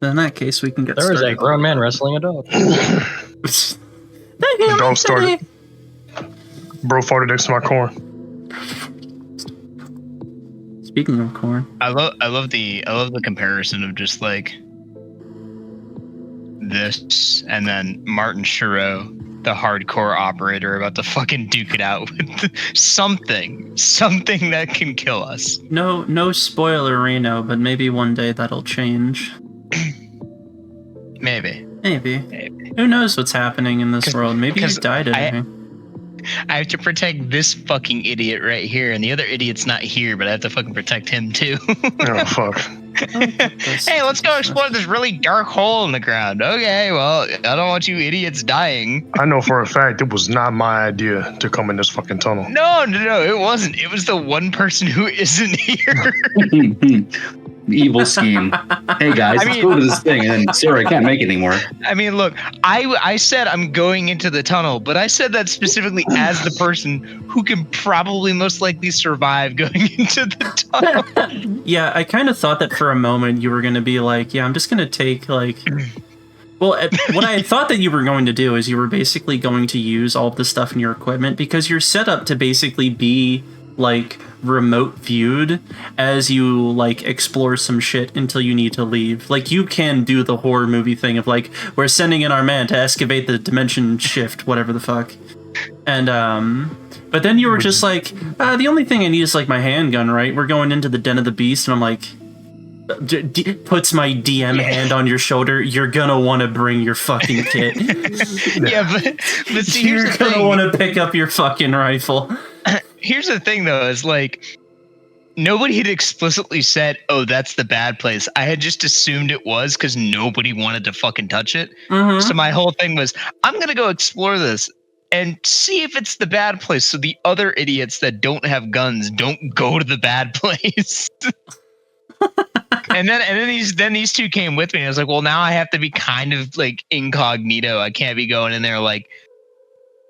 In that case, we can get There is started. a grown man wrestling a dog. The dog started. Bro farted next to my corn. Speaking of corn, I love the comparison of just like this and then Martin Shiro, the hardcore operator, about to fucking duke it out with something that can kill us. no spoilerino, but maybe one day that'll change. Maybe. Who knows what's happening in this world? Maybe you died today. I have to protect this fucking idiot right here, and the other idiot's not here, but I have to fucking protect him too. Oh, fuck. Hey, let's go explore this really dark hole in the ground. Okay, well, I don't want you idiots dying. I know for a fact it was not my idea to come in this fucking tunnel. No, it wasn't. It was the one person who isn't here. Evil scheme. Hey guys, let's go to this thing, and then sorry, I can't make it anymore. I mean, look, I said I'm going into the tunnel, but I said that specifically as the person who can probably most likely survive going into the tunnel. Yeah, I kind of thought that for a moment you were going to be like, yeah, I'm just going to take like... Well, what I thought that you were going to do is you were basically going to use all of the stuff in your equipment because you're set up to basically be like remote viewed as you like explore some shit until you need to leave. Like you can do the horror movie thing of like, we're sending in our man to excavate the dimension shift, whatever the fuck. And but then you were just like, the only thing I need is like my handgun, right? We're going into the den of the beast, and I'm like, puts my DM hand on your shoulder. You're gonna want to bring your fucking kit. Yeah, but see, here's you're the gonna thing. want to pick up your fucking rifle. Here's the thing, though, is like nobody had explicitly said, "Oh, that's the bad place." I had just assumed it was because nobody wanted to fucking touch it. Mm-hmm. So my whole thing was, I'm gonna go explore this and see if it's the bad place. So the other idiots that don't have guns don't go to the bad place. and then these two came with me. And I was like, well, now I have to be kind of like incognito. I can't be going in there like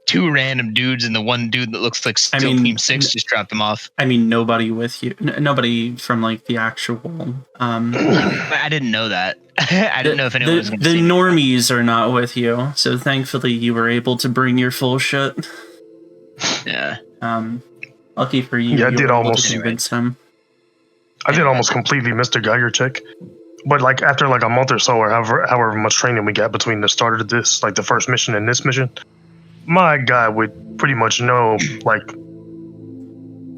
two random dudes and the one dude that looks like still Team 6 just dropped them off. I mean, nobody with you. Nobody from like the actual. I didn't know that. I didn't know if anyone was going to The see normies are not with you, so thankfully you were able to bring your full shit. Yeah. Lucky for you. Yeah, I you did were able almost to convince him. I did almost completely miss the Geiger check. But like after like a month or so, or however much training we got between the start of this, like the first mission and this mission, my guy would pretty much know like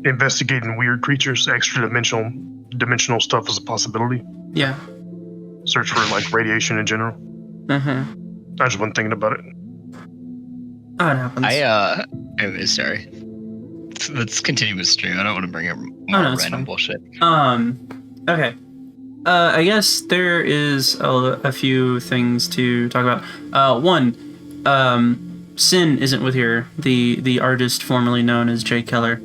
investigating weird creatures, extra dimensional stuff is a possibility. Yeah. Search for like radiation in general. Mm-hmm. I just wasn't thinking about it. Oh, it happens. Anyway, sorry. Let's continue with stream. I don't want to bring up more random bullshit. Okay. I guess there is a few things to talk about. One, Sin isn't with here. The artist formerly known as Jay Keller.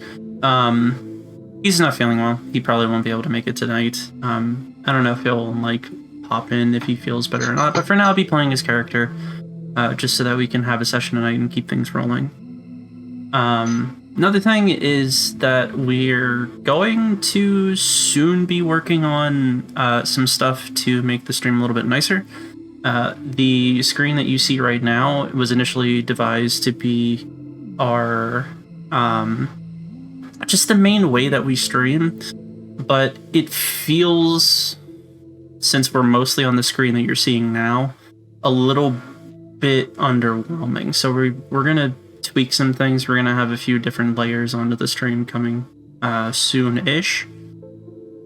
He's not feeling well. He probably won't be able to make it tonight. I don't know if he'll like pop in if he feels better or not. But for now, I'll be playing his character, just so that we can have a session tonight and keep things rolling. Another thing is that we're going to soon be working on some stuff to make the stream a little bit nicer. The screen that you see right now was initially devised to be our just the main way that we stream, but it feels, since we're mostly on the screen that you're seeing now, a little bit underwhelming. So we're gonna tweak some things. We're gonna have a few different layers onto the stream coming soon-ish,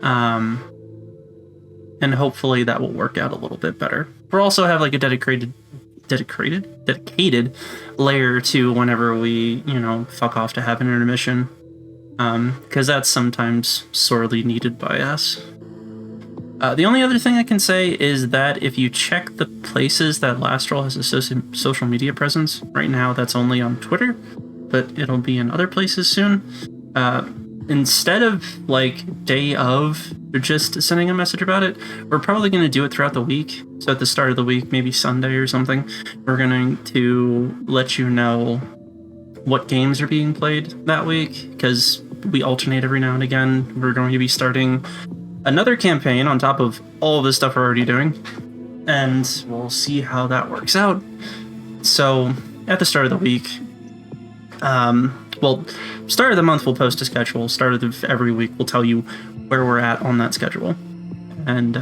and hopefully that will work out a little bit better. We'll also have like a dedicated layer to whenever we fuck off to have an intermission, because that's sometimes sorely needed by us. The only other thing I can say is that if you check the places that Lastral has a social media presence, right now that's only on Twitter, but it'll be in other places soon. Instead of like day of just sending a message about it, we're probably going to do it throughout the week. So at the start of the week, maybe Sunday or something, we're going to let you know what games are being played that week, because we alternate every now and again. We're going to be starting another campaign on top of all of the stuff we're already doing. and we'll see how that works out. So, at the start of the week, start of the month we'll post a schedule. Start of every week we'll tell you where we're at on that schedule, and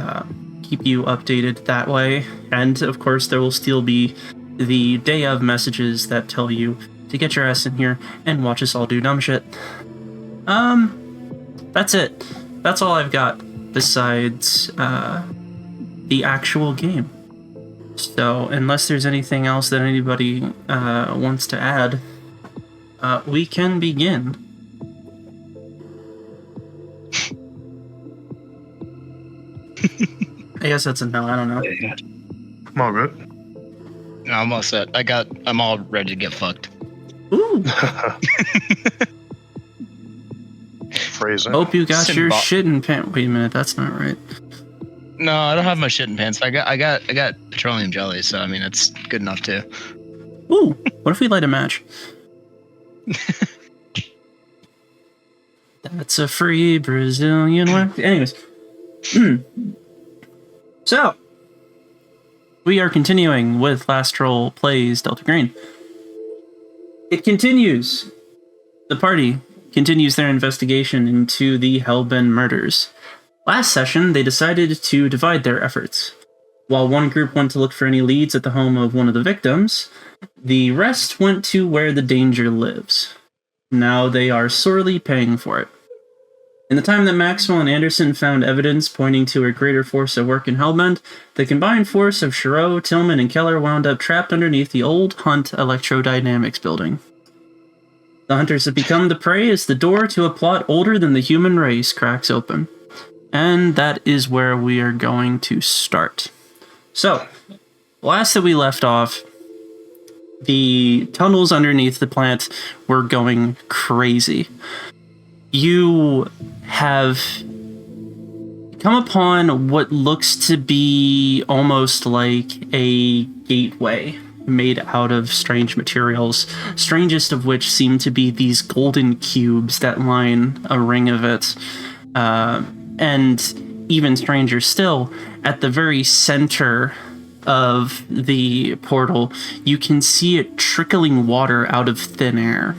keep you updated that way. And of course, there will still be the day of messages that tell you to get your ass in here and watch us all do dumb shit. That's it. That's all I've got besides the actual game. So, unless there's anything else that anybody wants to add, we can begin. I guess that's a no. I don't know. I'm all good. No, I'm all set. I'm all ready to get fucked. Ooh. Phrasing. Hope you got your shit in pants. Wait a minute, that's not right. No, I don't have my shit in pants. I got petroleum jelly, so I mean it's good enough too. Ooh, what if we light a match? That's a free Brazilian wax. Anyways. So, we are continuing with Last Troll Plays Delta Green. It continues. The party continues their investigation into the Hellbend murders. Last session, they decided to divide their efforts. While one group went to look for any leads at the home of one of the victims, the rest went to where the danger lives. Now they are sorely paying for it. In the time that Maxwell and Anderson found evidence pointing to a greater force at work in Hellbend, the combined force of Shiro, Tillman, and Keller wound up trapped underneath the old Hunt Electrodynamics building. The hunters have become the prey as the door to a plot older than the human race cracks open. And that is where we are going to start. So, last that we left off, the tunnels underneath the plant were going crazy. You have come upon what looks to be almost like a gateway made out of strange materials, strangest of which seem to be these golden cubes that line a ring of it. And even stranger still, at the very center of the portal, you can see it trickling water out of thin air.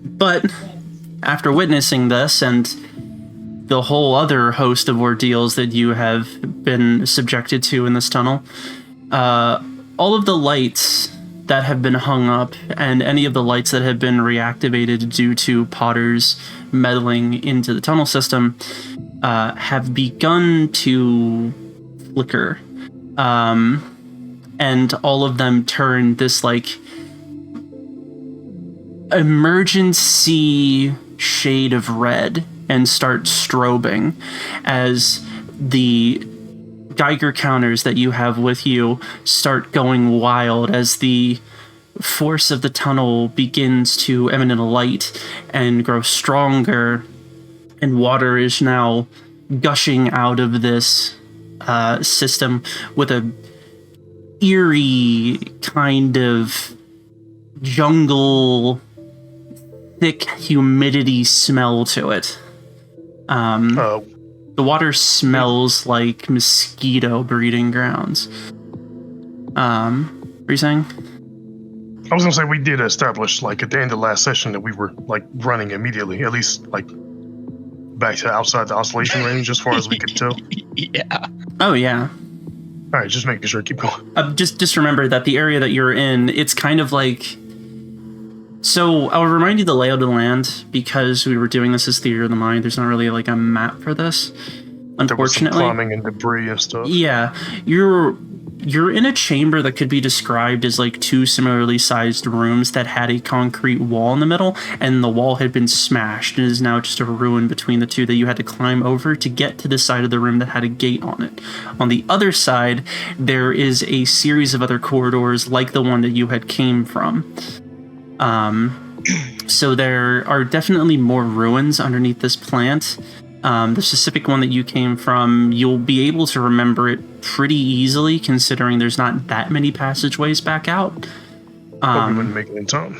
But after witnessing this and the whole other host of ordeals that you have been subjected to in this tunnel, all of the lights that have been hung up and any of the lights that have been reactivated due to Potter's meddling into the tunnel system have begun to flicker. And all of them turn this like emergency shade of red and start strobing as the Geiger counters that you have with you start going wild as the force of the tunnel begins to emanate a light and grow stronger, and water is now gushing out of this system with a eerie kind of jungle thick humidity smell to it. The water smells like mosquito breeding grounds. What are you saying? I was gonna say we did establish, like, at the end of last session that we were, like, running immediately, at least, like, back to outside the oscillation range as far as we could tell. Yeah. Oh, yeah. All right, just making sure. Keep going. Just remember that the area that you're in, it's kind of like... So, I'll remind you the layout of the land, because we were doing this as Theater of the Mind. There's not really, like, a map for this, unfortunately. There was some climbing and debris and stuff. Yeah. You're in a chamber that could be described as, like, two similarly sized rooms that had a concrete wall in the middle, and the wall had been smashed and is now just a ruin between the two that you had to climb over to get to the side of the room that had a gate on it. On the other side, there is a series of other corridors like the one that you had came from. So there are definitely more ruins underneath this plant. The specific one that you came from, you'll be able to remember it pretty easily, considering there's not that many passageways back out. But we wouldn't make it in time.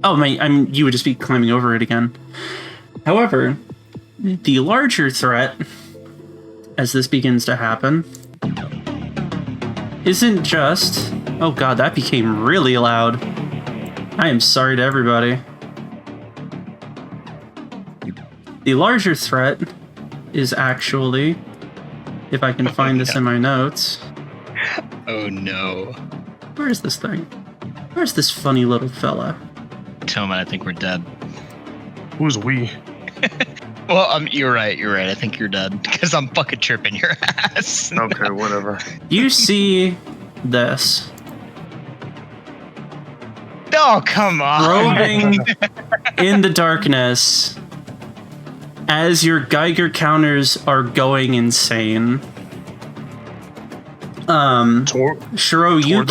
Oh, you would just be climbing over it again. However, the larger threat as this begins to happen isn't just... Oh god, that became really loud. I am sorry to everybody. The larger threat is actually, if I can find this in my notes. Oh no. Where is this thing? Where's this funny little fella? Tillman, I think we're dead. Who's we? Well, you're right. I think you're dead because I'm fucking chirping your ass. Okay, whatever. You see this. Oh, come on. Probing in the darkness as your Geiger counters are going insane. Shiro, you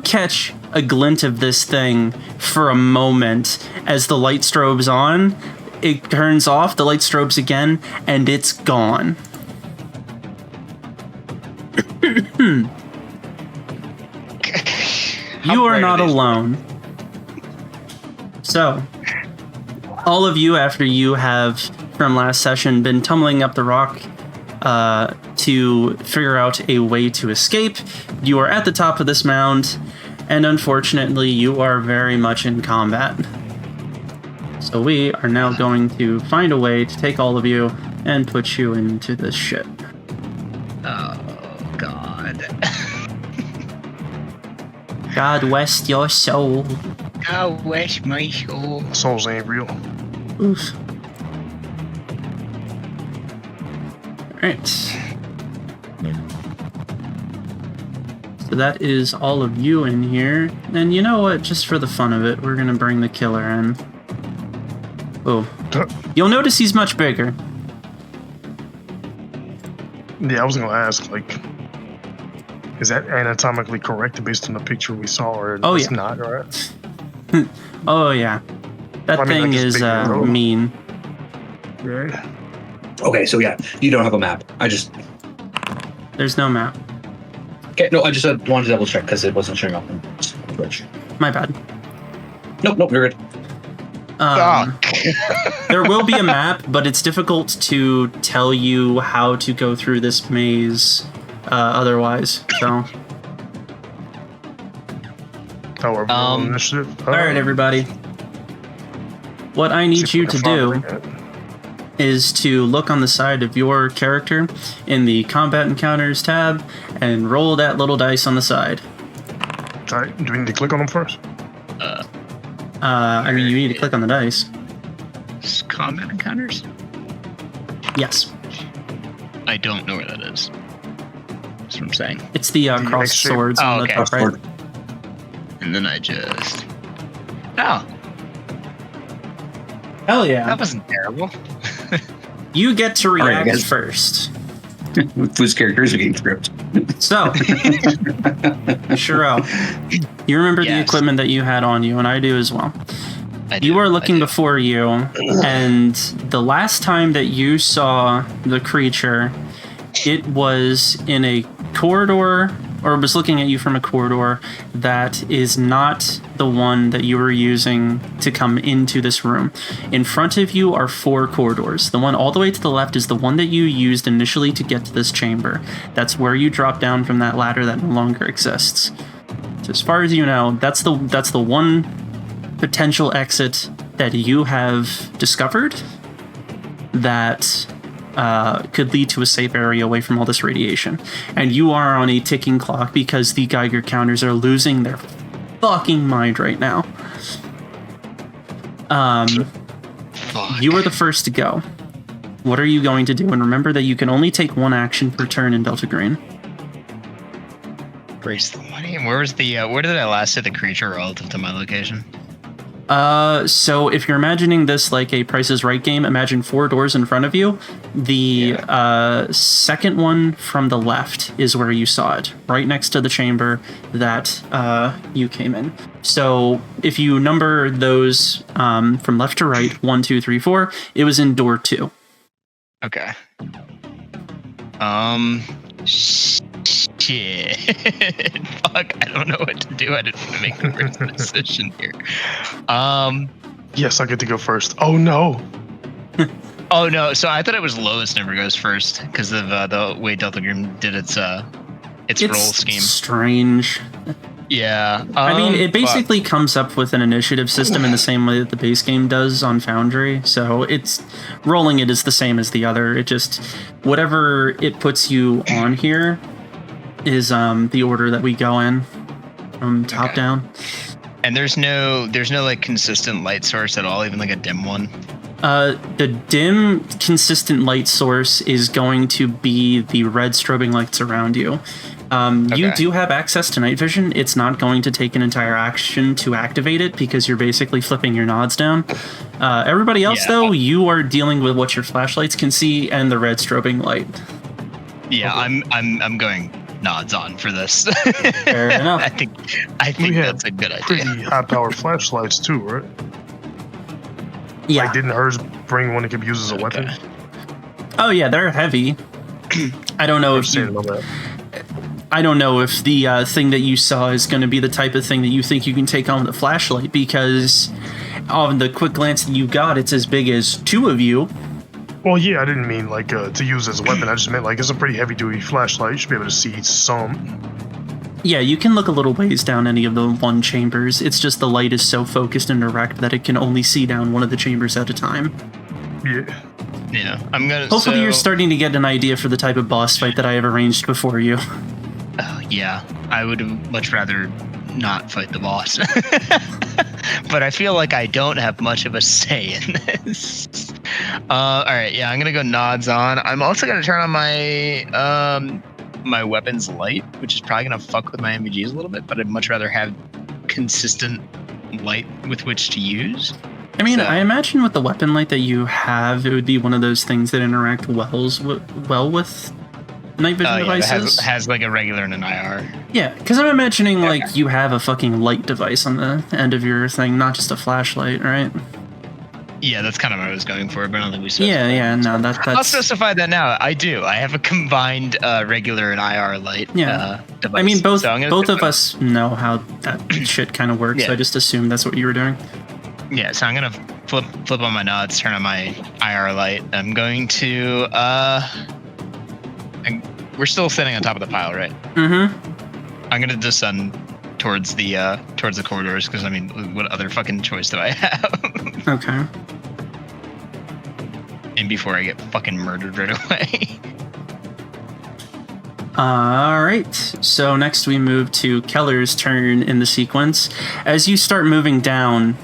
catch a glint of this thing for a moment as the light strobes on. It turns off, the light strobes again, and it's gone. You are not alone. So, all of you, after you have, from last session, been tumbling up the rock to figure out a way to escape, you are at the top of this mound, and unfortunately, you are very much in combat. So we are now going to find a way to take all of you and put you into this ship. Oh, God. God rest your soul. God rest my soul. Souls ain't real. Oof. Alright. So that is all of you in here. And you know what? Just for the fun of it, we're gonna bring the killer in. Oh. You'll notice he's much bigger. Yeah, I was gonna ask, like, is that anatomically correct based on the picture we saw, or it's not, right? Oh, yeah. That thing is mean. Right. Okay, so yeah, you don't have a map. There's no map. Okay, no, I just wanted to double check because it wasn't showing up on Twitch. My bad. Nope, you're good. There will be a map, but it's difficult to tell you how to go through this maze otherwise. So. Initiative. All right, everybody. What I need you to do is to look on the side of your character in the Combat Encounters tab and roll that little dice on the side. Alright, do we need to click on them first? I mean, you need to click on the dice. Combat Encounters? Yes. I don't know where that is. That's what I'm saying. It's the crossed swords on the top right. And then I just... Oh. Hell yeah. That wasn't terrible. You get to react first. Whose characters are getting script? So, Shiro, you remember the equipment that you had on you, and I do as well. You are looking before you, and the last time that you saw the creature, it was in a corridor, or was looking at you from a corridor that is not the one that you were using to come into this room. In front of you are 4 corridors. The one all the way to the left is the one that you used initially to get to this chamber. That's where you drop down from that ladder that no longer exists. So as far as you know, that's the one potential exit that you have discovered that could lead to a safe area away from all this radiation. And you are on a ticking clock because the Geiger counters are losing their fucking mind right now. You are the first to go. What are you going to do? And remember that you can only take 1 action per turn in Delta Green. Brace the money. Where did I last see the creature relative to my location? So if you're imagining this like a Price is Right game, imagine 4 doors in front of you. The second one from the left is where you saw it, right next to the chamber that you came in. So if you number those from left to right, 1, 2, 3, 4, it was in door 2. Okay. Shit. Fuck, I don't know what to do. I didn't want to make the first decision here. Yes, I get to go first. Oh no. Oh no! So I thought it was lowest never goes first because of the way Delta Grim did its roll scheme. Strange. Yeah. I mean, it basically comes up with an initiative system in the same way that the base game does on Foundry. So it's rolling it is the same as the other. It just whatever it puts you on here is the order that we go in from top down. And there's no like consistent light source at all, even like a dim one. The dim consistent light source is going to be the red strobing lights around you. You do have access to night vision. It's not going to take an entire action to activate it because you're basically flipping your nods down. Everybody else, though, you are dealing with what your flashlights can see and the red strobing light. Yeah, I'm going nods on for this. Fair enough. I think that's a good idea. Pretty high power flashlights too, right? Yeah. Like, didn't hers bring one that could be used as a weapon? Oh yeah, they're heavy. I don't know if I don't know if the thing that you saw is going to be the type of thing that you think you can take on with a flashlight, because on the quick glance that you got, it's as big as two of you. Well, yeah, I didn't mean like to use as a weapon. I just meant like it's a pretty heavy duty flashlight. You should be able to see some. Yeah, you can look a little ways down any of the one chambers. It's just the light is so focused and direct that it can only see down one of the chambers at a time. Yeah. Yeah, I'm gonna. Hopefully, you're starting to get an idea for the type of boss fight that I have arranged before you. Yeah, I would much rather not fight the boss. But I feel like I don't have much of a say in this. All right, yeah, I'm gonna go nods on. I'm also gonna turn on my my weapons light, which is probably gonna fuck with my MVGs a little bit, but I'd much rather have consistent light with which to use. I mean, I imagine with the weapon light that you have, it would be one of those things that interact well with night vision devices. It has like a regular and an IR. Yeah, because I'm imagining like you have a fucking light device on the end of your thing, not just a flashlight, right? Yeah, that's kind of what I was going for, but I don't think we said. No, that's. I'll specify that now. I do. I have a combined regular and IR light. Device. I mean, both of us know how that shit kind of works. Yeah. So I just assumed that's what you were doing. Yeah, so I'm gonna flip on my nods, turn on my IR light. I'm going to we're still sitting on top of the pile, right? Mm-hmm. I'm gonna descend towards the corridors because I mean, what other fucking choice do I have? Okay. And before I get fucking murdered right away. Alright, so next we move to Keller's turn in the sequence. As you start moving down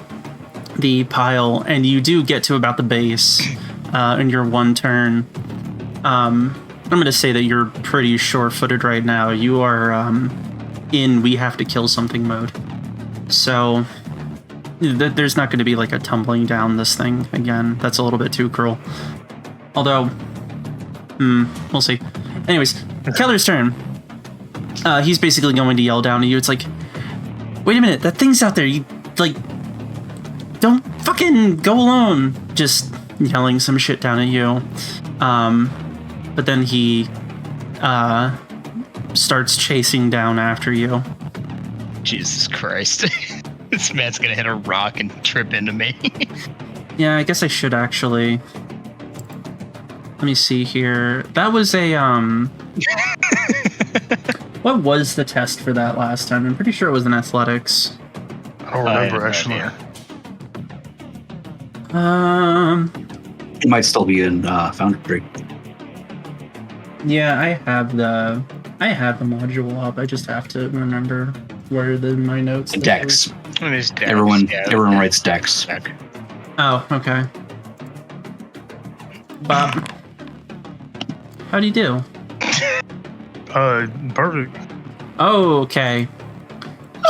the pile, and you do get to about the base in your one turn, I'm going to say that you're pretty sure-footed right now. You are in we have to kill something mode. So there's not going to be like a tumbling down this thing again. That's a little bit too cruel. Although, we'll see. Anyways, Keller's turn. He's basically going to yell down at you. It's like, wait a minute, that thing's out there. You, like, don't fucking go alone. Just yelling some shit down at you. But then he starts chasing down after you. Jesus Christ. This man's gonna hit a rock and trip into me. Yeah, I guess I should actually. Let me see here. That was a what was the test for that last time? I'm pretty sure it was an athletics. I don't remember actually. It might still be in Foundry. Yeah, I have the module up. I just have to remember where my notes. Dex. Everyone writes Dex. Oh, okay. Bob, how do you do? Perfect. Oh, okay.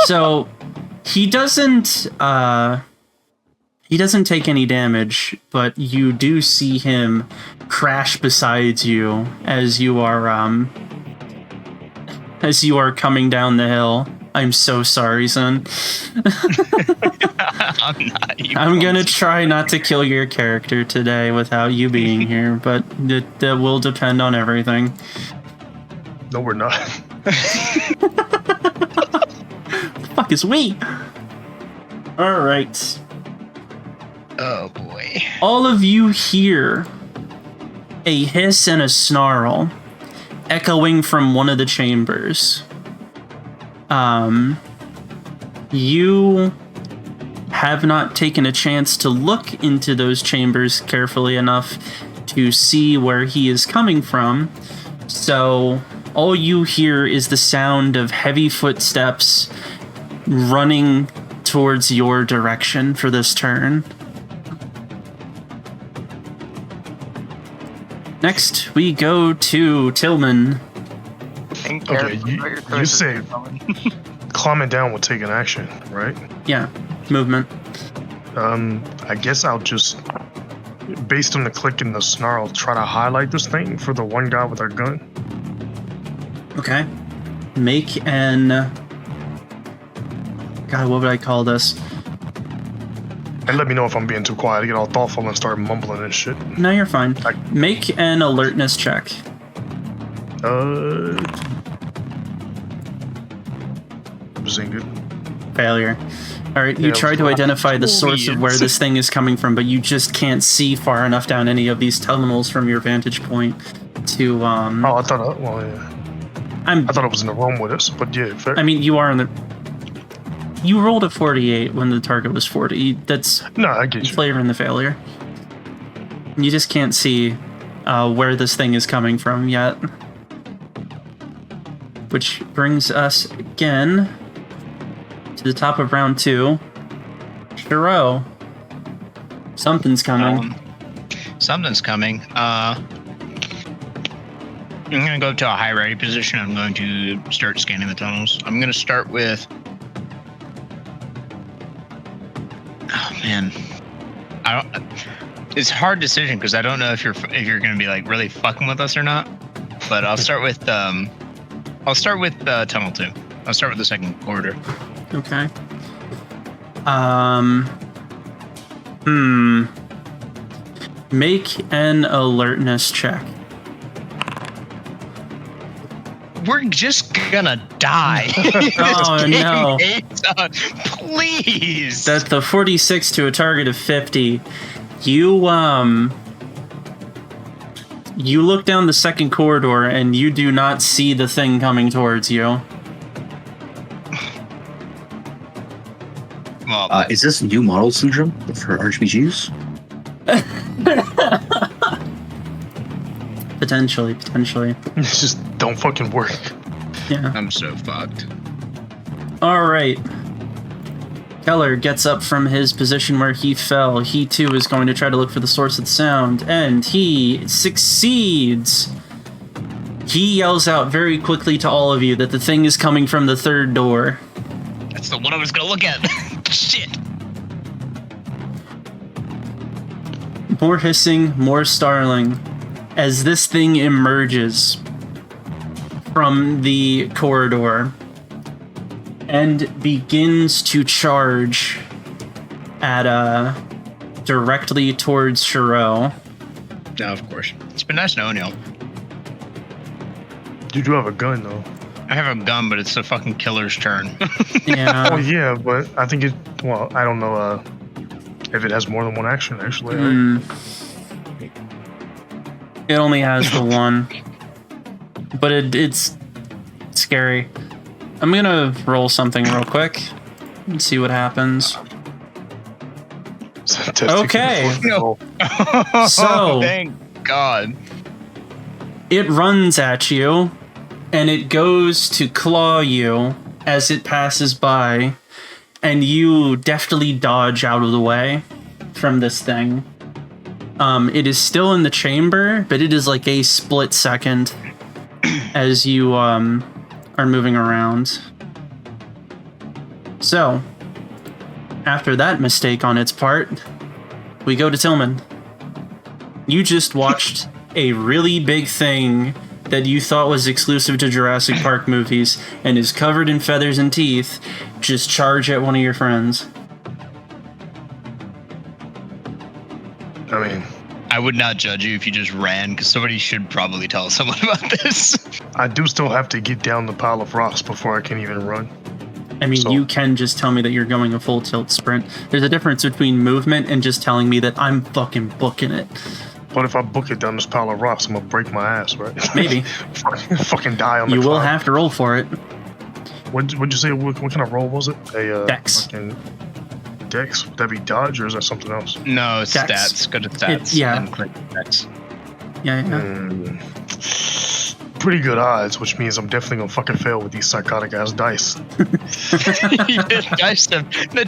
So he doesn't take any damage, but you do see him crash beside you as you are coming down the hill. I'm so sorry, son. I'm gonna try not to kill your character today without you being here, but that will depend on everything. No, we're not. Fuck is we? All right. Oh boy. All of you hear a hiss and a snarl echoing from one of the chambers. You have not taken a chance to look into those chambers carefully enough to see where he is coming from, so all you hear is the sound of heavy footsteps running towards your direction for this turn. Next, we go to Tillman. Okay, you say climbing down will take an action, right? Yeah, movement. I guess I'll just, based on the click and the snarl, try to highlight this thing for the one guy with our gun. Okay. Make an... God, what would I call this? And let me know if I'm being too quiet. I get all thoughtful and start mumbling and shit. No, you're fine. Make an alertness check. Zinged. Failure. Alright, you try to identify the source of where this thing is coming from, but you just can't see far enough down any of these tunnels from your vantage point to, Oh, I thought, well, yeah. I thought it was in the room with us, but yeah, fair. I mean, you are in the... You rolled a 48 when the target was 40. That's no, I get you. Flavor in the failure. You just can't see where this thing is coming from yet. Which brings us again to the top of round 2. Shiro. Something's coming. Something's coming. I'm going to go up to a high ready position. I'm going to start scanning the tunnels. I'm going to start with... Oh, man. It's a hard decision because I don't know if you're going to be like really fucking with us or not. But I'll start with tunnel 2. I'll start with the second corridor. Okay. Make an alertness check. We're just gonna die. Oh no! Please. That's the 46 to a target of 50. You look down the second corridor and you do not see the thing coming towards you. Well, is this new model syndrome for RPGs? Potentially. It just don't fucking work. Yeah. I'm so fucked. All right. Keller gets up from his position where he fell. He too is going to try to look for the source of the sound, and he succeeds. He yells out very quickly to all of you that the thing is coming from the third door. That's the one I was gonna look at. Shit. More hissing, more snarling, as this thing emerges from the corridor and begins to charge at directly towards Shiro. No, of course. It's been nice knowing y'all. You do have a gun, though. I have a gun, but it's the fucking killer's turn. Yeah. Oh, yeah, but I think it... Well, I don't know if it has more than one action, actually. It only has the one. But it's scary. I'm gonna roll something real quick and see what happens. Okay. No. So, thank God. it runs at you, and it goes to claw you as it passes by, and you deftly dodge out of the way from this thing. It is still in the chamber, but it is like a split second as you are moving around. So, after that mistake on its part, we go to Tillman. You just watched a really big thing that you thought was exclusive to Jurassic Park movies and is covered in feathers and teeth just charge at one of your friends. I mean... I would not judge you if you just ran, because somebody should probably tell someone about this. I do still have to get down the pile of rocks before I can even run. I mean, you can just tell me that you're going a full tilt sprint. There's a difference between movement and just telling me that I'm fucking booking it. But if I book it down this pile of rocks, I'm gonna break my ass, right? Maybe. Fucking die on the You will climb. have to roll for it. What'd you say? What kind of roll was it? A Dex. fucking Dex? Would that be dodge or is that something else? No, Dex. stats. Go to stats. Yeah. And click Dex. Yeah. Pretty good odds, which means I'm definitely gonna fucking fail with these psychotic ass dice. The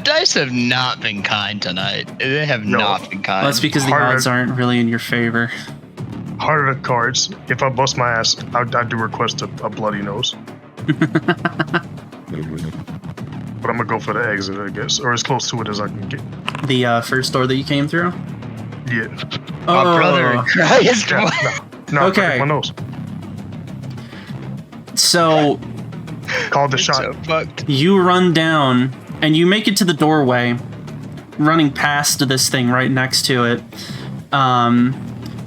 dice have not been kind tonight. They have not been kind. Well, that's because the Harder. odds aren't really in your favor. Heart of the cards. If I bust my ass, I do request a bloody nose. But I'm gonna go for the exit, I guess, or as close to it as I can get. The first door that you came through? Yeah. Oh, brother Christ. No, Okay. my nose. So Called the shot. So fucked. you run down and you make it to the doorway, running past this thing right next to it.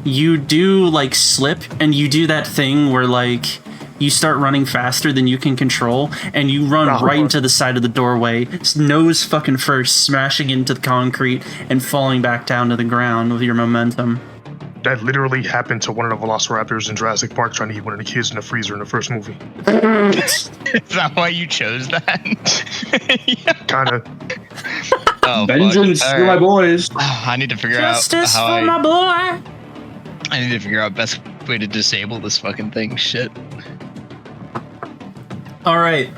You do like slip and you do that thing where like you start running faster than you can control and you run right into the side of the doorway, nose fucking first, smashing into the concrete and falling back down to the ground with your momentum. That literally happened to one of the velociraptors in Jurassic Park trying to eat one of the kids in the freezer in the first movie. Is that why you chose that? Kinda. Oh, Vengeance fuck. for my boys. I need to figure Justice out how for my boy! I need to figure out best way to disable this fucking thing. Shit. All right.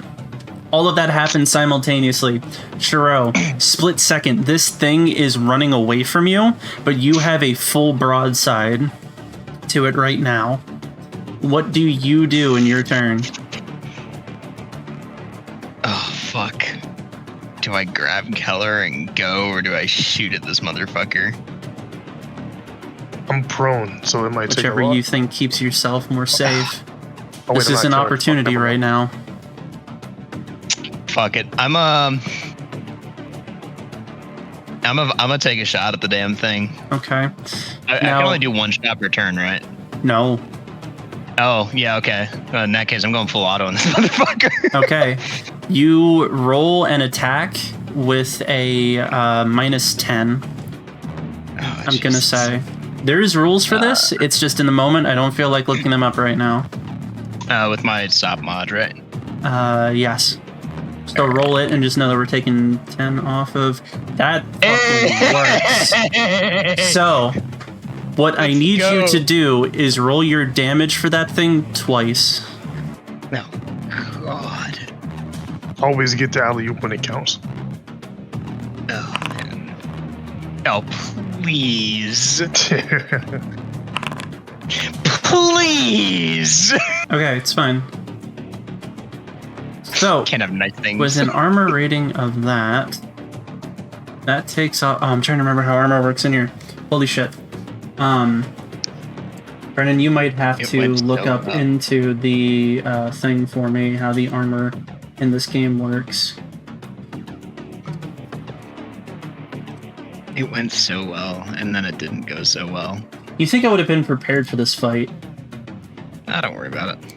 All of that happens simultaneously. Shiro, split second. This thing is running away from you, but you have a full broadside to it right now. What do you do in your turn? Oh, fuck. Do I grab Keller and go, or do I shoot at this motherfucker? I'm prone, so it might take a Whichever lot. you think keeps yourself more safe. Oh, wait, This I'm is not an Keller. opportunity Fuck, right now. Fuck it. I'm gonna take a shot at the damn thing. Okay. I Now- can only do one shot per turn, right? No. Oh, yeah, okay. In that case, I'm going full auto on this motherfucker. Okay. You roll an attack with a -10. Oh, I'm gonna say. There's rules for this. It's just in the moment. I don't feel like looking them up right now. With my stop mod, right? Yes. So roll it and just know that we're taking 10 off of that. Fucking works. So, what I need you to do is roll your damage for that thing twice. No. God. Always get the alley-oop when it counts. Oh, man. Oh, please. Please! Okay, it's fine. So, Can't have nice things. with an armor rating of that takes off. Oh, I'm trying to remember how armor works in here. Holy shit. Brennan, you might have It to went look so up well. into the thing for me, how the armor in this game works. It went so well, and then it didn't go so well. You think I would have been prepared for this fight? Don't worry about it.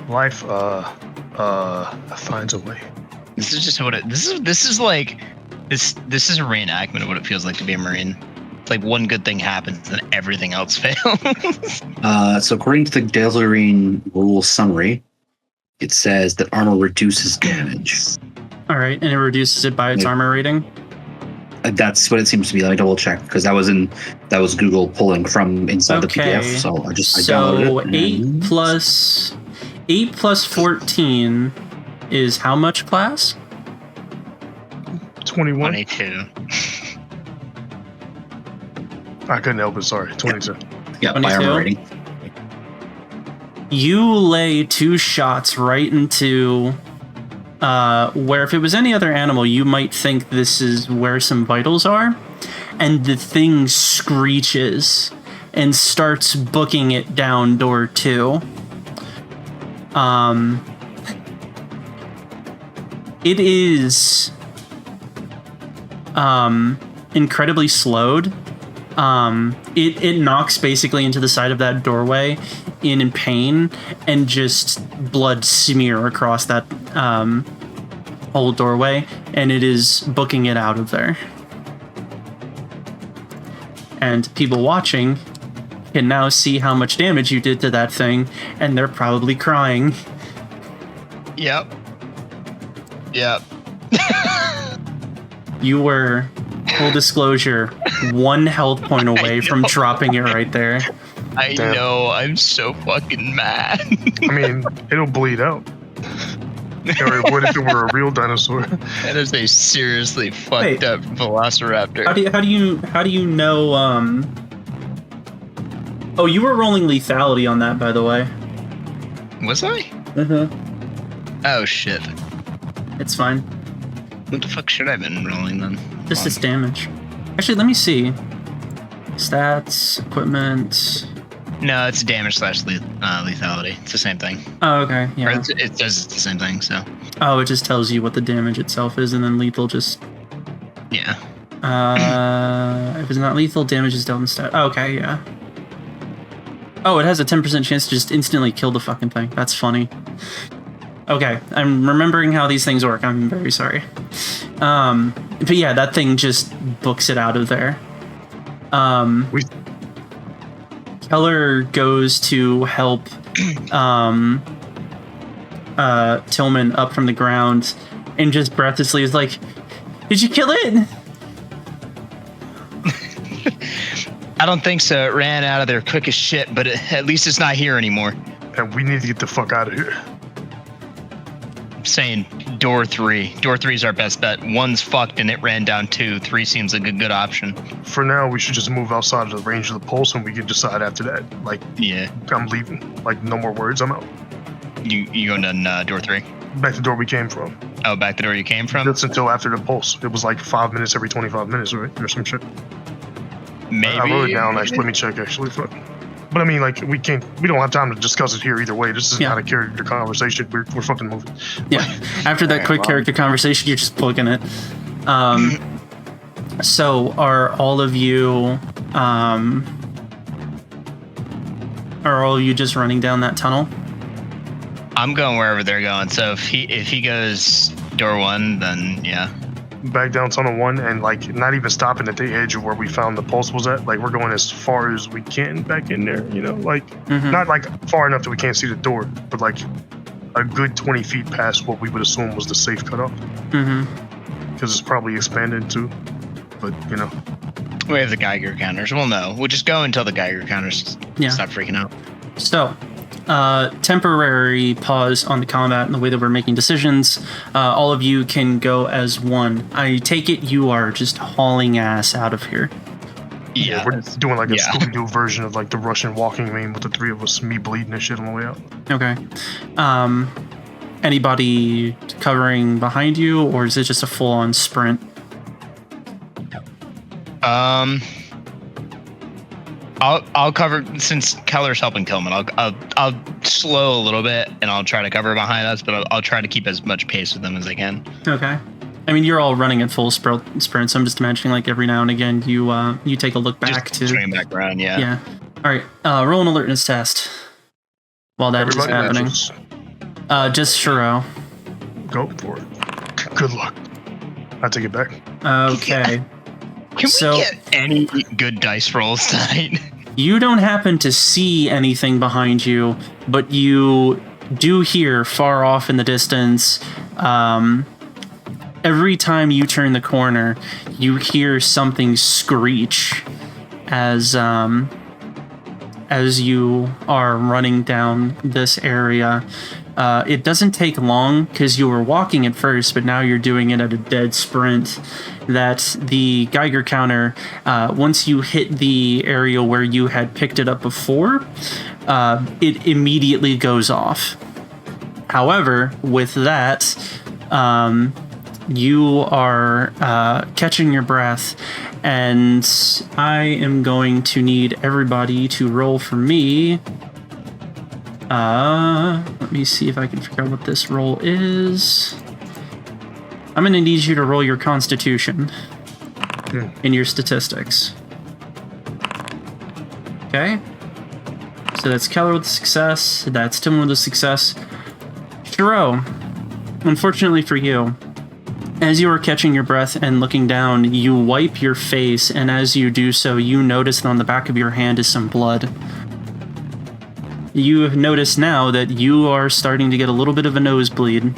Life finds a way. This is just what it. This is like this. This is a reenactment of what it feels like to be a Marine. It's like one good thing happens and everything else fails. So according to the Deltarine rule summary, it says that armor reduces damage. All right, and it reduces it by its Yeah. armor rating. That's what it seems to be. Let me double check because that was Google pulling from inside the Okay, PDF. So I downloaded so it. 8 plus 14 is how much class? 21. 22. I couldn't help it, sorry. 22. Yeah, by 22? armor rating. You lay 2 shots right into where if it was any other animal, you might think this is where some vitals are, and the thing screeches and starts booking it down door 2. It is incredibly slowed. It knocks basically into the side of that doorway in pain, and just blood smear across that whole doorway, and it is booking it out of there. And people watching can now see how much damage you did to that thing, and they're probably crying. Yep. Yep. You were, full disclosure, 1 health point away from dropping it right there. I Damn. know. I'm so fucking mad. I mean, it'll bleed out. Or what if it were a real dinosaur? That is a seriously fucked Wait. up velociraptor. How do you know? Oh, you were rolling lethality on that, by the way. Was I? Oh shit. It's fine. What the fuck should I have been rolling then? Just its damage. Actually, let me see. Stats, equipment. No, it's damage / lethality. It's the same thing. Oh, okay. Or Yeah. it does the same thing. So Oh, it just tells you what the damage itself is, and then lethal just. yeah. If it's not lethal, damage is dealt in stat. Oh, okay, yeah. Oh, it has a 10% chance to just instantly kill the fucking thing. That's funny. Okay, I'm remembering how these things work. I'm very sorry. But yeah, that thing just books it out of there. Keller goes to help Tillman up from the ground and just breathlessly is like, "Did you kill it?" I don't think so. It ran out of there quick as shit, but at least it's not here anymore. And we need to get the fuck out of here. I'm saying door 3. Door 3 is our best bet. 1's fucked and it ran down 2. 3 seems like a good option. For now, we should just move outside of the range of the pulse, and we can decide after that. Like, Yeah. I'm leaving. Like, no more words. I'm out. You going down door 3? Back the door we came from. Oh, back the door you came from? That's until after the pulse. It was like 5 minutes every 25 minutes, right? Or some shit. Maybe. I wrote it down. Actually, let me check. Actually, fuck. But I mean, like, we don't have time to discuss it here either way. This is not a character conversation. We're fucking moving. Yeah. After that quick character conversation, you're just booking it. So are all of you just running down that tunnel? I'm going wherever they're going. So if he goes door 1, then yeah. Back down tunnel 1 and like not even stopping at the edge of where we found the pulse was at. Like we're going as far as we can back in there, you know, like not like far enough that we can't see the door, but like a good 20 feet past what we would assume was the safe cutoff. Because it's probably expanded too. But you know, We have the Geiger counters. Well, no, we'll just go until the Geiger counters stop freaking out. So, temporary pause on the combat and the way that we're making decisions. All of you can go as one. I take it you are just hauling ass out of here. Yeah, we're doing like a Scooby-Doo version of like the Russian walking meme with the 3 of us, me bleeding and shit on the way out. Okay. Anybody covering behind you, or is it just a full-on sprint? I'll cover, since Keller's helping Tillman. I'll slow a little bit and I'll try to cover behind us, but I'll try to keep as much pace with them as I can. Okay. I mean, you're all running at full sprint, so I'm just imagining like every now and again you take a look back just to swing back around. Yeah. Yeah. All right. Roll an alertness test while that is happening. Just Shiro. Go for it. Good luck. I take it back. Okay. Can we get any good dice rolls tonight? You don't happen to see anything behind you, but you do hear far off in the distance. Every time you turn the corner, you hear something screech as you are running down this area. It doesn't take long because you were walking at first, but now you're doing it at a dead sprint. That the Geiger counter, once you hit the area where you had picked it up before, it immediately goes off. However, with that, you are catching your breath, and I am going to need everybody to roll for me. Let me see if I can figure out what this roll is. I'm going to need you to roll your constitution in your statistics. Okay. So that's Keller with a success. That's Tim with a success. Shiro, unfortunately for you, As you are catching your breath and looking down, you wipe your face, and as you do so, you notice that on the back of your hand is some blood. You have noticed now that you are starting to get a little bit of a nosebleed.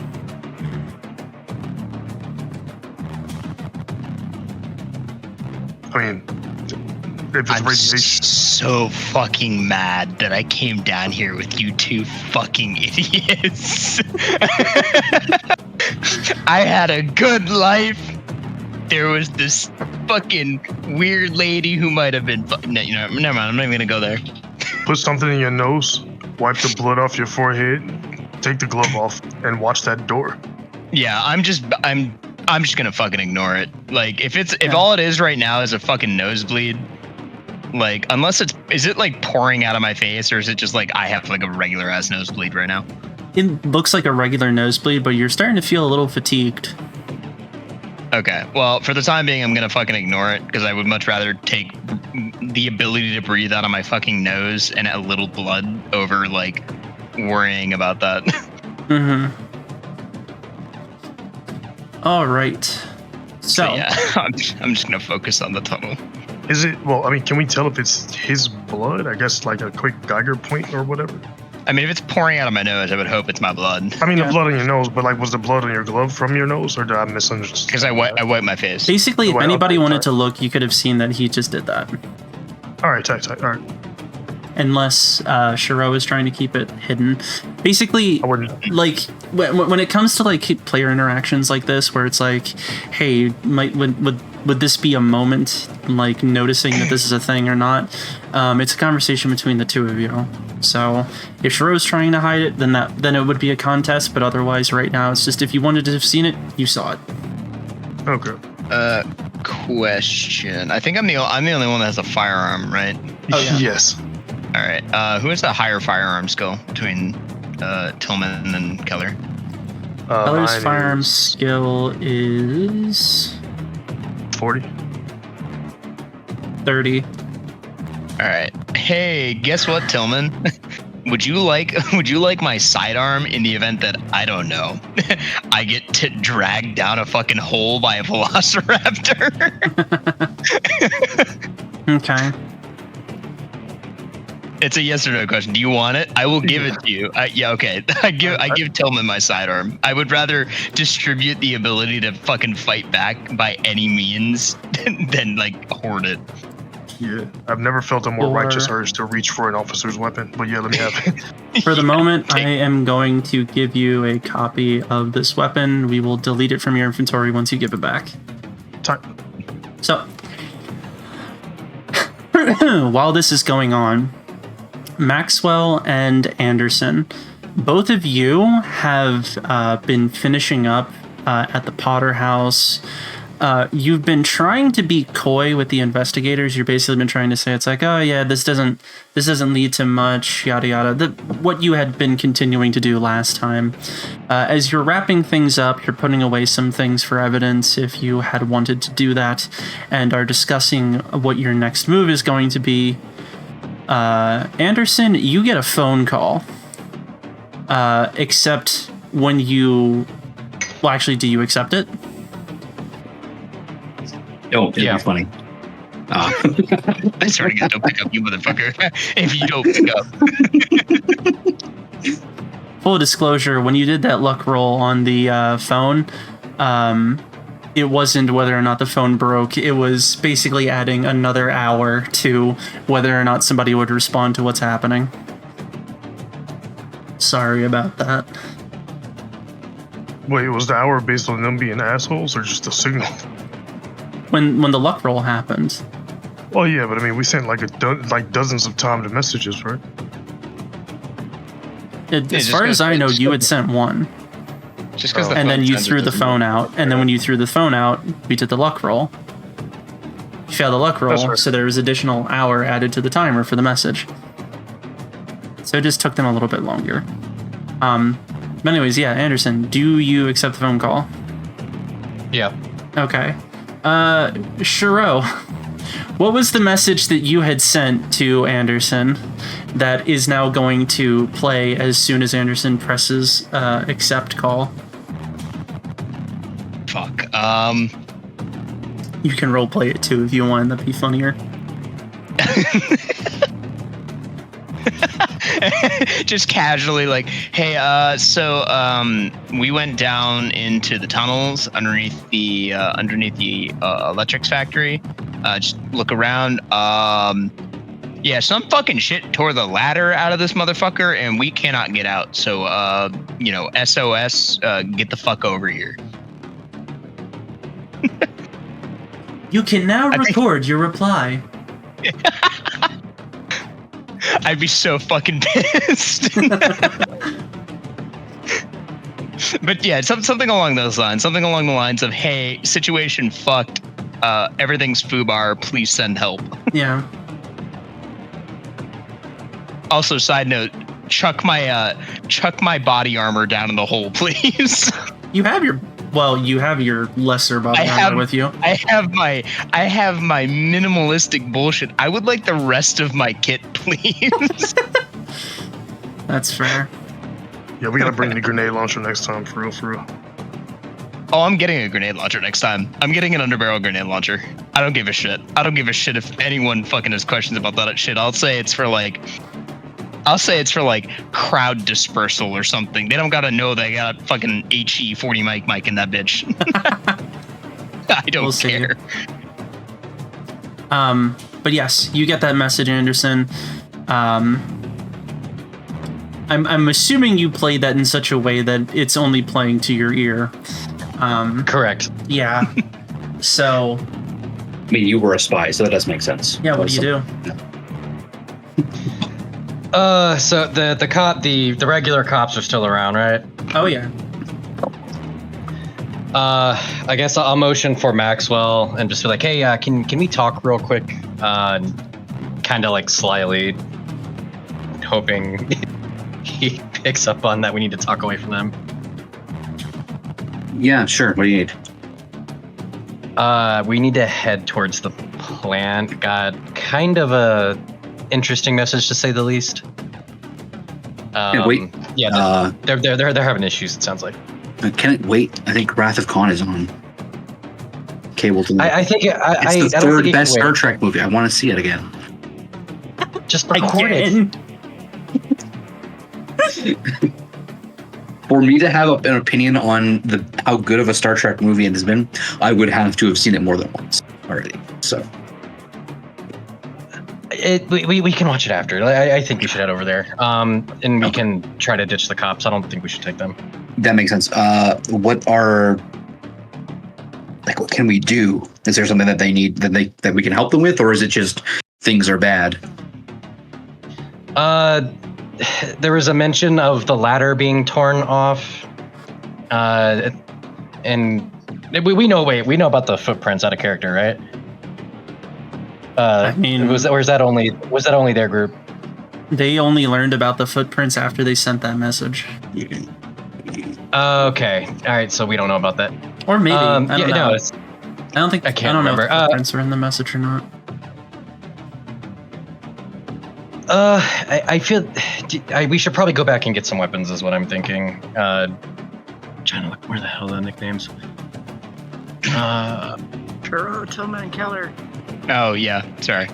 I mean, if it's I'm radiation. so fucking mad that I came down here with you two fucking idiots. I had a good life. There was this fucking weird lady who might have been. Never mind. I'm not even gonna go there. Put something in your nose, wipe the blood off your forehead, take the glove off, and watch that door. Yeah, I'm just gonna fucking ignore it. Like, if all it is right now is a fucking nosebleed, like, unless is it like pouring out of my face, or is it just like I have like a regular ass nosebleed right now? It looks like a regular nosebleed, but you're starting to feel a little fatigued. Okay, well, for the time being, I'm gonna fucking ignore it, because I would much rather take the ability to breathe out of my fucking nose and a little blood over, like, worrying about that. Mm-hmm. All right. So yeah, I'm just gonna focus on the tunnel. Is it, well, I mean, can we tell if it's his blood? I guess like a quick Geiger point or whatever. I mean, if it's pouring out of my nose, I would hope it's my blood. I mean, the blood on your nose, but like, was the blood on your glove from your nose, or did I misunderstand? Because I wipe my face. basically, if Well, anybody okay, wanted sorry. to look, you could have seen that he just did that. All right, tight. All right. Unless Shiro is trying to keep it hidden. Basically, I wouldn't. like when it comes to like player interactions like this, where it's like, hey, would this be a moment, like noticing that this is a thing or not? It's a conversation between the two of you. So if Shiro's trying to hide it, then it would be a contest. But otherwise, right now, it's just if you wanted to have seen it, you saw it. Okay. Question. I think I'm the only one that has a firearm, right? Oh, yeah. Yes. All right. Who has the higher firearm skill between Tillman and Keller? Keller's Mine firearm is skill is 40. 30. All right. Hey, guess what, Tillman? Would you like my sidearm in the event that, I don't know, I get to drag down a fucking hole by a velociraptor? Okay. It's a yes or no question. Do you want it? I will give it to you. Yeah, okay. I give Tillman my sidearm. I would rather distribute the ability to fucking fight back by any means than like hoard it. Yeah. I've never felt a more Or- righteous urge to reach for an officer's weapon, but yeah, let me have it. For the moment, I am going to give you a copy of this weapon. We will delete it from your inventory once you give it back. Tight. So, while this is going on, Maxwell and Anderson, both of you have been finishing up at the Potter House. You've been trying to be coy with the investigators. You've basically been trying to say it's like, oh yeah, this doesn't lead to much, yada yada. What you had been continuing to do last time. As you're wrapping things up, you're putting away some things for evidence if you had wanted to do that, and are discussing what your next move is going to be. Anderson, you get a phone call. Except when you... Well, actually, do you accept it? Oh, it'd Yeah. be funny. I swear to God, don't pick up, you motherfucker. If you don't pick up. Full disclosure, when you did that luck roll on the phone, it wasn't whether or not the phone broke. It was basically adding another hour to whether or not somebody would respond to what's happening. Sorry about that. Wait, was the hour based on them being assholes or just a signal? When the luck roll happened, Oh yeah, but I mean, we sent like dozens of timed messages, right? as just far gotta- as I know, just you go- had sent one, Just because the and then phone you sends it threw the doesn't phone mean- out, and then when you threw the phone out, we did the luck roll. You failed the luck roll, That's right. so there was additional hour added to the timer for the message. So it just took them a little bit longer. But anyways, yeah, Anderson, do you accept the phone call? Yeah. Okay. Shiro, what was the message that you had sent to Anderson that is now going to play as soon as Anderson presses accept call? fuck. You can roleplay it too if you want. That'd be funnier. Just casually like, hey, so we went down into the tunnels underneath the electrics factory. Just look around. Yeah, some fucking shit tore the ladder out of this motherfucker, and we cannot get out. So, SOS, get the fuck over here. You can now record your reply. I'd be so fucking pissed. But yeah, something along those lines. Something along the lines of, hey, situation fucked. Everything's foobar. Please send help. Yeah. Also, side note, chuck my body armor down in the hole, please. You have your lesser body armor with you. I have my minimalistic bullshit. I would like the rest of my kit, please. That's fair. Yeah, we gotta bring the grenade launcher next time, for real. Oh, I'm getting a grenade launcher next time. I'm getting an underbarrel grenade launcher. I don't give a shit. I don't give a shit if anyone fucking has questions about that shit. I'll say it's for like crowd dispersal or something. They don't gotta know they got a fucking HE 40 mic in that bitch. I don't care. But yes, you get that message, Anderson. I'm assuming you played that in such a way that it's only playing to your ear. Correct. Yeah. So. I mean, you were a spy, so that does make sense. Yeah. What do you do? So the regular cops are still around, right? Oh yeah. I guess I'll motion for Maxwell and just be like, hey, can we talk real quick? Kind of like slyly, hoping he picks up on that we need to talk away from them. Yeah, sure. What do you need? We need to head towards the plant. Got kind of a interesting message to say the least. Wait. Yeah, they're having issues. It sounds like. Can it wait? I think Wrath of Khan is on. Cable. I think it's the third best Star Trek movie. I want to see it again. Just record it. For me to have an opinion on how good of a Star Trek movie it has been, I would have to have seen it more than once already. So. We can watch it after. I think we should head over there. And we can try to ditch the cops. I don't think we should take them. That makes sense. What can we do? Is there something that they need that we can help them with, or is it just things are bad? There was a mention of the ladder being torn off. And we know about the footprints out of character, right? I mean, was that only their group? They only learned about the footprints after they sent that message. Okay, all right. So we don't know about that. Or maybe I don't know. No, I don't think I can't know remember. if the footprints are in the message or not. I feel we should probably go back and get some weapons. Is what I'm thinking. Trying to look where the hell are the nicknames. Kuro, Tillman, Keller. Oh yeah, sorry.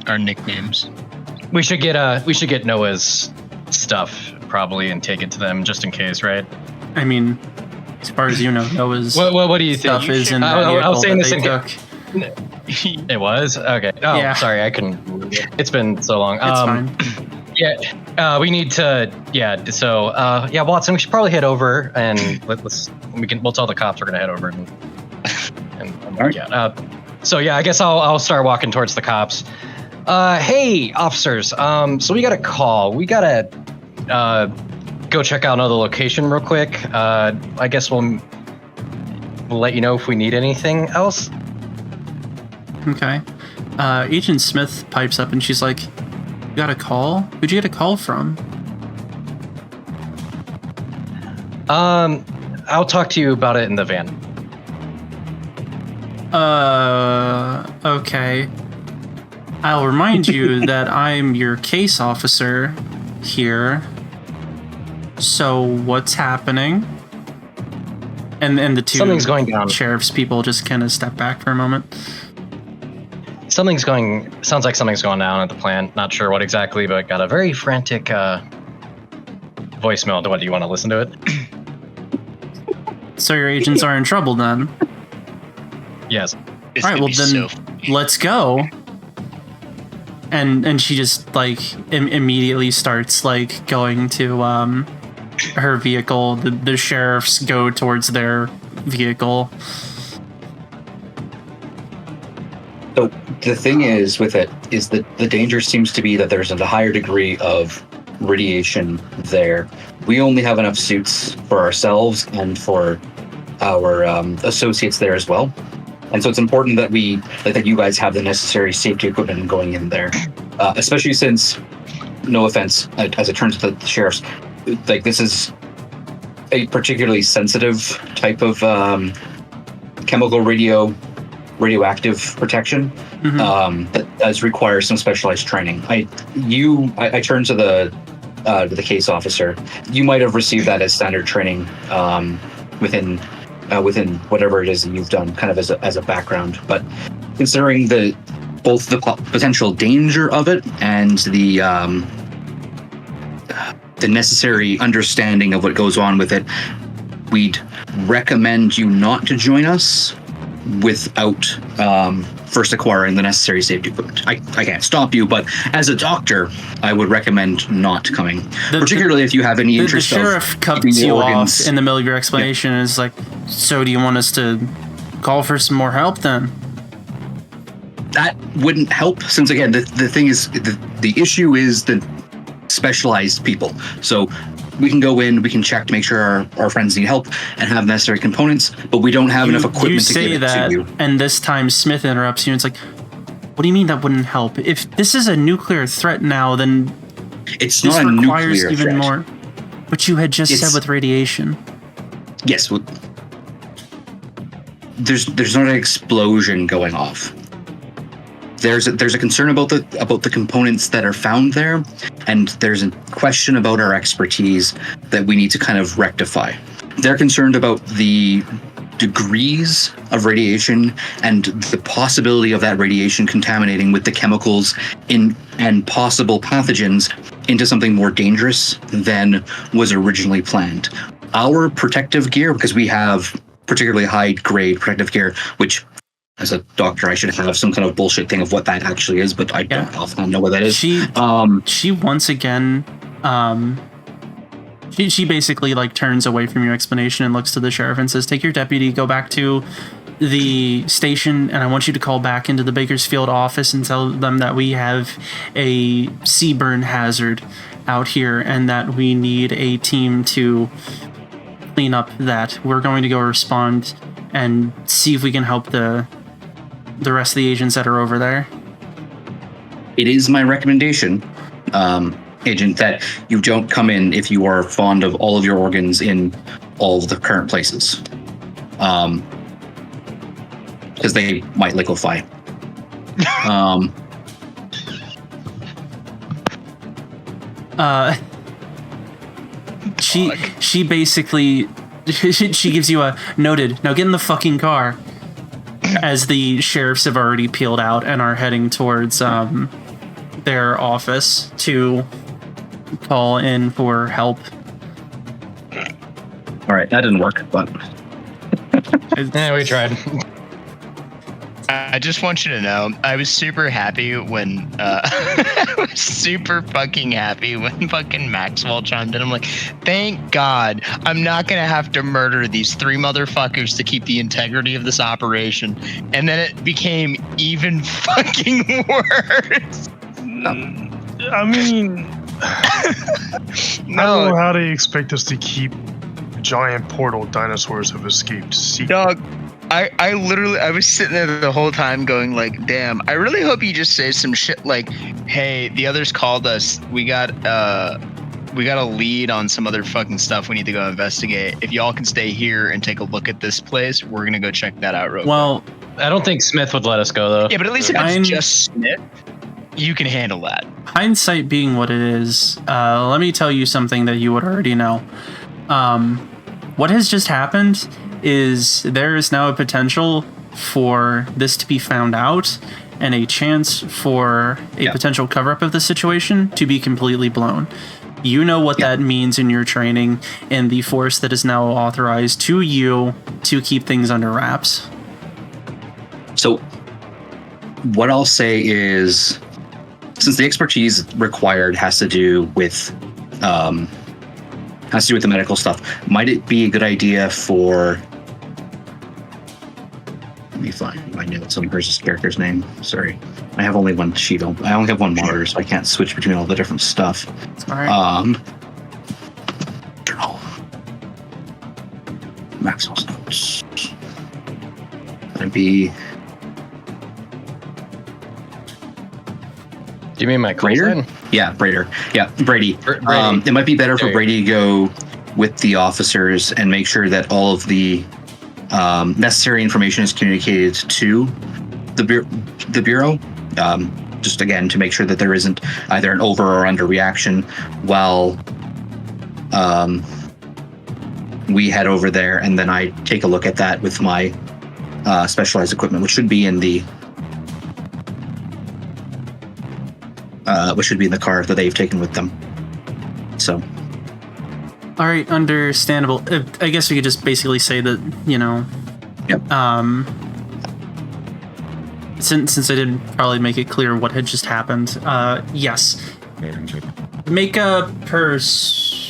Our nicknames. We should get Noah's stuff probably and take it to them just in case, right? I mean, as far as you know, Noah's what do you stuff think? is in the I was saying vehicle this that they took. It was? Okay. Oh, yeah. Sorry, I couldn't. It's been so long. It's fine. Yeah, we need to. Yeah. So, Watson, we should probably head over and we'll tell the cops we're gonna head over and All right. yeah. So yeah, I guess I'll start walking towards the cops. Hey, officers. So we got a call. We gotta go check out another location real quick. I guess we'll let you know if we need anything else. Okay. Agent Smith pipes up and she's like, "You got a call? Who'd you get a call from?" I'll talk to you about it in the van. Okay. I'll remind you that I'm your case officer here. So what's happening? And the two Something's going down. sheriff's people just kind of step back for a moment. Sounds like something's going down at the plant. Not sure what exactly, but got a very frantic voicemail. What, do you want to listen to it? So your agents are in trouble then. Yes. This All right, could well be then so let's go. And she just like immediately starts like going to her vehicle. The sheriffs go towards their vehicle. So the thing is with it is that the danger seems to be that there's a higher degree of radiation there. We only have enough suits for ourselves and for our associates there as well. And so it's important that that you guys have the necessary safety equipment going in there, especially since, no offense, as it turns to the sheriffs, like this is a particularly sensitive type of chemical radioactive protection that does require some specialized training. I turn to the case officer. You might have received that as standard training within whatever it is that you've done, kind of as a background. But considering both the potential danger of it and the necessary understanding of what goes on with it, we'd recommend you not to join us without first acquiring the necessary safety equipment. I can't stop you, but as a doctor, I would recommend not coming, particularly if you have any interest. The sheriff cuts you off in the middle of your explanation and is like, so do you want us to call for some more help then? That wouldn't help, since again, the thing is, the issue is the specialized people. So we can go in, we can check to make sure our friends need help and have necessary components, but we don't have enough equipment to give it to you. And this time Smith interrupts you and it's like, what do you mean that wouldn't help? If this is a nuclear threat now, then it's this not a requires nuclear even threat. more. But you had just said with radiation. Yes, there's not an explosion going off. There's a concern about the components that are found there, and there's a question about our expertise that we need to kind of rectify. They're concerned about the degrees of radiation and the possibility of that radiation contaminating with the chemicals and possible pathogens into something more dangerous than was originally planned. Our protective gear, because we have particularly high grade protective gear, which as a doctor, I should have some kind of bullshit thing of what that actually is, but I don't often know what that is. She once again, she basically like turns away from your explanation and looks to the sheriff and says, "Take your deputy, go back to the station, and I want you to call back into the Bakersfield office and tell them that we have a sea burn hazard out here and that we need a team to clean up that. We're going to go respond and see if we can help the rest of the agents that are over there." It is my recommendation, Agent, that you don't come in if you are fond of all of your organs in all of the current places. Because they might liquefy. She basically she gives you a noted. Now get in the fucking car. As the sheriffs have already peeled out and are heading towards their office to call in for help. All right, that didn't work, but Yeah, we tried. I just want you to know, I was super happy when I was super fucking happy when fucking Maxwell chimed in. I'm like, thank God I'm not gonna have to murder these 3 motherfuckers to keep the integrity of this operation. And then it became even fucking worse. I mean, I don't know how they expect us to keep giant portal dinosaurs have escaped secret. Dog, I literally, I was sitting there the whole time going like, damn, I really hope you just say some shit like, hey, the others called us. We got a lead on some other fucking stuff we need to go investigate. If y'all can stay here and take a look at this place, we're going to go check that out real Well, I don't think Smith would let us go, though. Yeah, but at least if it's just Smith, you can handle that. hindsight being what it is, let me tell you something that you would already know. What has just happened is there is now a potential for this to be found out and a chance for a potential cover-up of the situation to be completely blown. You know what that means in your training and the force that is now authorized to you to keep things under wraps. So what I'll say is, since the expertise required has to do with the medical stuff, might it be a good idea for... Let me find my notes on Bruce's character's name. Sorry. I have only one sheet open. I only have one monitor, so I can't switch between all the different stuff. Sorry. Journal. Maxwell's notes. That'd be... Do you mean my Brader? Yeah, Brader. Yeah, Brady. Brady. It might be better for Brady to go with the officers and make sure that all of the necessary information is communicated to the Bureau. Just again, to make sure that there isn't either an over or under reaction while we head over there, and then I take a look at that with my specialized equipment, which should be in the car that they've taken with them. So. All right, understandable. I guess we could just basically say that, you know. Yep. Since I didn't probably make it clear what had just happened. Yes. Make a persuasion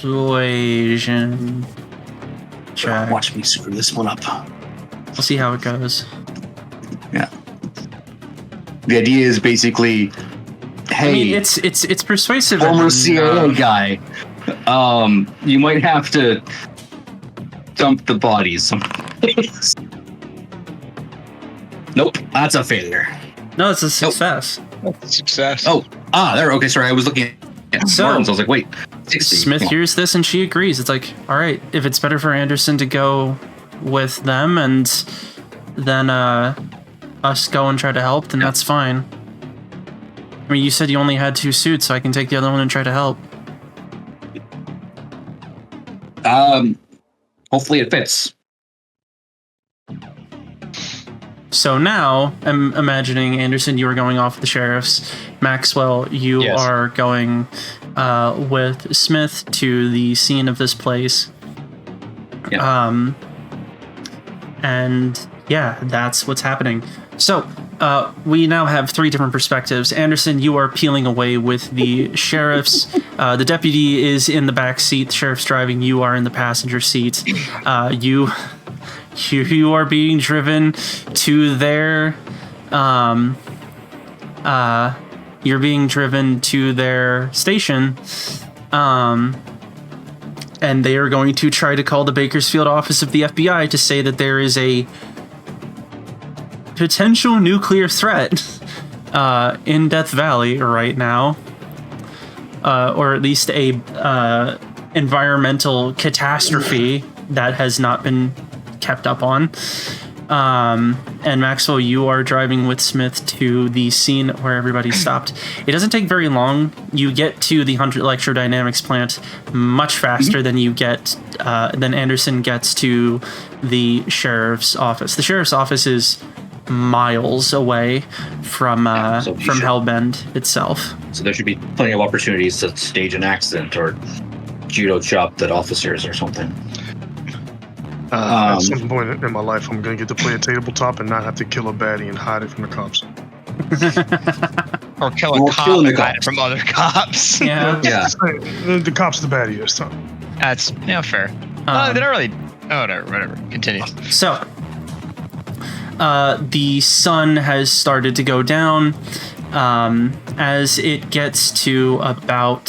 check. Watch me screw this one up. We'll see how it goes. Yeah. The idea is basically, hey, I mean, it's persuasive. Former CIA guy. You might have to dump the bodies someplace. Nope, that's a failure. No, it's a success. Success. Oh, there. Okay, sorry. I was looking at Martin's. I was like, wait. 60. Smith hears this and she agrees. It's like, all right, if it's better for Anderson to go with them and then us go and try to help, then that's fine. I mean, you said you only had 2 suits, so I can take the other one and try to help. Hopefully it fits. So now, I'm imagining, Anderson, you are going off with the sheriffs. Maxwell, you are going with Smith to the scene of this place. Yeah. And yeah, that's what's happening. So we now have 3 different perspectives. Anderson, you are peeling away with the sheriffs. The deputy is in the back seat. The sheriff's driving. You are in the passenger seat. You are being driven to their you're being driven to their station, and they are going to try to call the Bakersfield office of the FBI to say that there is a potential nuclear threat in Death Valley right now, or at least a environmental catastrophe that has not been kept up on. And Maxwell, you are driving with Smith to the scene where everybody stopped. It doesn't take very long. You get to the Hunter Electrodynamics plant much faster than you get than Anderson gets to the sheriff's office. The sheriff's office is miles away from Hellbend itself. So there should be plenty of opportunities to stage an accident or judo chop that officers or something. At some point in my life, I'm going to get to play a tabletop and not have to kill a baddie and hide it from the cops. Or kill a cop and hide it from other cops. Yeah. The cop's the baddie this time. That's fair. They don't really... Oh, no, whatever. Continue. So, the sun has started to go down. As it gets to about,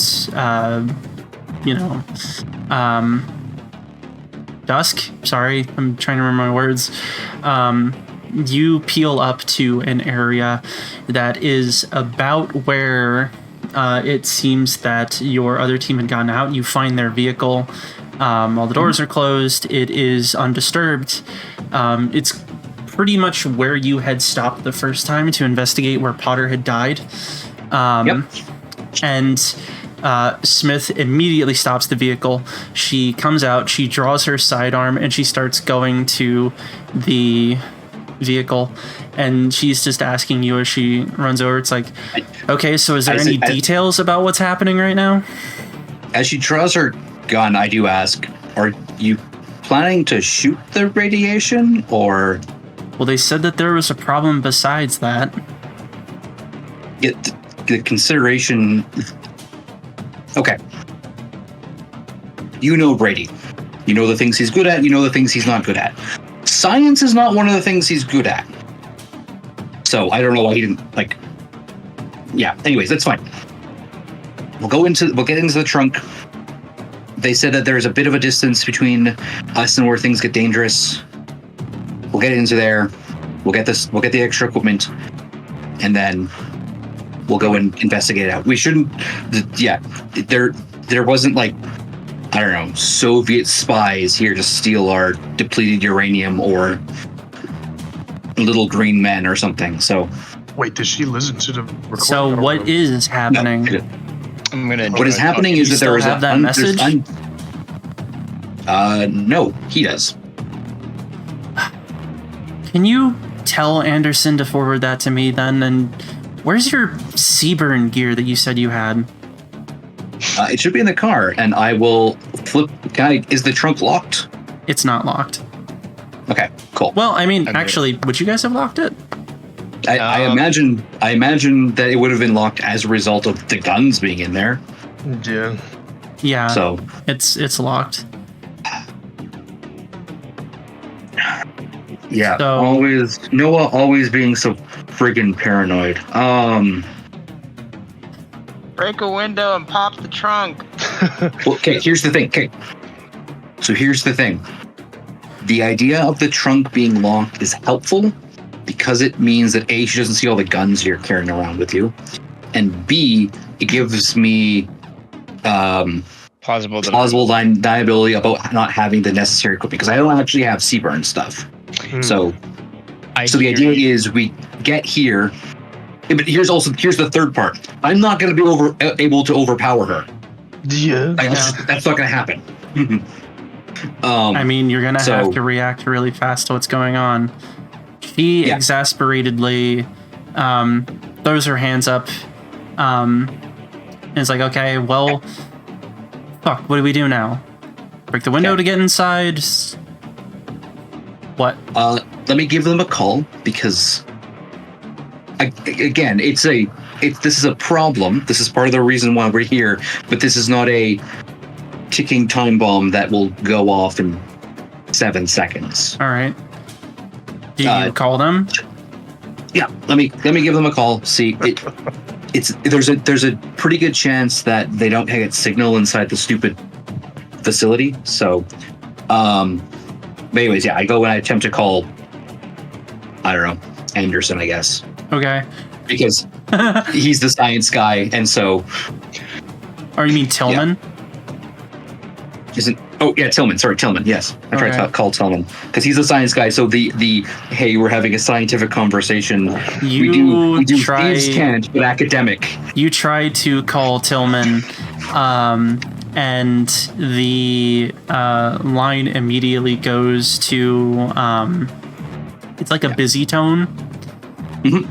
dusk. Sorry, I'm trying to remember my words. You peel up to an area that is about where it seems that your other team had gotten out. You find their vehicle. All the doors are closed. It is undisturbed. It's pretty much where you had stopped the first time to investigate where Potter had died. And Smith immediately stops the vehicle. She comes out, she draws her sidearm, and she starts going to the vehicle. And she's just asking you as she runs over. It's like, okay, so is there any details about what's happening right now? As she draws her gun, I do ask, are you planning to shoot the radiation, or? Well, they said that there was a problem besides that. The consideration. Okay. You know Brady. You know the things he's good at, you know the things he's not good at. Science is not one of the things he's good at. So I don't know why he didn't, like... Yeah, anyways, that's fine. We'll get into the trunk. They said that there's a bit of a distance between us and where things get dangerous. We'll get into there. We'll get the extra equipment, and then we'll go and investigate it out. We shouldn't. Yeah, there wasn't, like, I don't know, Soviet spies here to steal our depleted uranium or little green men or something. So. Wait, did she listen to the recording? So what is happening? No, I'm gonna. What is happening is that there is have that message. No, he does. Can you tell Anderson to forward that to me then? And where's your Seaburn gear that you said you had? It should be in the car, and I will flip. Is the trunk locked? It's not locked. Okay, cool. Well, I mean, actually, would you guys have locked it? I imagine that it would have been locked as a result of the guns being in there. Yeah. Yeah. So it's locked. Yeah. So, Noah always being so friggin' paranoid. Break a window and pop the trunk. Well, okay, here's the thing. Okay. So here's the thing. The idea of the trunk being locked is helpful because it means that A, she doesn't see all the guns you're carrying around with you, and B, it gives me plausible deniability about not having the necessary equipment, because I don't actually have Seaburn stuff. So the idea is we get here, but here's the third part. I'm not going to be able to overpower her. Yeah. That's not going to happen. I mean, you're gonna have to react really fast to what's going on. She exasperatedly throws her hands up and is like, okay, well, fuck, what do we do now? Break the window to get inside? What? Let me give them a call, because this is a problem. This is part of the reason why we're here, but this is not a ticking time bomb that will go off in 7 seconds. All right. Do you call them? Yeah, let me give them a call. See, there's a pretty good chance that they don't get signal inside the stupid facility. So, but anyways, I go and I attempt to call, I don't know, Anderson, I guess. Okay. Because he's the science guy, and so. Or you mean Tillman? Yeah. Tillman. Sorry, Tillman. Yes, I tried to call Tillman because he's a science guy. So the hey, we're having a scientific conversation. We do thieves can't, but academic. You try to call Tillman, and the line immediately goes to it's like a busy tone. Mm-hmm.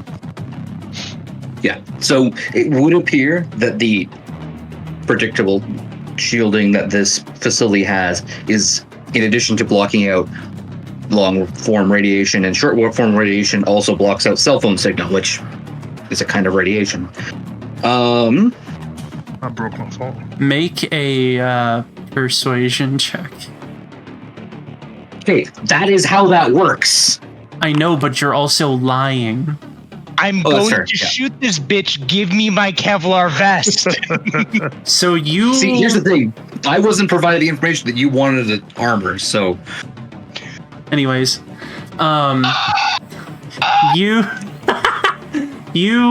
Yeah. So it would appear that the predictable shielding that this facility has is, in addition to blocking out long form radiation and short form radiation, also blocks out cell phone signal, which is a kind of radiation. I broke my phone. Make a persuasion check. Okay, that is how that works. I know, but you're also lying. I'm going to shoot this bitch. Give me my Kevlar vest. So you see. Here's the thing. I wasn't provided the information that you wanted the armor. So, anyways, you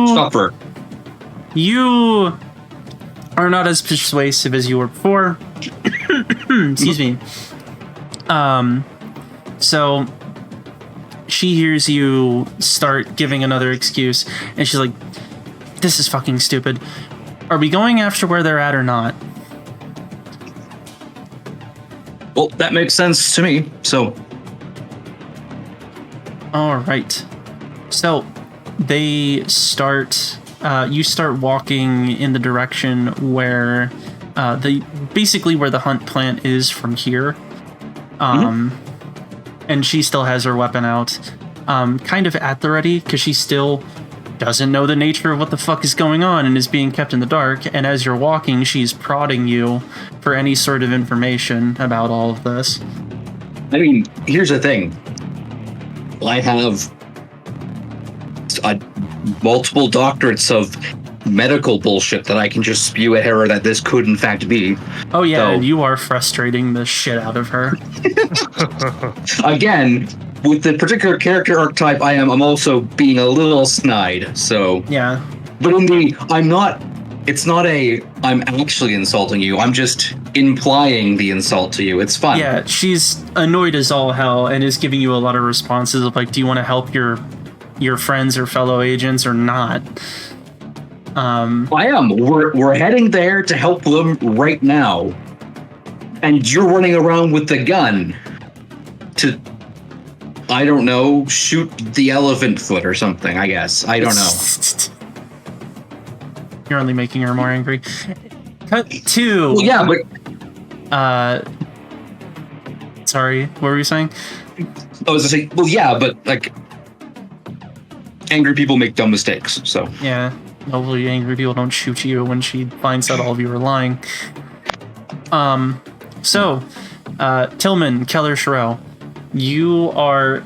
stop her. You are not as persuasive as you were before. Excuse me. So she hears you start giving another excuse, and she's like, "This is fucking stupid. Are we going after where they're at or not? Well, that makes sense to me. So, All right. So they start. You start walking in the direction where basically where the hunt plant is from here. And she still has her weapon out, kind of at the ready, because she still doesn't know the nature of what the fuck is going on and is being kept in the dark. And as you're walking, she's prodding you for any sort of information about all of this. I mean, here's the thing. I have multiple doctorates of medical bullshit that I can just spew at her that this could in fact be. Oh yeah, So, and you are frustrating the shit out of her. again, with the particular character archetype I'm also being a little snide, so... Yeah. But it's not I'm actually insulting you, I'm just implying the insult to you, it's fine. Yeah, she's annoyed as all hell and is giving you a lot of responses of like, do you want to help your friends or fellow agents or not? I am. We're heading there to help them right now. And you're running around with the gun to, I don't know, shoot the elephant foot or something, I guess. I don't know. You're only making her more angry. Cut to... Well, yeah, but... Sorry, what were you saying? I was gonna say, well, yeah, but, like... Angry people make dumb mistakes, so... Yeah. Hopefully angry people don't shoot you when she finds out all of you are lying. So, Tillman, Keller, Shiro, you are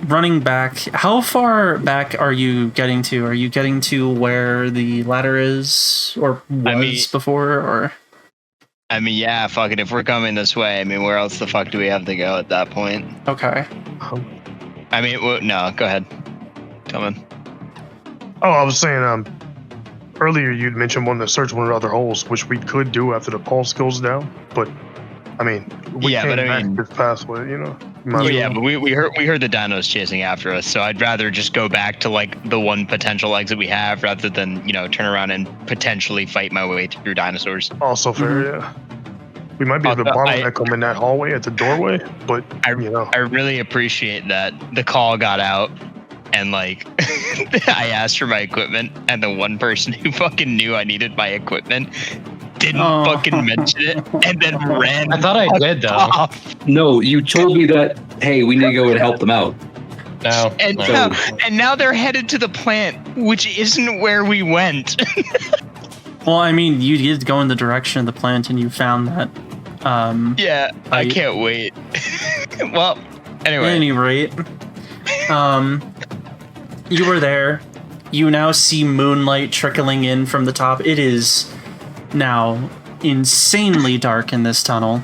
running back. How far back are you getting to? Are you getting to where the ladder is or was before? Or I mean, yeah, fuck it. If we're coming this way, I mean, where else the fuck do we have to go at that point? Okay. I mean, no, go ahead. Tillman. Oh, I was saying, earlier you'd mentioned wanting to search one of the other holes, which we could do after the pulse goes down. But, I mean, we came back this pathway, you know. Well, yeah, but we heard the dinos chasing after us, so I'd rather just go back to like the one potential exit we have rather than turn around and potentially fight my way through dinosaurs. Also fair, yeah. We might be able to bottleneck them in that hallway at the doorway, but I really appreciate that the call got out. And like, I asked for my equipment, and the one person who fucking knew I needed my equipment didn't fucking mention it, and then ran. I thought I did though. Off. No, you told me that. Hey, we need to go and help them out. No. And now they're headed to the plant, which isn't where we went. Well, I mean, you did go in the direction of the plant, and you found that. Yeah, I can't wait. Well, anyway. At any rate, you were there. You now see moonlight trickling in from the top. It is now insanely dark in this tunnel.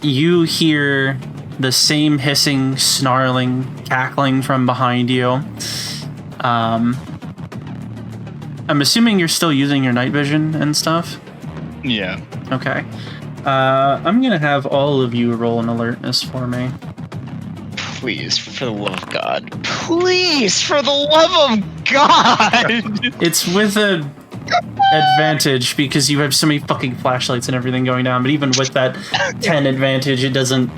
You hear the same hissing, snarling, cackling from behind you. I'm assuming you're still using your night vision and stuff? Yeah. Okay. I'm gonna have all of you roll an alertness for me. Please, for the love of God. Please, for the love of God! It's with a advantage because you have so many fucking flashlights and everything going down, but even with that 10 advantage, it doesn't...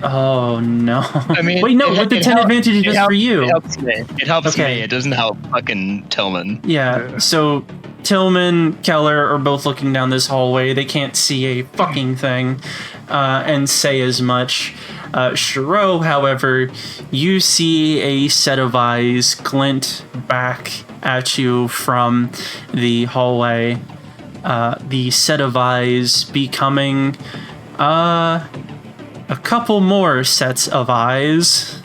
Oh, no. I mean, wait, no, with the 10 advantage, it does for you. It helps me. It helps me. It doesn't help fucking Tillman. Yeah, so Tillman, Keller are both looking down this hallway. They can't see a fucking thing and say as much. Shiro, however, you see a set of eyes glint back at you from the hallway. The set of eyes becoming a couple more sets of eyes.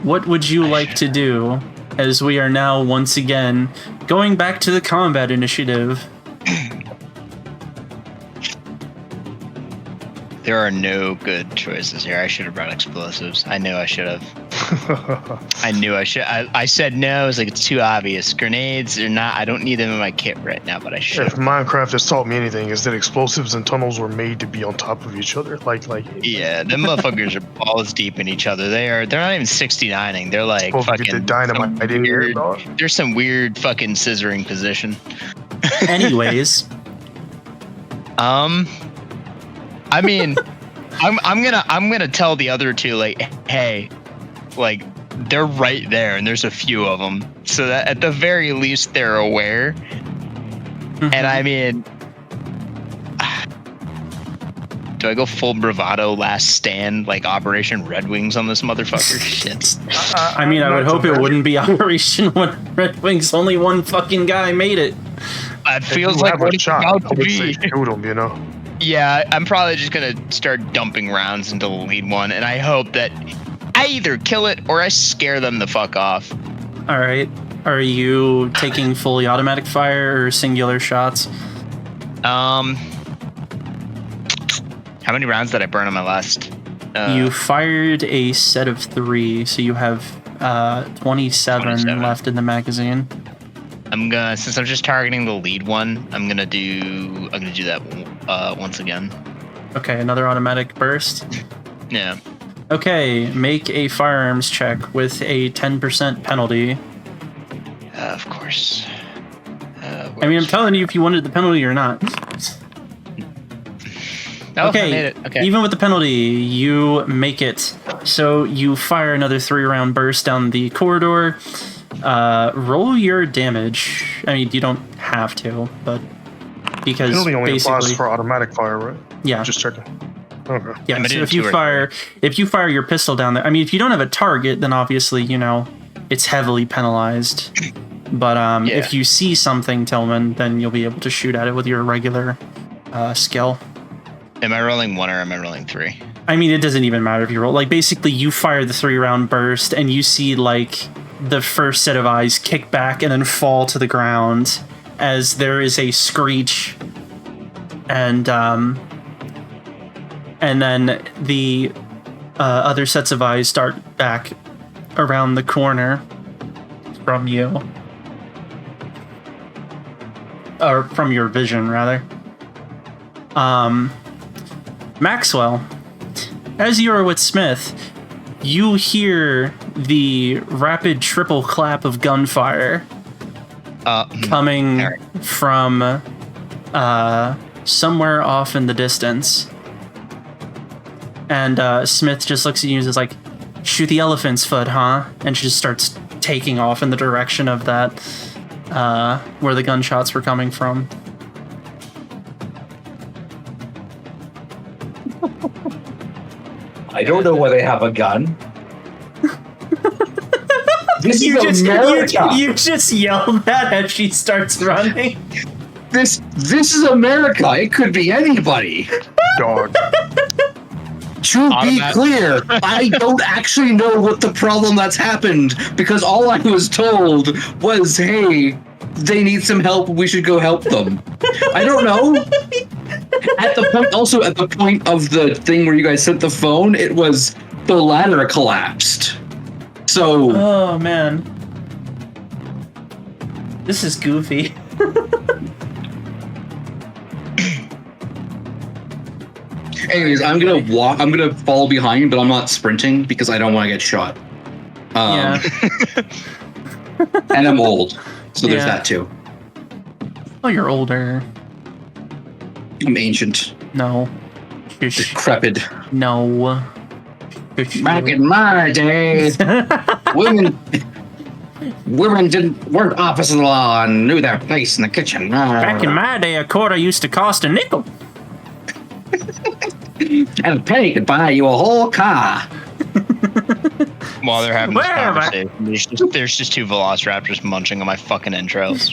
What would you like to do as we are now once again going back to the combat initiative? There are no good choices here. I should have brought explosives. I know I should have. I knew I should. I said no. I was like, it's too obvious. Grenades are not. I don't need them in my kit right now, but I should. If Minecraft has taught me anything, is that explosives and tunnels were made to be on top of each other. Yeah, them motherfuckers are balls deep in each other. They're not even 69ing. They're like fucking get the dynamite in here, dog. There's some weird fucking scissoring position. Anyways, I mean, I'm gonna tell the other two, like, hey, like, they're right there, and there's a few of them, so that at the very least they're aware. mm-hmm. And I mean, do I go full bravado, last stand, like Operation Red Wings on this motherfucker? Shit. I mean, I would hope it wouldn't be Operation Red Wings. Only one fucking guy made it. It feels like what it's about to be. Shoot him, you know. Yeah, I'm probably just gonna start dumping rounds into the lead one, and I hope that I either kill it or I scare them the fuck off. All right. Are you taking fully automatic fire or singular shots? How many rounds did I burn on my last? You fired a set of 3, so you have 27 left in the magazine. I'm gonna, since I'm just targeting the lead one, I'm gonna do that once again. Okay, another automatic burst. Yeah. Okay, make a firearms check with a 10% penalty. Of course. I mean, I'm telling you if you wanted the penalty or not. Oh, okay, I made it. Okay. Even with the penalty, you make it. So you fire another 3-round burst down the corridor. Roll your damage. I mean, you don't have to, but because Penalty only applies basically for automatic fire, right? Yeah. Just checking. Okay. Yeah, so if you fire your pistol down there, I mean, if you don't have a target, then obviously, you know, it's heavily penalized. But if you see something, Tillman, then you'll be able to shoot at it with your regular skill. Am I rolling 1 or am I rolling 3? I mean, it doesn't even matter if you roll. Like, basically, you fire the 3-round burst, and you see, like, the first set of eyes kick back and then fall to the ground as there is a screech. And then the other sets of eyes start back around the corner from you. Or from your vision, rather. Maxwell, as you are with Smith, you hear the rapid triple clap of gunfire coming from somewhere off in the distance. And Smith just looks at you and is like, shoot the elephant's foot, huh? And she just starts taking off in the direction of that, where the gunshots were coming from. I don't know why they have a gun. This is America. You just yelled that as she starts running. This is America. It could be anybody. Dog. To be clear, I don't actually know what the problem that's happened because all I was told was, hey, they need some help. We should go help them. I don't know. At the point of the thing where you guys sent the phone, it was the ladder collapsed. So. Oh man, this is goofy. Anyways, I'm gonna fall behind, but I'm not sprinting because I don't want to get shot. Yeah. And I'm old, so there's that too. Oh, you're older. I'm ancient. No. Decrepit. No. Back in my day, women weren't officers of the law and knew their place in the kitchen. Back in my day, a quarter used to cost a nickel. And a penny could buy you a whole car. While they're having this conversation, there's just 2 velociraptors munching on my fucking entrails.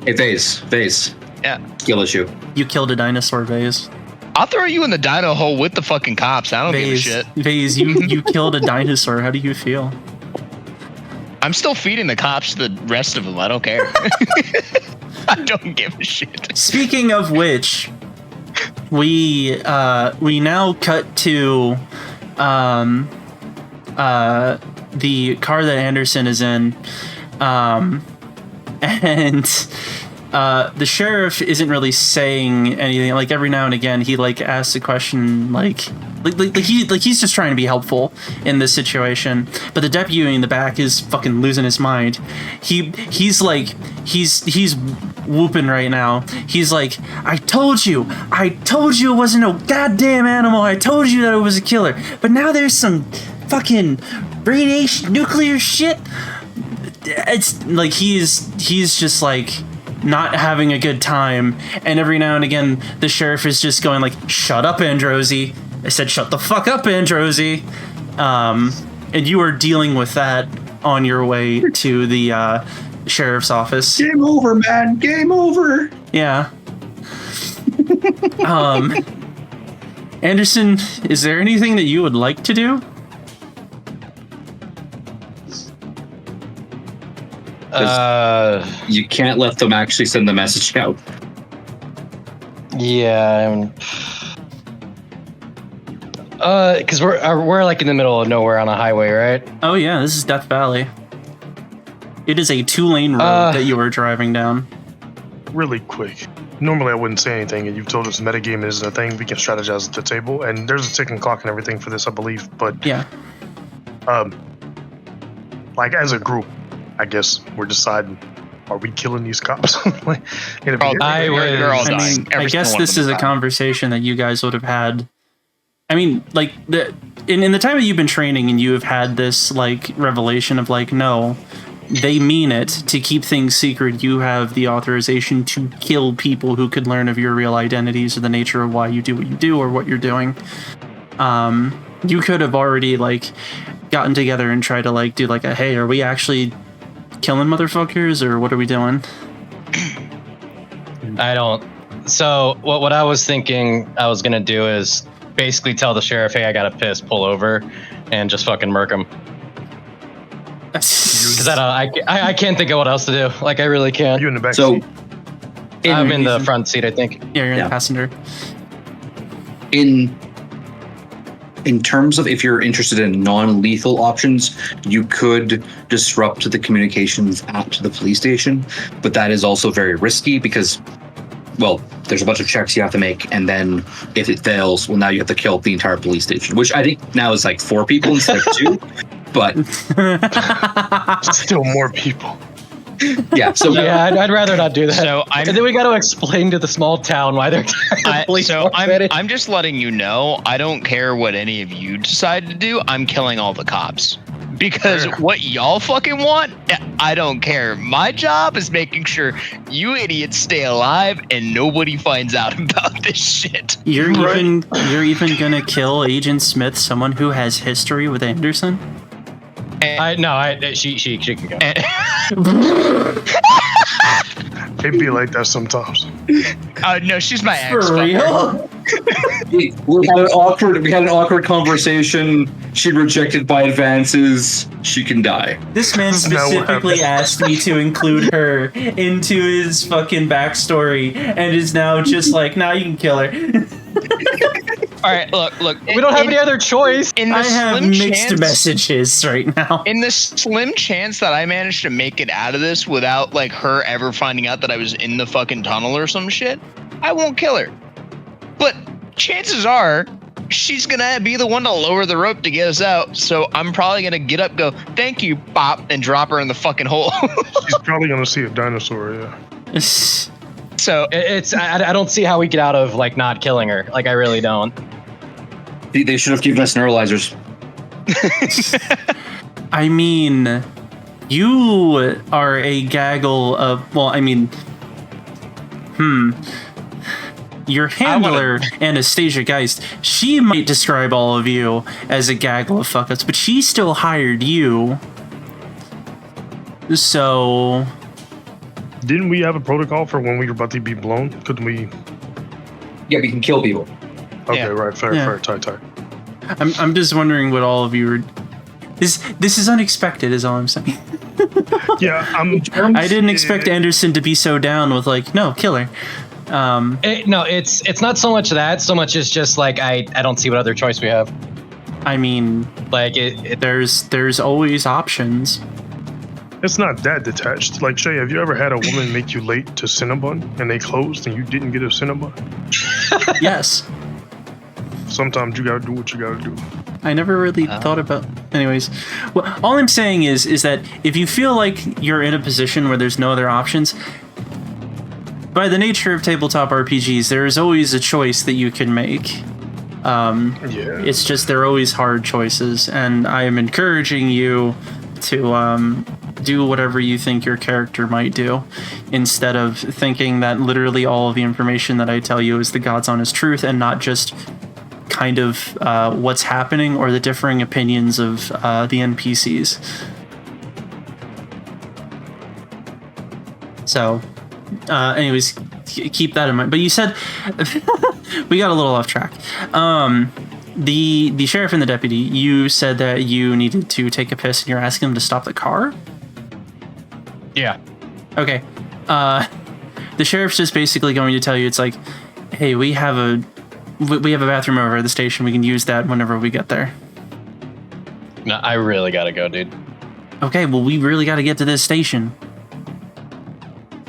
Hey, Vase. Yeah. Skill issue. You killed a dinosaur, Vase. I'll throw you in the dino hole with the fucking cops. I don't give a shit. Vase, you killed a dinosaur. How do you feel? I'm still feeding the cops the rest of them. I don't care. I don't give a shit. Speaking of which, we now cut to the car that Anderson is in, and the sheriff isn't really saying anything. Like every now and again, he like asks a question, like he's just trying to be helpful in this situation. But the deputy in the back is fucking losing his mind. He's whooping right now. He's like, I told you it wasn't no goddamn animal. I told you that it was a killer. But now there's some fucking radiation, nuclear shit. It's like he's just like not having a good time, and every now and again the sheriff is just going like, shut up, Androzy. I said shut the fuck up, Androzy. And you are dealing with that on your way to the sheriff's office. Game over, man. Game over. Yeah. Anderson, is there anything that you would like to do? You can't let them actually send the message out. Yeah. Because we're like in the middle of nowhere on a highway, right? Oh yeah, this is Death Valley. It is a 2-lane road that you are driving down. Really quick. Normally I wouldn't say anything, and you've told us metagame is a thing. We can strategize at the table, and there's a ticking clock and everything for this, I believe. But yeah, like as a group, I guess we're deciding: are we killing these cops? I guess this is a conversation that you guys would have had. I mean, like in the time that you've been training, and you have had this like revelation of like, no, they mean it. To keep things secret, you have the authorization to kill people who could learn of your real identities or the nature of why you do what you do or what you're doing. You could have already like gotten together and tried to like do like a, hey, are we actually killing motherfuckers or what are we doing? I don't. So what I was thinking I was gonna do is basically tell the sheriff, hey, I got a piss, pull over, and just fucking murk him. Because I can't think of what else to do. Like I really can't. You in the back seat? I'm in the front seat, I think. Yeah, you're in the passenger. In terms of if you're interested in non-lethal options, you could disrupt the communications at the police station, but that is also very risky because, well, there's a bunch of checks you have to make, and then if it fails, well, now you have to kill the entire police station, which I think now is like 4 people instead of 2, but still more people. Yeah, so yeah, I'd rather not do that. So and then we got to explain to the small town why they're. I'm just letting you know. I don't care what any of you decide to do. I'm killing all the cops because what y'all fucking want, I don't care. My job is making sure you idiots stay alive and nobody finds out about this shit. You're even gonna kill Agent Smith, someone who has history with Anderson? She can go. It'd be like that sometimes. No, she's my ex. For real? we had an awkward conversation. She rejected my advances. She can die. This man specifically asked me to include her into his fucking backstory, and is now just like, nah, you can kill her. All right, look. We don't have any other choice. I have mixed messages right now. In the slim chance that I managed to make it out of this without like her ever finding out that I was in the fucking tunnel or some shit, I won't kill her. But chances are she's gonna be the one to lower the rope to get us out. So I'm probably gonna get up, go, thank you, Bop, and drop her in the fucking hole. She's probably gonna see a dinosaur, yeah. So I don't see how we get out of like not killing her. Like I really don't. They should have given us neuralizers. I mean, you are a gaggle of, well, I mean, your handler, Anastasia Geist, she might describe all of you as a gaggle of fuck-ups, but she still hired you. So... Didn't we have a protocol for when we were about to be blown? Couldn't we? Yeah, we can kill people. Okay, Yeah. right, fair, tight. I'm just wondering what all of you are... This is unexpected, is all I'm saying. Yeah, I didn't expect Anderson to be so down with like, no, kill her. No, it's not so much that, so much as just like I don't see what other choice we have. I mean, Like there's always options. It's not that detached. Like Shay, have you ever had a woman make you late to Cinnabon and they closed and you didn't get a Cinnabon? Yes. Sometimes you gotta do what you gotta do. I never really thought about. Anyways, well, all I'm saying is that if you feel like you're in a position where there's no other options, by the nature of tabletop RPGs, there is always a choice that you can make. It's just they're always hard choices, and I am encouraging you to do whatever you think your character might do, instead of thinking that literally all of the information that I tell you is the God's honest truth and not just kind of what's happening or the differing opinions of the NPCs. So, anyways, keep that in mind. But you said we got a little off track. The sheriff and the deputy, you said that you needed to take a piss and you're asking them to stop the car? yeah. Okay. The sheriff's just basically going to tell you, it's like, hey, we have a bathroom over at the station. We can use that whenever we get there. No, I really gotta go, dude. Okay, well, we really got to get to this station.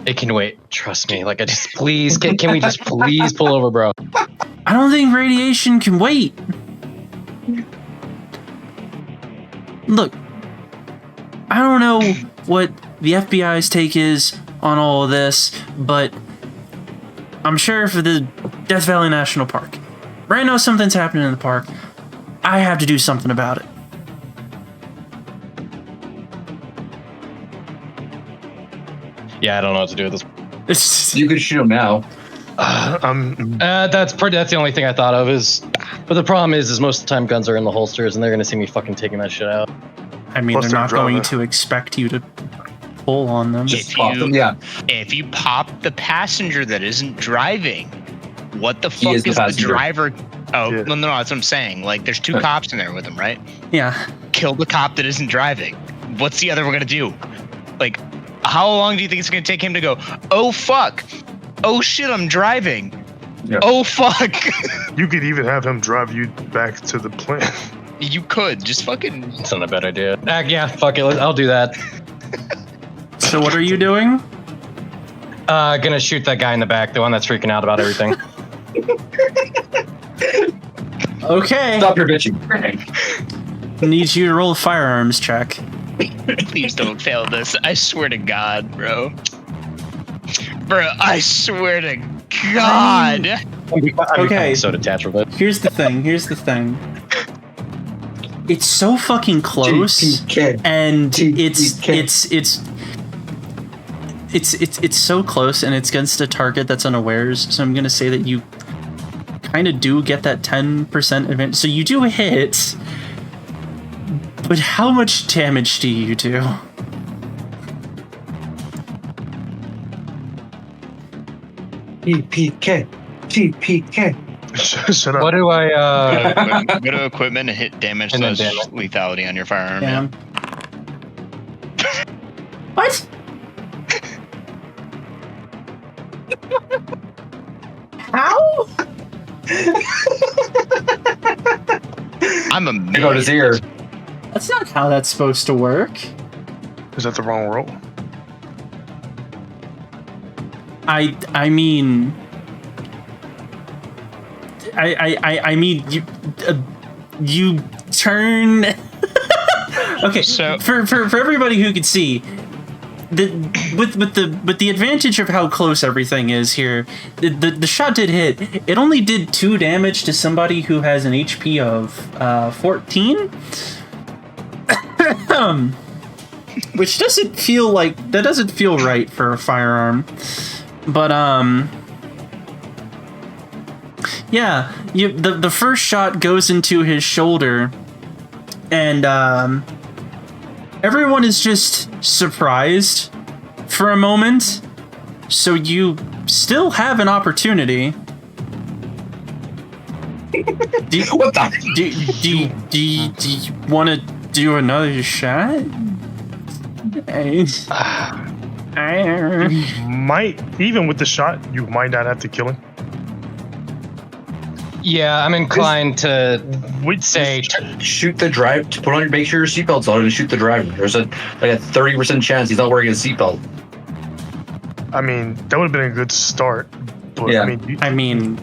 It can wait. Trust me. Like, I just please can we just please pull over, bro? I don't think radiation can wait. Look, I don't know what the FBI's take is on all of this, but I'm sheriff of the Death Valley National Park. Right now something's happening in the park. I have to do something about it. Yeah, I don't know what to do with this. You could shoot him now. That's the only thing I thought of is, but the problem is most of the time guns are in the holsters and they're gonna see me fucking taking that shit out. I mean, Plus they're they're not going driving. to expect you to pull on them. If you pop the passenger that isn't driving, what the fuck is is the the passenger. driver? Oh, Yeah. no, that's what I'm saying. Like, there's two cops in there with him, right? Yeah. Kill the cop that isn't driving. What's the other one gonna do? Like, how long do you think it's gonna take him to go, oh fuck, oh shit, I'm driving, Yeah. oh fuck? You could even have him drive you back to the plant. You could just fucking. It's not a bad idea. Yeah, fuck it. I'll do that. So what are you doing? Gonna shoot that guy in the back, the one that's freaking out about everything. Okay. Stop your bitching. Need you to roll a firearms check. Please don't fail this. I swear to God, bro. Bro, I swear to God. Okay. So detached with it. Here's the thing. It's so fucking close, TPK. and TPK. it's so close, and it's against a target that's unawares. So I'm gonna say that you kind of do get that 10% advantage. So you do hit, but how much damage do you do? TPK. TPK. Shut up. What do I Go to equipment and hit damage And then slash damage. lethality on your firearm. Damn. What? How? I'm I got his amazed. ear. That's not how that's supposed to work. Is that the wrong roll? I mean, I mean, you turn. Okay, So- for everybody who could see, with the advantage of how close everything is here, the shot did hit. It only did 2 damage to somebody who has an HP of 14. Which doesn't feel right for a firearm. But yeah, the first shot goes into his shoulder, and everyone is just surprised for a moment. So you still have an opportunity. What the? Do you want to do another shot? Might, even with the shot, you might not have to kill him. Yeah, I'm inclined to say shoot the drive. Make sure your seatbelt's on and shoot the driver. There's a 30% chance he's not wearing a seatbelt. I mean, that would have been a good start. But Yeah. I mean,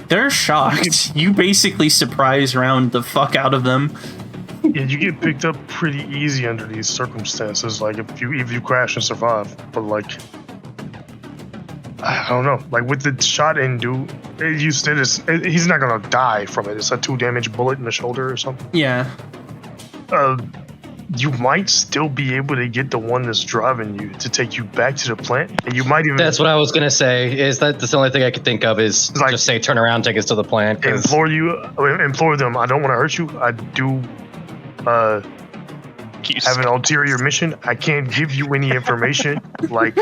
they're shocked. You basically surprise round the fuck out of them. yeah, you get picked up pretty easy under these circumstances. Like if you crash and survive, but like. I don't know. Like with the shot in dude, you said he's not gonna die from it. It's a 2-damage bullet in the shoulder or something. Yeah. You might still be able to get the one that's driving you to take you back to the plant, and you might even. That's what I was gonna say. Is that's the only thing I could think of is like, just say turn around, take us to the plant. Implore them. I don't want to hurt you. I do. Have an ulterior mission. I can't give you any information. But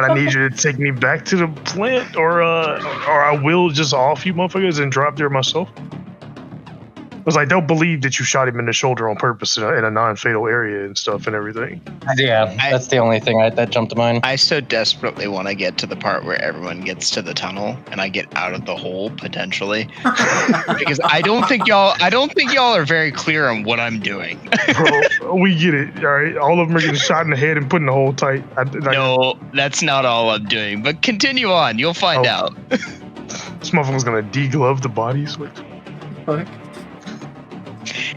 I need you to take me back to the plant, or I will just off you motherfuckers and drop there myself. It's like they'll believe that you shot him in the shoulder on purpose in a non-fatal area and stuff and everything. Yeah, that's the only thing that jumped to mind. I so desperately want to get to the part where everyone gets to the tunnel and I get out of the hole potentially, because I don't think y'all are very clear on what I'm doing. Bro, we get it. All right, all of them are getting shot in the head and put in the hole tight. No, that's not all I'm doing. But continue on. You'll find out. This motherfucker's gonna deglove the bodies. Fuck.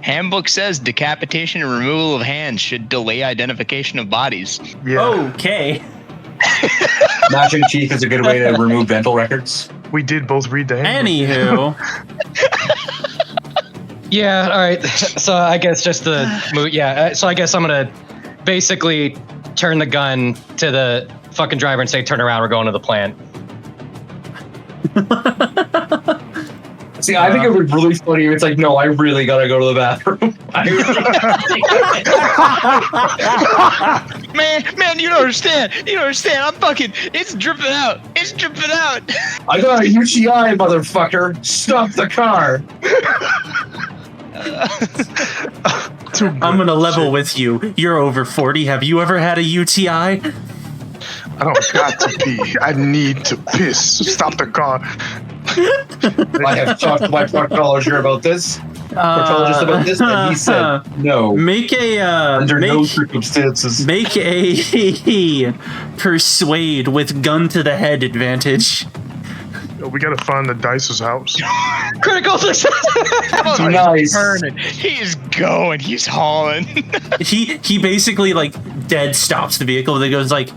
Handbook says decapitation and removal of hands should delay identification of bodies. Yeah. Okay. Gnashing teeth is a good way to remove dental records. We did both read the handbook. Anywho. Yeah, all right. So I guess just the so I guess I'm gonna basically turn the gun to the fucking driver and say, "Turn around, we're going to the plant." See, I think it would be really funny if it's like, no, I really gotta go to the bathroom. Man, you don't understand. I'm fucking. It's dripping out. I got a UTI, motherfucker. Stop the car. I'm gonna level with you. You're over 40. Have you ever had a UTI? I don't got to pee. I need to piss. Stop the car. I have talked to my proctologist about this. And he said no. Make a under no circumstances. Make a persuade with gun to the head advantage. We gotta find the Dice's house. Critical success. Nice. Burning. He's going. He's hauling. He basically like dead stops the vehicle. That goes like.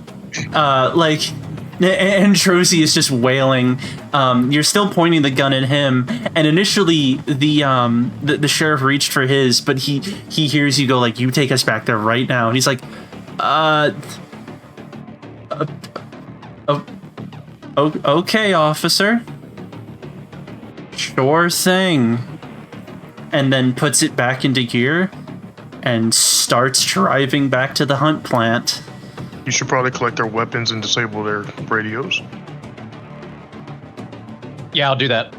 And Trozy is just wailing. You're still pointing the gun at him, and initially the sheriff reached for his, but he hears you go like, "You take us back there right now," and he's like, okay, officer. Sure thing." And then puts it back into gear and starts driving back to the hunt plant. You should probably collect their weapons and disable their radios. Yeah, I'll do that.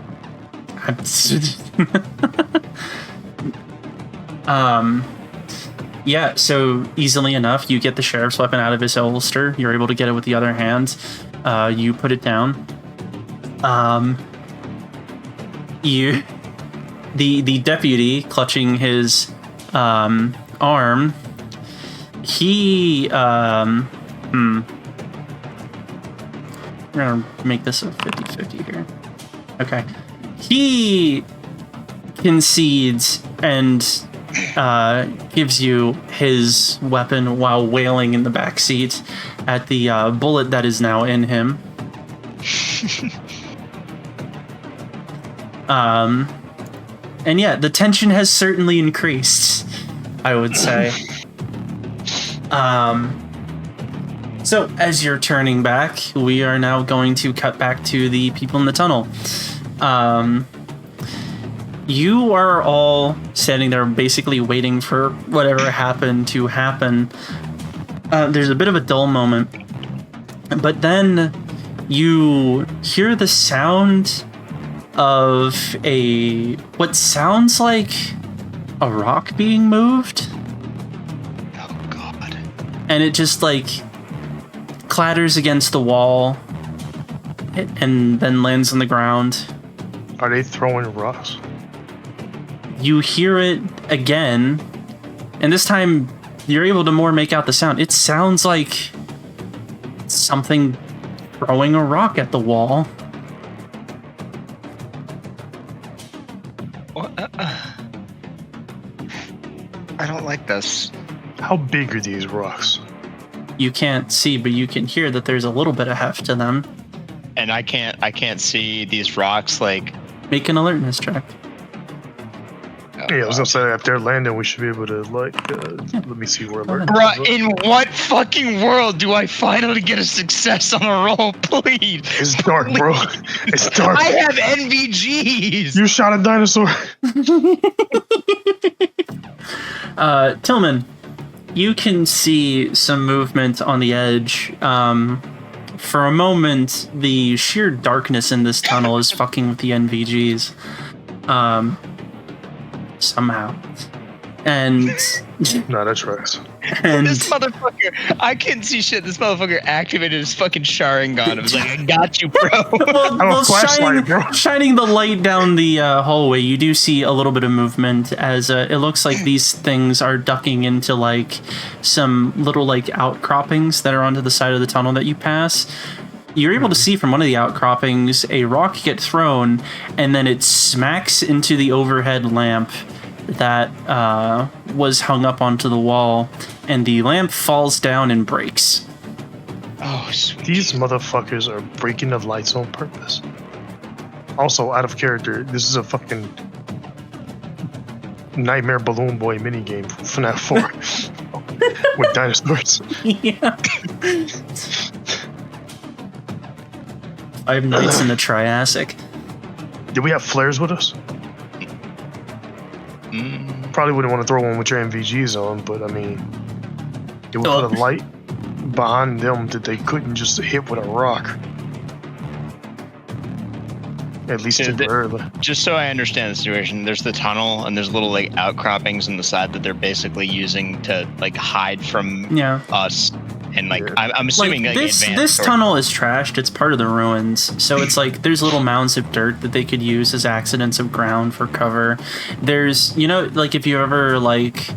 Yeah, so easily enough, you get the sheriff's weapon out of his holster. You're able to get it with the other hand. You put it down. The deputy clutching his arm. We're gonna make this a 50-50 here. Okay. He concedes and gives you his weapon while wailing in the back seat at the bullet that is now in him. And yeah, the tension has certainly increased, I would say. So as you're turning back, we are now going to cut back to the people in the tunnel. You are all standing there basically waiting for whatever happened to happen. There's a bit of a dull moment, but then you hear the sound of what sounds like a rock being moved. Oh God. And it just like clatters against the wall and then lands on the ground. Are they throwing rocks? You hear it again, and this time you're able to more make out the sound. It sounds like something throwing a rock at the wall. What? I don't like this. How big are these rocks? You can't see, but you can hear that there's a little bit of heft to them. And I can't see these rocks like. Make an alertness check. Yeah, I was gonna say if they're landing, we should be able to let me see where alert. Bruh, in what fucking world do I finally get a success on a roll, please? It's dark, bro. It's dark. I have NVGs. You shot a dinosaur. Tillman, you can see some movement on the edge. For a moment, the sheer darkness in this tunnel is fucking with the NVGs. Somehow. And No, that's right. and This motherfucker, I couldn't see shit. This motherfucker activated his fucking Sharingan. It was like, I got you, bro. well, flashlight, bro. shining the light down the hallway, you do see a little bit of movement as it looks like these things are ducking into like some little like outcroppings that are onto the side of the tunnel that you pass. You're able to see from one of the outcroppings a rock get thrown, and then it smacks into the overhead lamp that was hung up onto the wall, and the lamp falls down and breaks. Oh, sweet. These motherfuckers are breaking the lights on purpose. Also, out of character, this is a fucking Nightmare Balloon Boy minigame from FNAF 4 with dinosaurs. Yeah. 5 Nights in the Triassic. Do we have flares with us? Probably wouldn't want to throw one with your MVGs on, but I mean, it would put a light behind them that they couldn't just hit with a rock. At least temporarily. Just so I understand the situation, there's the tunnel and there's little like outcroppings on the side that they're basically using to like hide from us. And like I'm assuming like like this tunnel is trashed. It's part of the ruins, so it's like there's little mounds of dirt that they could use as accidents of ground for cover. There's like if you ever like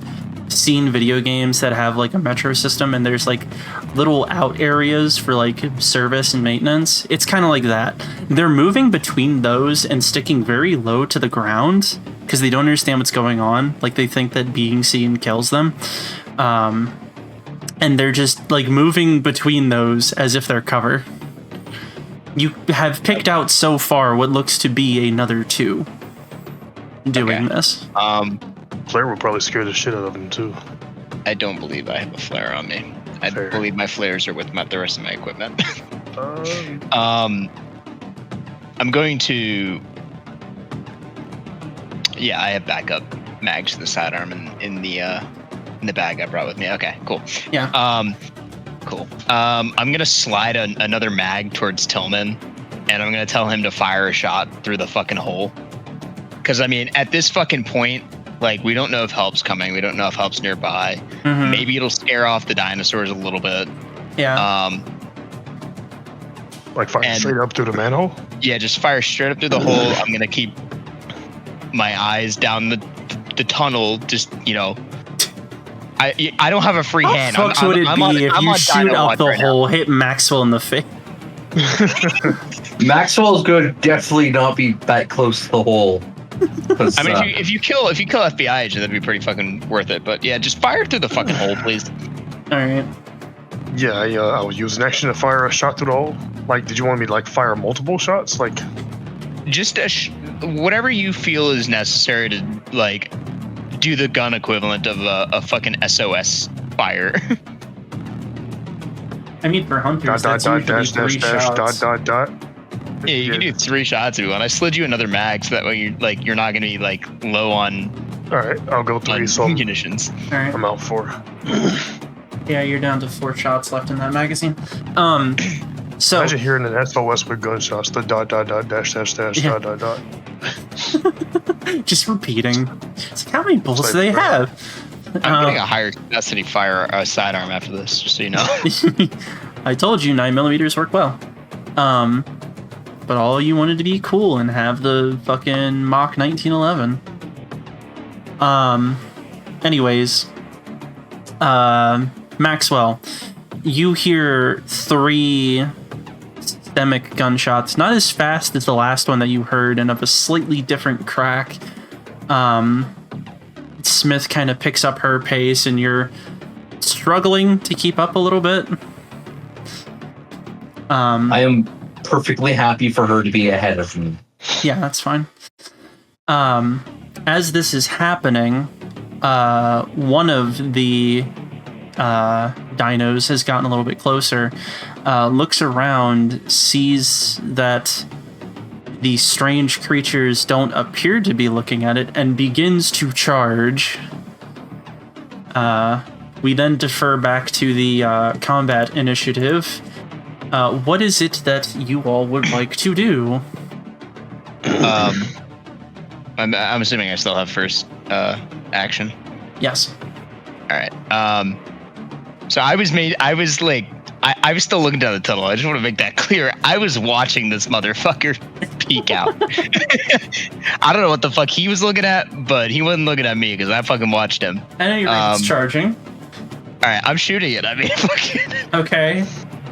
seen video games that have like a metro system and there's like little out areas for like service and maintenance, it's kind of like that. They're moving between those and sticking very low to the ground because they don't understand what's going on. Like they think that being seen kills them. And they're just like moving between those as if they're cover. You have picked out so far what looks to be another 2 doing this. Flare would probably scare the shit out of them too. I don't believe I have a flare on me. I believe my flares are with the rest of my equipment. I'm going to. Yeah, I have backup mags to the sidearm in the bag I brought with me. Okay, cool. Yeah. Cool. I'm gonna slide another mag towards Tillman, and I'm gonna tell him to fire a shot through the fucking hole. Because I mean, at this fucking point, like we don't know if help's coming. We don't know if help's nearby. Mm-hmm. Maybe it'll scare off the dinosaurs a little bit. Yeah. Like fire straight up through the manhole? Yeah, just fire straight up through the hole. I'm gonna keep my eyes down the tunnel. Just I don't have a free hand. How fucked would it be if you shoot out the hole, hit Maxwell in the face? Maxwell's going to definitely not be that close to the hole. I mean, if you kill FBI agent, that'd be pretty fucking worth it. But yeah, just fire through the fucking hole, please. All right. Yeah, I will use an action to fire a shot through the hole. Like, did you want me to like fire multiple shots? Like, just whatever you feel is necessary to like do the gun equivalent of a fucking SOS fire. I mean, for hunters, that's usually 3 shots. Yeah, you can do 3 shots if you want. I slid you another mag so that way you're not gonna be like low on. All right, I'll go 3. So munitions. All right. I'm out 4. Yeah, you're down to 4 shots left in that magazine. So imagine hearing an SOS with gunshots. The ... ... ... ... ... ... ... ... ... ... ... just repeating. It's like, how many bullets do they have? I'm getting a higher capacity fire sidearm after this, just so you know. I told you 9mm work well. But all you wanted to be cool and have the fucking Mach 1911. Anyways, Maxwell, you hear 3 systemic gunshots, not as fast as the last one that you heard, and of a slightly different crack. Smith kind of picks up her pace, and you're struggling to keep up a little bit. I am perfectly happy for her to be ahead of me. Yeah, that's fine. As this is happening, one of the dinos has gotten a little bit closer, looks around, sees that the strange creatures don't appear to be looking at it, and begins to charge. We then defer back to the combat initiative. What is it that you all would like to do? I'm assuming I still have first action. Yes. All right. So I was still looking down the tunnel. I just want to make that clear. I was watching this motherfucker peek out. I don't know what the fuck he was looking at, but he wasn't looking at me because I fucking watched him. At any rate, it's charging. All right, I'm shooting it. I mean, fucking. Okay.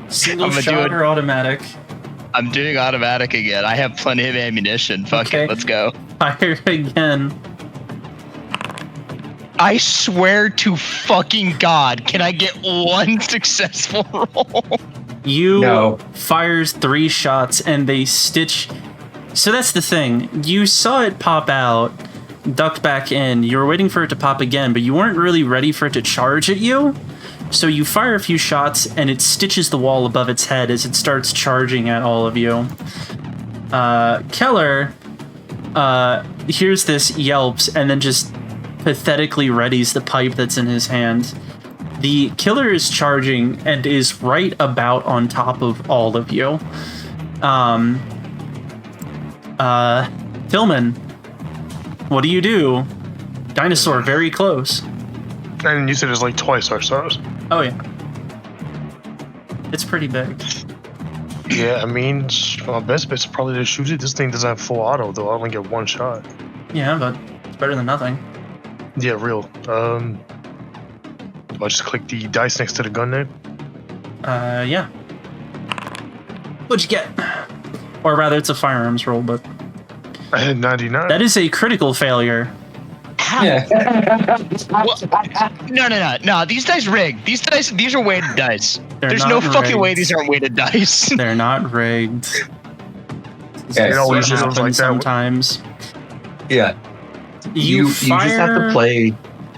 Single shot or automatic? I'm doing automatic again. I have plenty of ammunition. Fuck it, let's go. Fire again. I swear to fucking God, can I get one successful roll? You fires 3 shots and they stitch. So that's the thing. You saw it pop out, ducked back in. You were waiting for it to pop again, but you weren't really ready for it to charge at you. So you fire a few shots and it stitches the wall above its head as it starts charging at all of you. Keller hears this, yelps, and then just pathetically readies the pipe that's in his hand. The killer is charging and is right about on top of all of you. Tillman, what do you do? Dinosaur very close. And you said it's like twice our size. Oh yeah. It's pretty big. Yeah, I mean, my best bet's probably to shoot it. This thing doesn't have full auto, though. I only get 1 shot. Yeah, but it's better than nothing. Yeah, real. Do I just click the dice next to the gun name? Yeah. What'd you get? Or rather, it's a firearms roll, but... I had 99. That is a critical failure. How? Yeah. No. These dice rigged. These are weighted dice. There's no fucking way these aren't weighted dice. They're not rigged. Yeah, it always happens like that. Sometimes. Yeah. You just have to play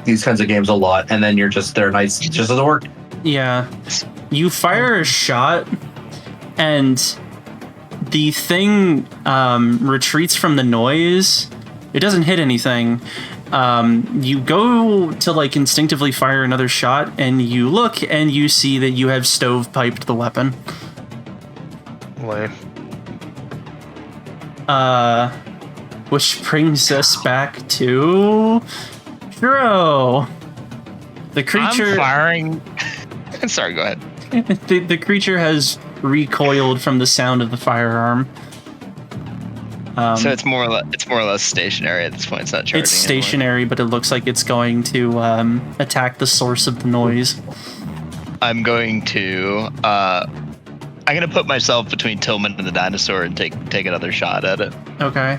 these kinds of games a lot, and then they're nice. It just doesn't work. Yeah. You fire a shot, and the thing retreats from the noise. It doesn't hit anything. You go to like instinctively fire another shot, and you look and you see that you have stovepiped the weapon. Lame. Which brings us back to Shiro. The creature. I'm firing. Sorry, go ahead. The creature has recoiled from the sound of the firearm. So it's more or less stationary at this point. It's not charging. It's stationary, but it looks like it's going to attack the source of the noise. I'm going to put myself between Tillman and the dinosaur and take another shot at it. Okay.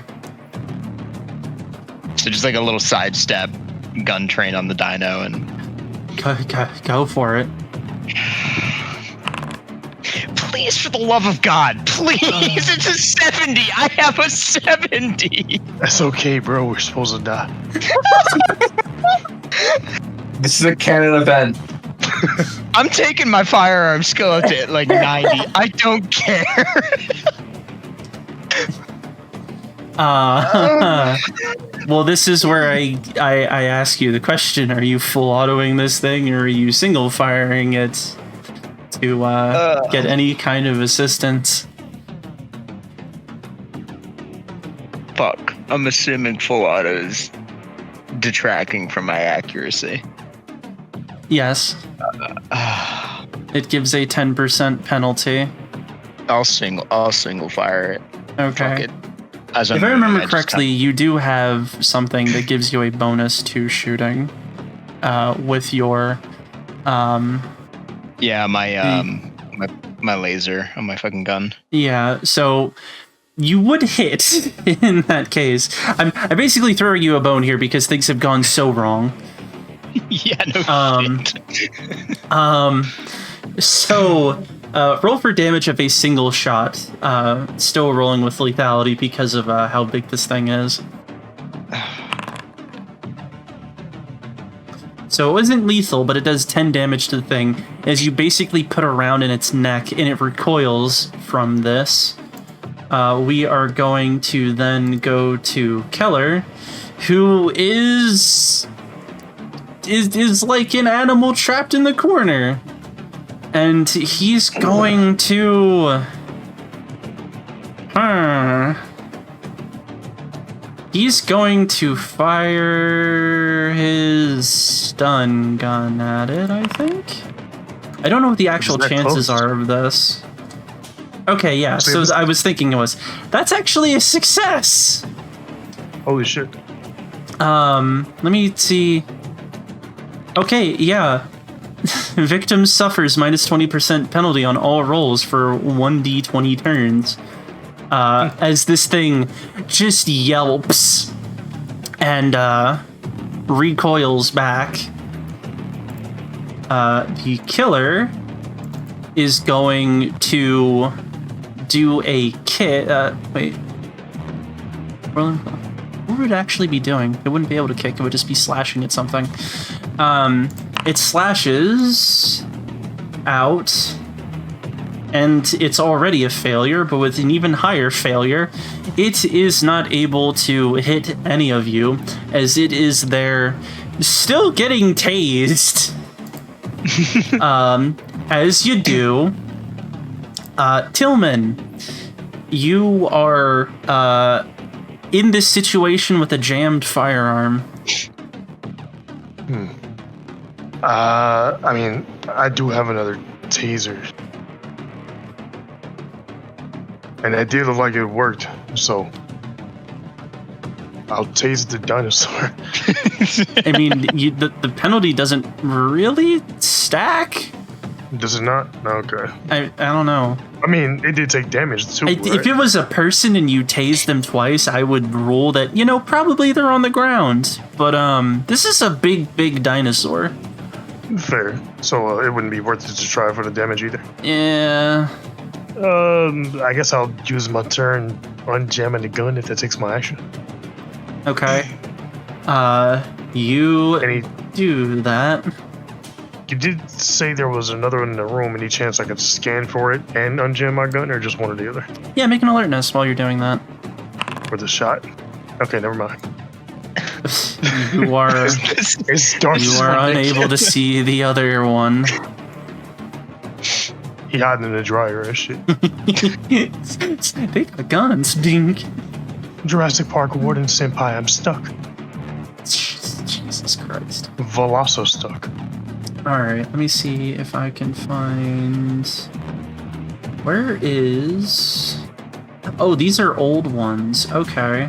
So just like a little sidestep, gun train on the dino, and go for it. Please, for the love of God, please! It's a 70! I have a 70! That's okay, bro. We're supposed to die. This is a canon event. I'm taking my firearm skill up to like 90. I don't care. Well, this is where I ask you the question: are you full autoing this thing, or are you single firing it to get any kind of assistance? Fuck. I'm assuming full auto is detracting from my accuracy. Yes. It gives a 10% penalty. I'll single fire it. Fuck Okay. it. As If I'm I remember moving, just correctly, you do have something that gives you a bonus to shooting with your yeah, my laser on my fucking gun. yeah, so you would hit in that case. I basically throw you a bone here because things have gone so wrong. Yeah, no shit. So roll for damage of a single shot. Still rolling with lethality because of how big this thing is. So it wasn't lethal, but it does 10 damage to the thing as you basically put a round in its neck and it recoils from this. We are going to then go to Keller, who is like an animal trapped in the corner. And he's going to... He's going to fire his stun gun at it, I think. I don't know what the actual chances are of this. Okay, yeah, so I was thinking it was. That's actually a success! Holy shit. Let me see. Okay, yeah. Victim suffers minus 20% penalty on all rolls for 1d20 turns. As this thing just yelps and recoils back. The killer is going to do a kick. Wait. What would it actually be doing? It wouldn't be able to kick, it would just be slashing at something. It slashes out, and it's already a failure, but with an even higher failure, it is not able to hit any of you, as it is there still getting tased. As you do, Tillman, you are in this situation with a jammed firearm. I mean, I do have another taser. And it did look like it worked, so I'll tase the dinosaur. I mean, the penalty doesn't really stack? Does it not? Okay. I don't know. I mean, it did take damage too, right? If it was a person and you tased them twice, I would rule that, probably they're on the ground. But this is a big dinosaur. Fair. So it wouldn't be worth it to try for the damage either. Yeah. I guess I'll use my turn on jamming the gun if that takes my action. Okay. You do that. You did say there was another one in the room. Any chance I could scan for it and unjam my gun, or just one or the other? Yeah, make an alertness while you're doing that. For the shot? Okay, never mind. You are It's dark. you are unable to see the other one. He hiding in the dryer and shit. They got guns, dink. Jurassic Park Warden Senpai, I'm stuck. Jesus Christ. Veloso stuck. Alright, let me see if I can find... Where is... Oh, these are old ones. Okay.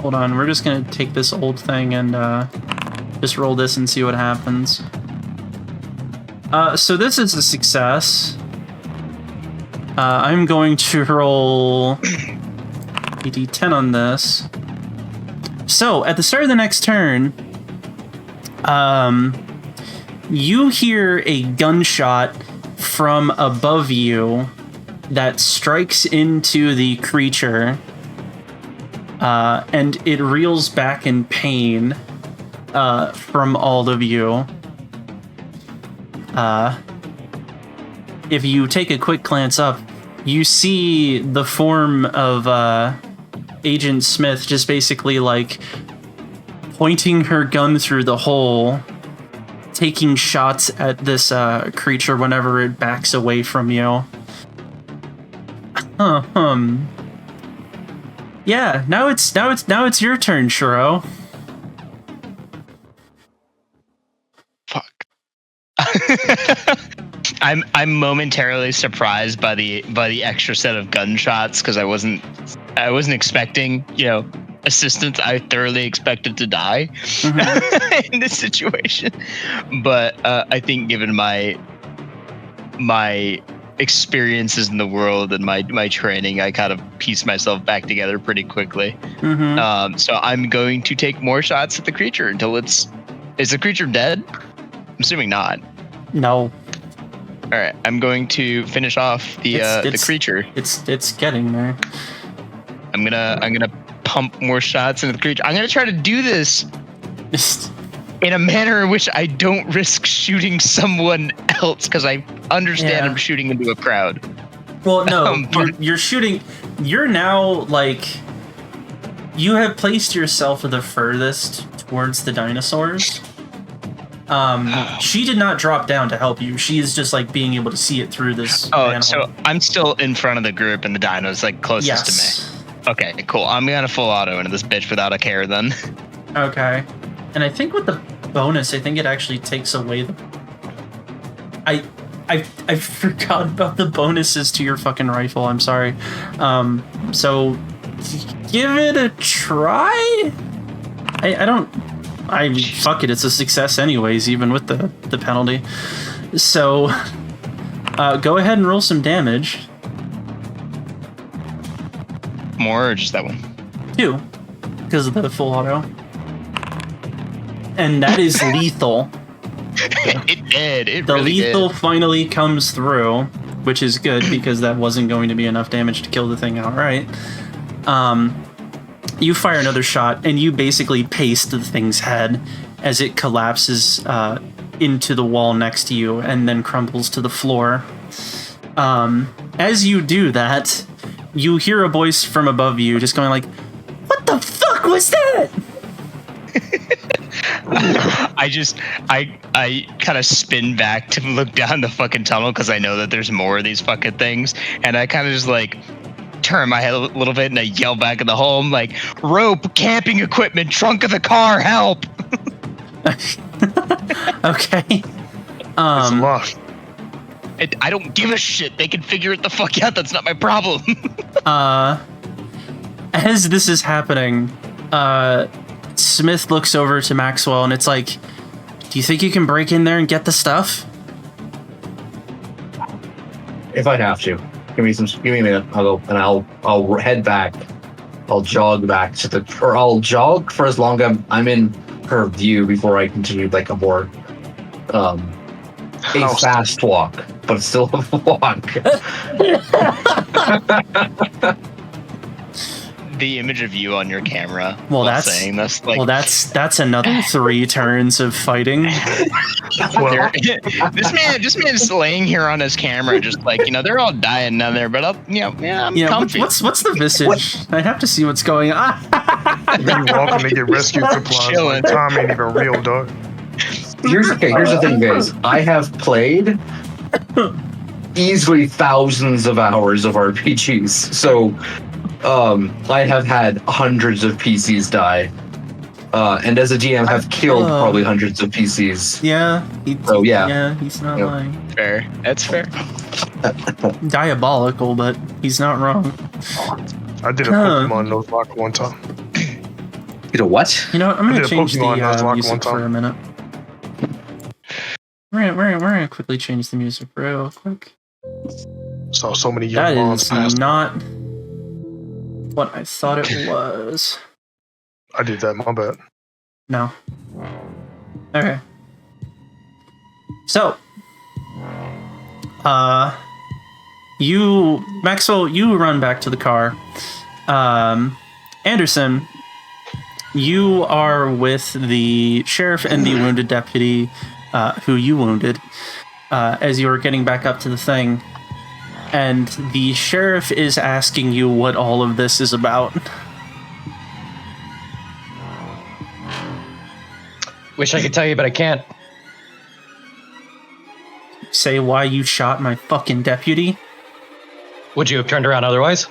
Hold on, we're just gonna take this old thing and just roll this and see what happens. So this is a success. I'm going to roll a d10 on this. So, at the start of the next turn, you hear a gunshot from above you that strikes into the creature, and it reels back in pain from all of you. If you take a quick glance up, you see the form of Agent Smith just basically like pointing her gun through the hole, taking shots at this creature whenever it backs away from you. Yeah, now it's your turn, Shiro. I'm momentarily surprised by the extra set of gunshots because I wasn't expecting, assistance. I thoroughly expected to die in this situation, but I think given my experiences in the world and my training, I kind of pieced myself back together pretty quickly. So I'm going to take more shots at the creature until is the creature dead? I'm assuming not. No. All right, I'm going to finish off the creature. It's getting there. I'm gonna pump more shots into the creature. I'm gonna try to do this in a manner in which I don't risk shooting someone else because I understand I'm shooting into a crowd. Well, no, you're shooting. You're now you have placed yourself the furthest towards the dinosaurs. She did not drop down to help you. She is just being able to see it through this. Oh, so I'm still in front of the group and the dino's closest to me. Okay, cool. I'm gonna full auto into this bitch without a care then. Okay. And I think with the bonus, I think it actually takes away the... I forgot about the bonuses to your fucking rifle. I'm sorry. So give it a try? Fuck it, it's a success anyways, even with the penalty. So, go ahead and roll some damage. More or just that one? 2, because of the full auto. And that is lethal. It did. The lethal finally comes through, which is good because that wasn't going to be enough damage to kill the thing outright. You fire another shot, and you basically paste the thing's head as it collapses into the wall next to you and then crumbles to the floor. As you do that, you hear a voice from above you just going "What the fuck was that?" I kind of spin back to look down the fucking tunnel because I know that there's more of these fucking things, and I kind of just turn my head a little bit and I yell back at the home rope, camping equipment, trunk of the car, help. Okay. It's locked. I don't give a shit. They can figure it the fuck out. That's not my problem. As this is happening, Smith looks over to Maxwell and it's do you think you can break in there and get the stuff? If I have to. Give me a minute. I'll go and I'll head back. I'll jog back or I'll jog for as long as I'm in her view before I continue a more a fast walk, but it's still a walk. The image of you on your camera. Well, that's saying this, that's another 3 turns of fighting. This man's laying here on his camera, just they're all dying down there, but I'm comfy. What's the visage? I have to see what's going on. You walking to get rescue supplies. Tom ain't even real, dog. Here's the thing, guys. I have played easily thousands of hours of RPGs, so I have had hundreds of PCs die, and as a GM, have killed probably hundreds of PCs. Yeah. He's not lying. Fair. That's fair. Diabolical, but he's not wrong. I did a Pokemon Nuzlocke one time. You know what? You know what? I'm gonna change the music for a minute. We're gonna quickly change the music real quick. Saw so many young moms That is pass. not what I thought it was. I did that, my bad. No. Okay. So, Maxwell, you run back to the car. Anderson, you are with the sheriff and the wounded deputy, who you wounded, as you are getting back up to the thing. And the sheriff is asking you what all of this is about. Wish I could tell you, but I can't. Say why you shot my fucking deputy? Would you have turned around otherwise?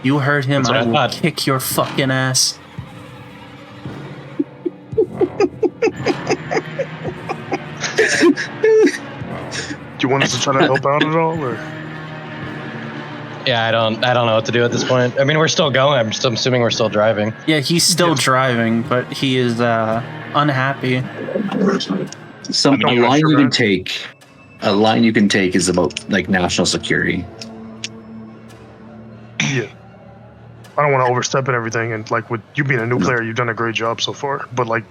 You heard him. That's what I I will thought. kick your fucking ass. want us to try to help out at all, or? Yeah, I don't know what to do at this point. I mean, we're still going. I'm assuming we're still driving. Yeah, he's still driving, but he is unhappy. A line you can take is about like national security. Yeah. I don't want to overstep and everything, and like with you being a new player, you've done a great job so far. But like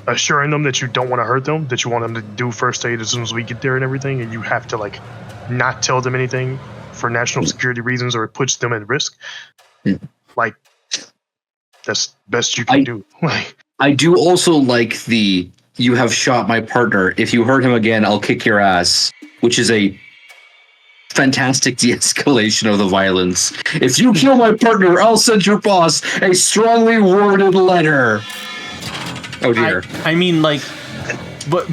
assuring them that you don't want to hurt them, that you want them to do first aid as soon as we get there and everything, and you have to like not tell them anything for national security reasons or it puts them at risk. Yeah. Like that's best you can do. I do also like the "you have shot my partner. If you hurt him again, I'll kick your ass," which is a fantastic de-escalation of the violence. If you kill my partner, I'll send your boss a strongly worded letter. Oh dear. I mean, like, what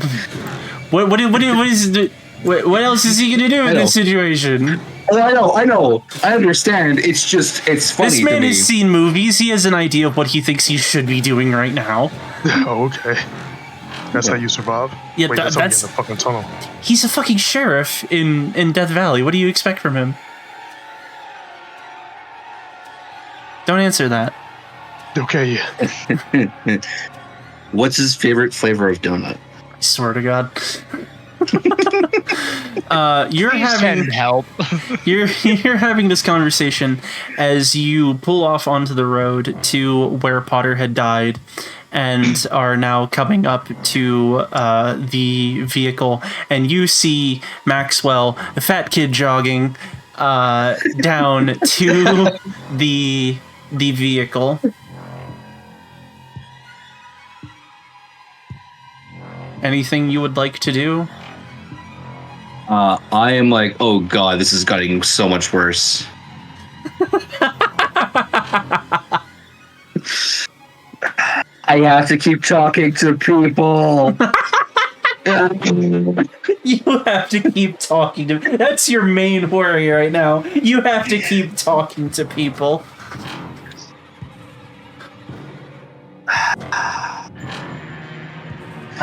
else is he gonna do in this situation? Oh, I know. I understand. It's funny. This man to me. has seen movies. He has an idea of what he thinks he should be doing right now. Oh, okay. That's how you survive? Yeah, Wait, that's that's in the fucking tunnel. He's a fucking sheriff in Death Valley. What do you expect from him? Don't answer that. Okay. What's his favorite flavor of donut? I swear to God. You're Please having send help. you're having this conversation as you pull off onto the road to where Potter had died and are now coming up to the vehicle, and you see Maxwell, the fat kid, jogging down to the vehicle. Anything you would like to do? I am like, oh god, this is getting so much worse. I have to keep talking to people. You have to keep talking to... That's your main worry right now. You have to keep talking to people.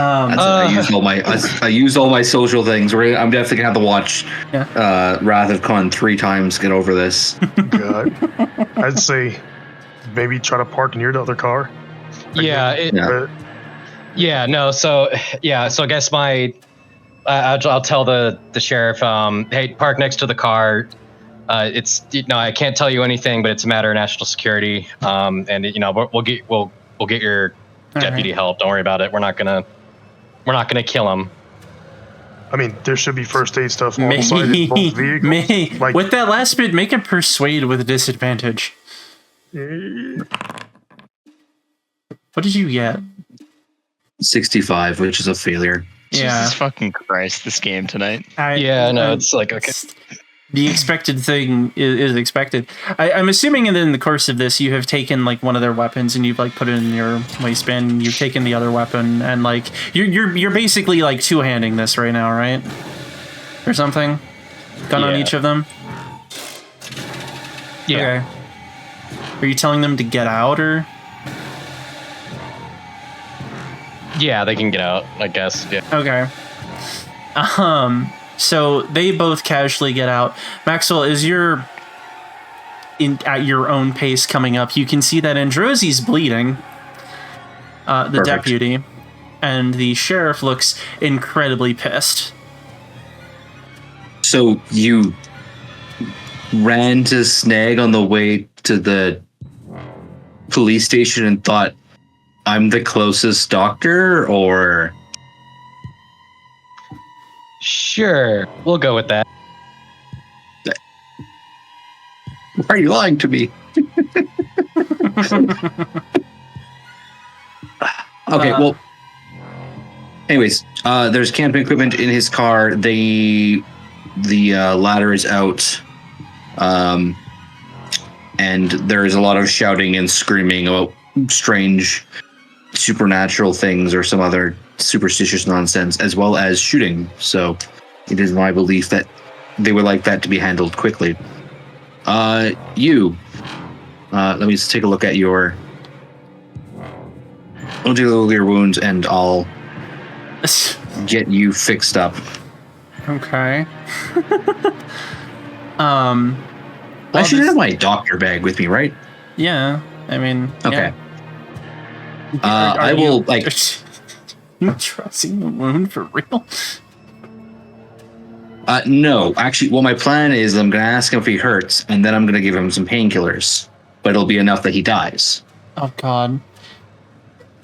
I use all my social things. I'm definitely gonna have to watch Wrath of Khan 3 times to get over this. God. I'd say maybe try to park near the other car. So I guess I'll tell the sheriff, hey, park next to the car. I can't tell you anything, but it's a matter of national security. And we'll get your deputy help. Don't worry about it. We're not gonna kill him. I mean, there should be first aid stuff on site in both vehicles. With that last bit, make a persuade with a disadvantage. What did you get? 65, which is a failure. Yeah. Jesus fucking Christ, this game tonight. It's like, okay. The expected thing is expected. I'm assuming in the course of this, you have taken like one of their weapons and you've like put it in your waistband. And you've taken the other weapon and like you're basically like two-handing this right now, right? Or something. Gun on each of them. Yeah. Okay. Are you telling them to get out or? Yeah, they can get out, I guess. Yeah. Okay. So they both casually get out. Maxwell, as you're at your own pace coming up, you can see that Androsi's bleeding, the deputy, and the sheriff looks incredibly pissed. So you ran to Snag on the way to the police station and thought, I'm the closest doctor, or... Sure, we'll go with that. Why are you lying to me? Okay, well... Anyways, there's camping equipment in his car. The ladder is out. And there is a lot of shouting and screaming about strange supernatural things or some other superstitious nonsense, as well as shooting. So it is my belief that they would like that to be handled quickly. Let me just take a look at your wounds and I'll get you fixed up. Okay. I should have my doctor bag with me, right? Yeah. I mean. Okay. Yeah. I will like. You dressing the wound for real? No, actually, well, my plan is I'm gonna ask him if he hurts, and then I'm gonna give him some painkillers. But it'll be enough that he dies. Oh God.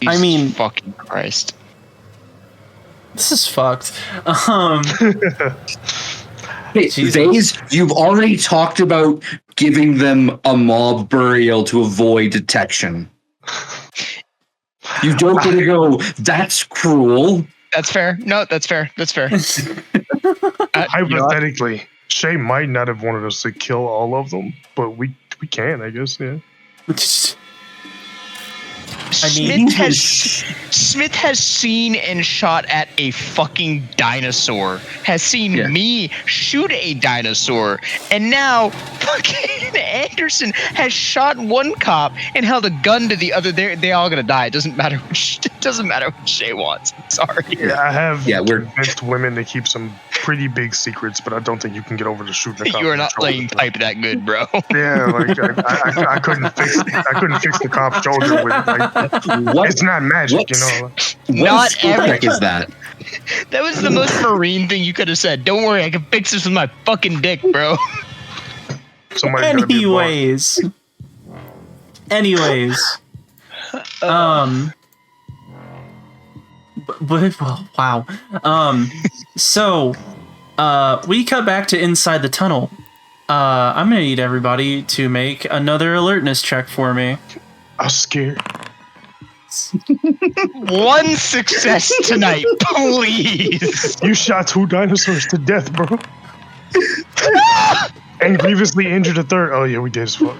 Jesus I mean, fucking Christ. This is fucked. Hey, Vase, you've already talked about giving them a mob burial to avoid detection. You don't get to go, that's cruel. That's fair. No, that's fair. That's fair. Hypothetically, Shay might not have wanted us to kill all of them, but we can, I guess, yeah. Smith has seen and shot at a fucking dinosaur. Has seen me shoot a dinosaur, and now fucking Anderson has shot one cop and held a gun to the other. They're all gonna die. It doesn't matter. It doesn't matter what Shay wants. I'm sorry. Yeah, I have we're convinced women to keep some pretty big secrets, but I don't think you can get over to shooting a cop. You are not playing pipe that good, bro. Yeah, like I couldn't fix the cop's shoulder with like. What? It's not magic, you know. Not every is that? That was the most Marine thing you could have said. Don't worry, I can fix this with my fucking dick, bro. Anyways. Wow. So, we cut back to inside the tunnel. I'm gonna need everybody to make another alertness check for me. I'm scared. One success tonight, please. You shot 2 dinosaurs to death, bro. And grievously injured a third. Oh yeah, we did as fuck.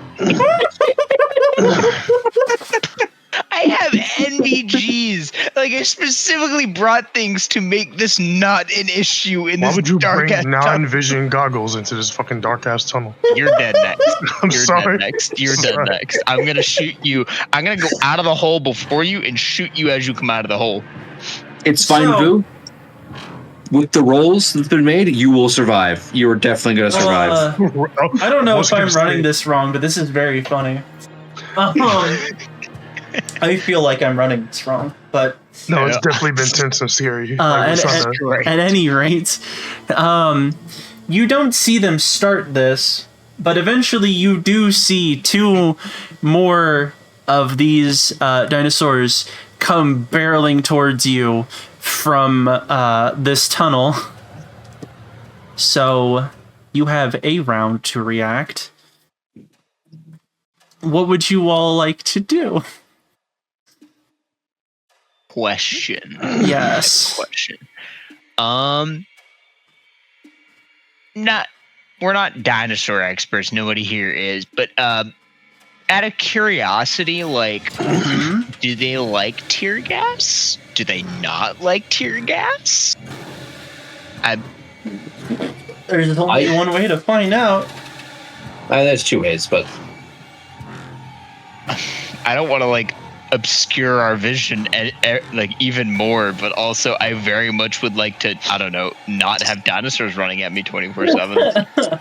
I have NVGs. Like, I specifically brought things to make this not an issue in Why this would you dark bring ass non-vision goggles into this fucking dark ass tunnel? You're dead next. I'm You're sorry. dead next. You're I'm dead sorry. next. I'm gonna shoot you. I'm gonna go out of the hole before you and shoot you as you come out of the hole. It's fine, Boo. With the rolls that's been made, you will survive. You are definitely going to survive. I don't know if I'm running this wrong, but this is very funny. I feel like I'm running this wrong, but no, it's definitely been tense and scary. At any rate, you don't see them start this, but eventually you do see 2 more of these dinosaurs come barreling towards you from this tunnel. So you have a round to react. What would you all like to do? Question. Yes. Question. We're not dinosaur experts. Nobody here is, but out of curiosity, like, do they like tear gas? Do they not like tear gas? There's only one way to find out. There's 2 ways, but I don't want to like obscure our vision like even more, but also I very much would like to, I don't know, not have dinosaurs running at me 24/7.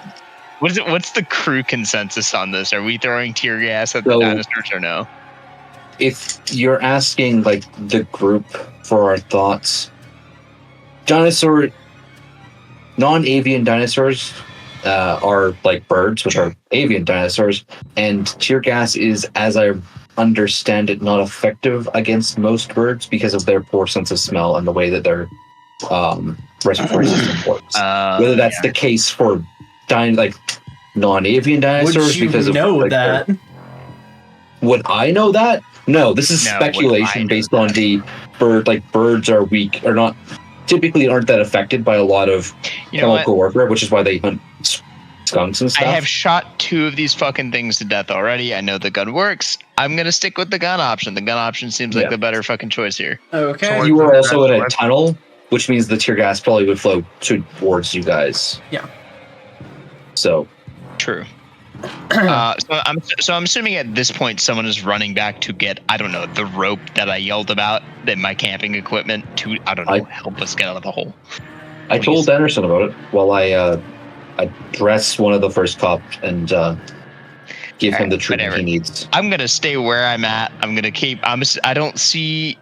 What's the crew consensus on this? Are we throwing tear gas at the dinosaurs or no? If you're asking like the group for our thoughts, non-avian dinosaurs are like birds, which are avian dinosaurs, and tear gas is, as I understand it, not effective against most birds because of their poor sense of smell and the way that their respiratory system works. Whether that's the case for non-avian dinosaurs, would you because of know that? Would I know that? No, this is speculation based on the bird. Like, birds are weak or not. Typically, aren't that affected by a lot of chemical warfare, which is why they hunt skunks and stuff. I have shot 2 of these fucking things to death already. I know the gun works. I'm gonna stick with the gun option. The gun option seems like the better fucking choice here. Okay. So you are also in a tunnel, which means the tear gas probably would flow towards you guys. Yeah. So. True. So I'm assuming at this point someone is running back to get, I don't know, the rope that I yelled about, that my camping equipment to, I don't know, help us get out of the hole. I told Anderson about it while I dress one of the first cops and give him the treatment he needs. I'm gonna stay where I'm at. I'm gonna keep. I don't see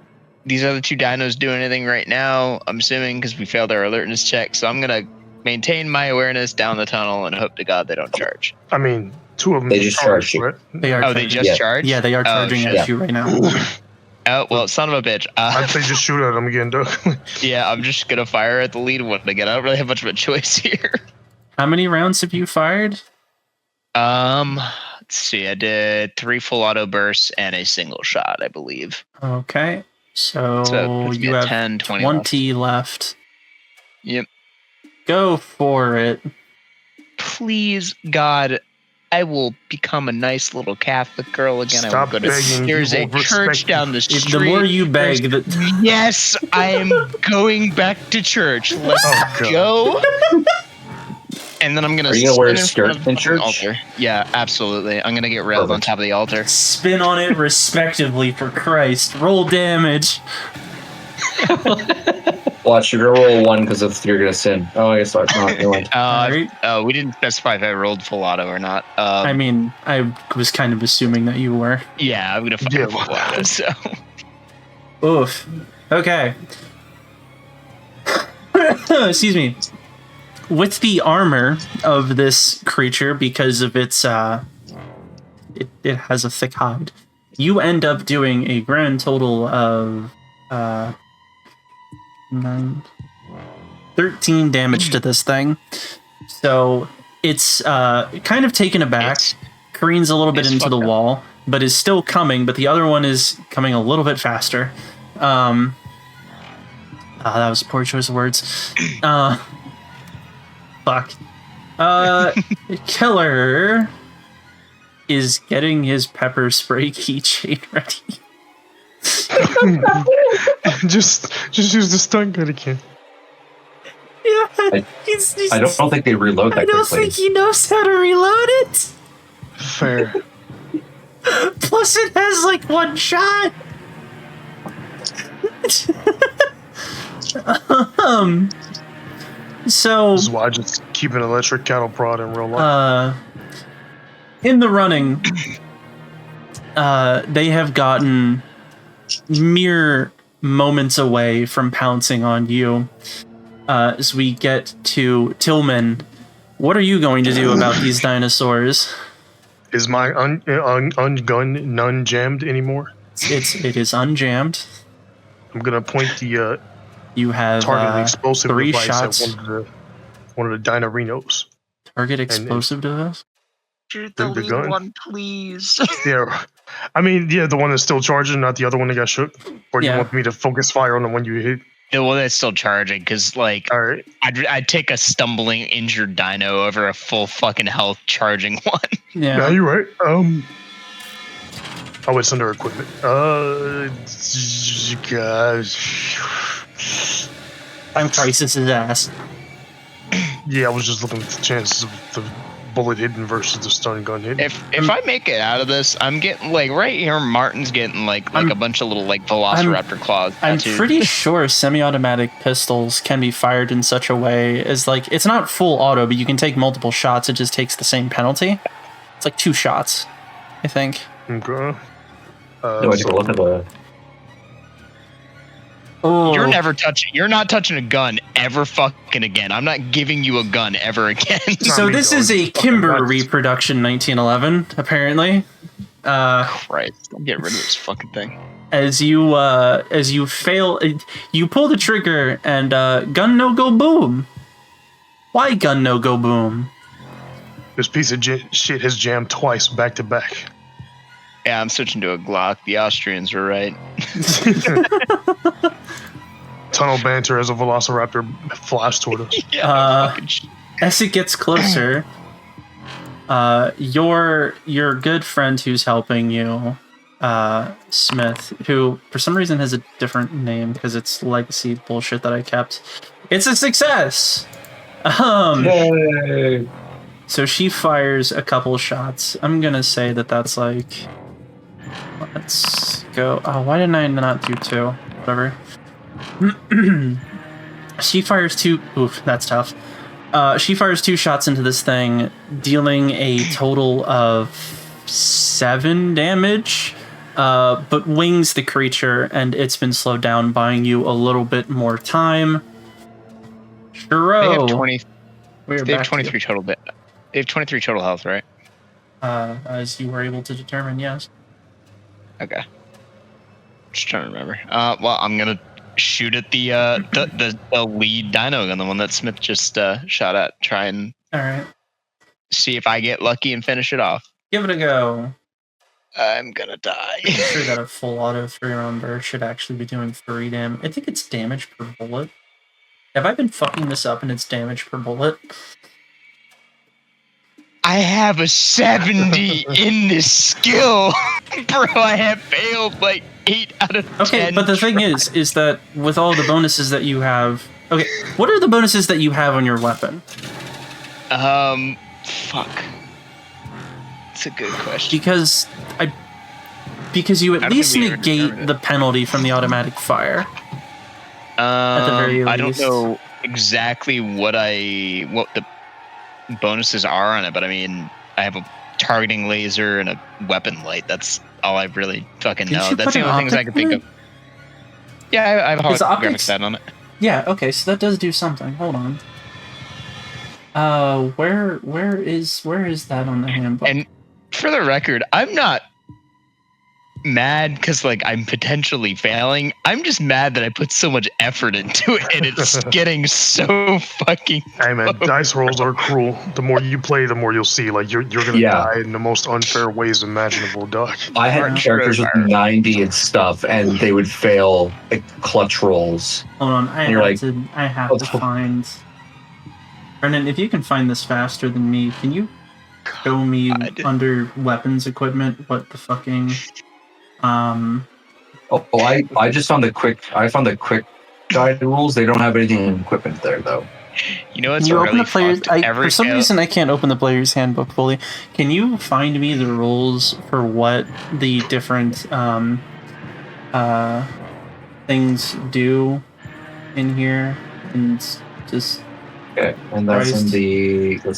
these other two dinos doing anything right now. I'm assuming because we failed our alertness check. So I'm gonna maintain my awareness down the tunnel and hope to God they don't charge. I mean, two of them They just charged you. right? They are. Oh, they just charged? Yeah, they are charging at you right now. Oh, well, son of a bitch. I'd say just shoot at them again, Doug. Yeah, I'm just gonna fire at the lead one again. I don't really have much of a choice here. How many rounds have you fired? Let's see. I did 3 full auto bursts and a single shot, I believe. Okay, so puts me you at have 10, 20 left. Yep. Go for it. Please, God, I will become a nice little Catholic girl again. Stop I will go begging. There's a church down the street. The more you beg, Yes, I am going back to church. Let's go. And then I'm gonna. Are you gonna wear a skirt in church? Altar. Yeah, absolutely. I'm gonna get railed on top of the altar. Spin on it respectively, for Christ. Roll damage. Watch, you're gonna roll 1 because if you're gonna sin. Oh, I guess not. Right. We didn't specify if I rolled full auto or not. I mean, I was kind of assuming that you were. Yeah, I'm gonna fire full auto. So. Oof. Okay. Excuse me. With the armor of this creature, because of its it has a thick hide, you end up doing a grand total of 13 damage to this thing. So it's kind of taken aback, careens a little bit into the wall, but is still coming, but the other one is coming a little bit faster. That was a poor choice of words. Fuck. Killer is getting his pepper spray keychain ready. just use the stun gun again. Yeah, I don't think they reload that I don't quickly. think he knows how to reload it. Fair. Plus, it has like 1 shot. So This is why I just keep an electric cattle prod in real life. in the running, they have gotten mere moments away from pouncing on you. As we get to Tillman, what are you going to do about these dinosaurs? Is my gun none jammed anymore? It is unjammed. I'm gonna point the You have targeted explosive 3 device shots. at one of the dinarinos. Target explosive device. Shoot the The lead gun? one, please. Yeah, I mean, yeah, the one that's still charging, not the other one that got shook. Or do Yeah. you want me to focus fire on the one you hit? The one that's still charging, because like All right. I'd take a stumbling injured dino over a full fucking health charging one. Yeah, Yeah. you're right. Oh, it's under equipment. Gosh. Time crisis his ass. Yeah, I was just looking at the chances of the bullet hitting versus the stun gun hitting. If I make it out of this, I'm getting like right here. Martin's getting like a bunch of little like Velociraptor claws. I'm tattooed. pretty sure semi-automatic pistols can be fired in such a way as like it's not full auto, but you can take multiple shots. It just takes the same penalty. It's like 2 shots, I think. Okay. No, I take a look at the. Oh, You're not touching a gun ever fucking again. I'm not giving you a gun ever again. so me, this dog. is a Fucking Kimber nuts. reproduction, 1911, apparently. Christ, get rid of this fucking thing. As you fail, you pull the trigger and gun no go boom. Why gun no go boom? This piece of shit has jammed twice back to back. Yeah, I'm switching to a Glock. The Austrians were right. Tunnel banter as a velociraptor flies toward us. Yeah, As it gets closer, your good friend who's helping you, Smith, who for some reason has a different name because it's legacy bullshit that I kept. It's a success. Yay! So she fires a couple shots. I'm gonna say that that's like. Let's go. Oh, why didn't I not do 2? Whatever. She fires two. Oof, that's tough. She fires 2 shots into this thing, dealing a total of 7 damage, but wings the creature, and it's been slowed down, buying you a little bit more time. Shiro, They have 20. we're They have back to 23 total. They have 23 total health, right? you. As you were able to determine, yes. Okay. Just trying to remember. Well, I'm gonna shoot at the lead dino gun, the one that Smith just shot at. Try and All right, see if I get lucky and finish it off. give it a go. I'm gonna die. I'm sure that a full auto 3-round burst should actually be doing 3 damage. I think it's damage per bullet. Have I been fucking this up and it's damage per bullet? I have a 70 in this skill, bro. I have failed like 8 out of 10. Okay, but the thing is that with all the bonuses that you have... Okay, what are the bonuses that you have on your weapon? Fuck. It's a good question. Because you I at don't least think we ever negate determined the penalty from the automatic fire. At the very I don't least. know exactly what the bonuses are on it, but I mean, I have a targeting laser and a weapon light. That's all I really fucking Didn't know. you That's put the an only things I optic can think on of. Yeah, I have a Is the holographic optics- set on it. Yeah, okay, so that does do something. Hold on. Where is that on the handbook? And for the record, I'm not mad because like I'm potentially failing. I'm just mad that I put so much effort into it and it's getting so fucking Hey man, dice rolls are cruel. The more you play, the more you'll see. Like you're gonna die in the most unfair ways imaginable, Doc. I had characters with 90 and stuff, and they would fail like, clutch rolls. Hold on, I You're have like, to find... Brendan, if you can find this faster than me, can you show me under weapons equipment what the fucking... I just found the quick guide rules. They don't have anything in equipment there though. You know what's Can you really open the player's... fucked? for some reason, I can't open the player's handbook fully. Can you find me the rules for what the different things do in here? And just... Okay, and that's Christ.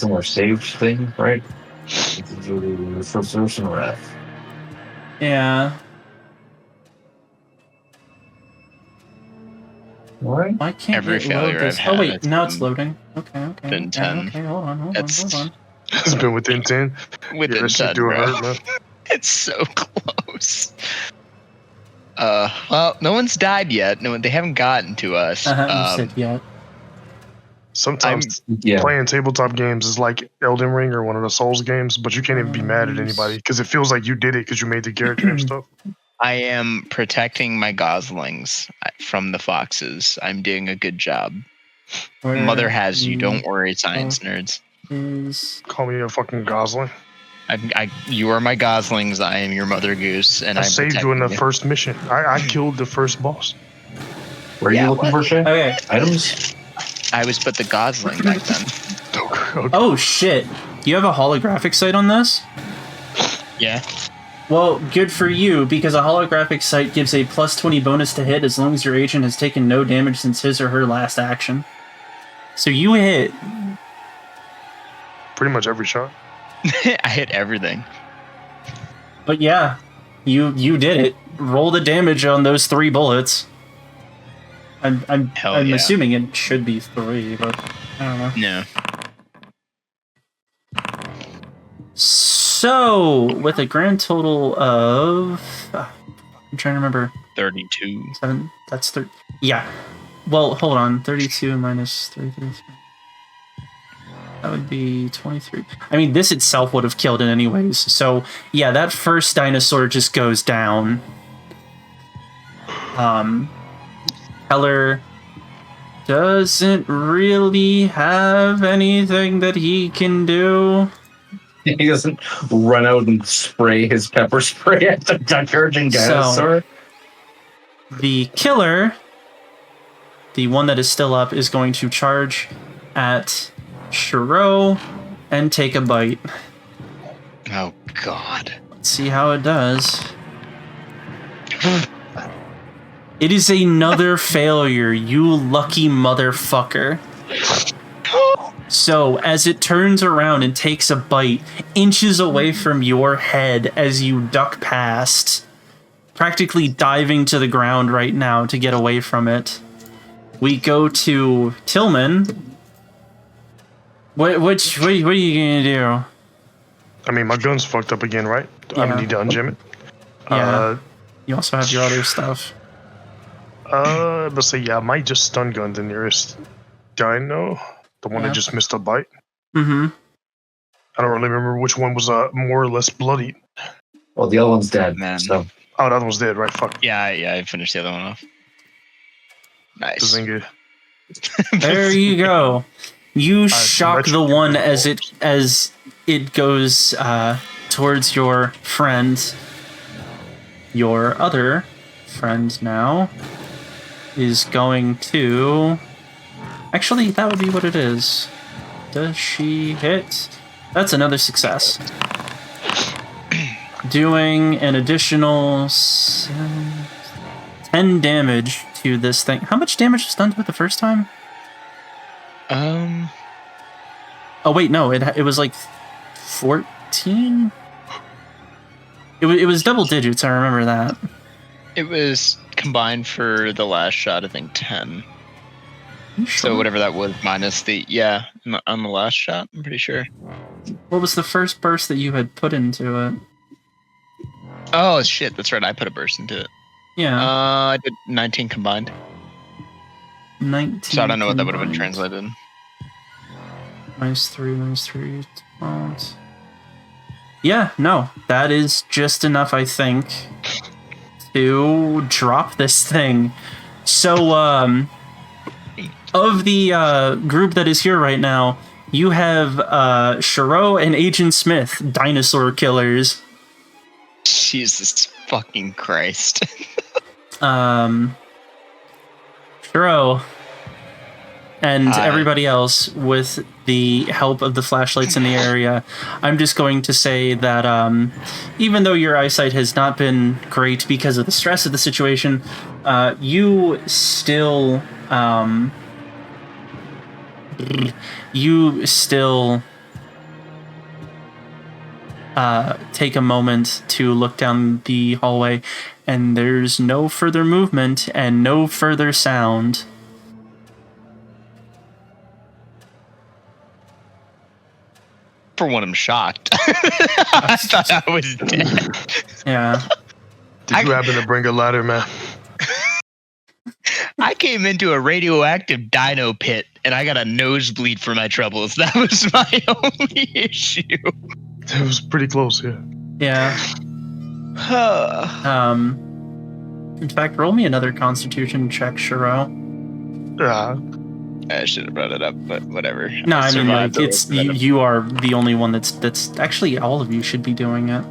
in our saved thing, right? First person ref. Yeah. Right? Why can't Every it failure load this? I've Oh had, wait, it's now it's been- loading. Okay. been 10. Okay, hold on. That's- It's been within 10. Within Yeah, that shit 10, doing bro. hurt, man. It's so close. Well, no one's died yet. No one, they haven't gotten to us. You said yet. Sometimes Yeah. playing tabletop games is like Elden Ring or one of the Souls games, but you can't even be mad at anybody because it feels like you did it because you made the character and stuff. I am protecting my goslings from the foxes. I'm doing a good job. Where Mother has you. Don't worry, science nerds. is... Call me a fucking gosling. You are my goslings. I am your mother goose, and I I'm saved you in the protecting first mission. I killed the first boss. Where are Yeah, you looking for shit? Okay. Items? I was but the gosling back then. Okay. Oh shit! You have a holographic sight on this? Yeah. Well, good for you, because a holographic sight gives a plus 20 bonus to hit as long as your agent has taken no damage since his or her last action. So you hit. Pretty much every shot. I hit everything. But yeah, you did it. Roll the damage on those 3 bullets. I'm Hell yeah. assuming it should be 3, but I don't know. No. So, with a grand total of... I'm trying to remember. 32. 7, that's 30. Yeah. Well, hold on. 32 minus 33. That would be 23. I mean, this itself would have killed it anyways. So, yeah, that first dinosaur just goes down. Heller doesn't really have anything that he can do. He doesn't run out and spray his pepper spray at the charging dinosaur. The killer, the one that is still up, is going to charge at Shiro and take a bite. Oh God. Let's see how it does. It is another failure, you lucky motherfucker. So, as it turns around and takes a bite, inches away from your head as you duck past, practically diving to the ground right now to get away from it. We go to Tillman. What are you gonna do? I mean, my gun's fucked up again, right? Yeah. I need to unjam it. Yeah. You also have your other stuff. Let's say, yeah, I might just stun gun the nearest dino. The one that just missed a bite. Mm-hmm. I don't really remember which one was more or less bloody. Well, the other one's dead. Man. So Oh, the other one's dead, right? Fuck. Yeah, I finished the other one off. Nice. Bazinga. There you go. You shock the one as retributive it goes towards your friend. Your other friend now is going to... Actually, that would be what it is. Does she hit? That's another success. Doing an additional 10 damage to this thing. How much damage was done to it the first time? Oh wait, no, it was like 14? It was double digits, I remember that. It was combined for the last shot, I think 10. You So sure? whatever that was minus the on the last shot, I'm pretty sure. What was the first burst that you had put into it? Oh shit, that's right. I put a burst into it. Yeah, I did 19 combined. 19. So I don't know what that would have been combined. translated. Minus 3, 12. Yeah, no, that is just enough, I think, to drop this thing. So, of the group that is here right now, you have Shiro and Agent Smith, dinosaur killers. Jesus fucking Christ. Shiro and Hi. everybody else, with the help of the flashlights in the area, I'm just going to say that even though your eyesight has not been great because of the stress of the situation, you still take a moment to look down the hallway, and there's no further movement and no further sound. For one, I'm shocked. I thought I was dead. Yeah. Did you happen to bring a ladder, man? I came into a radioactive dino pit and I got a nosebleed for my troubles. That was my only issue. It was pretty close, yeah. Yeah. In fact, roll me another Constitution check, Shiro. I should have brought it up, but whatever. No, I mean, like, survived it's it. you are the only one that's actually, all of you should be doing it.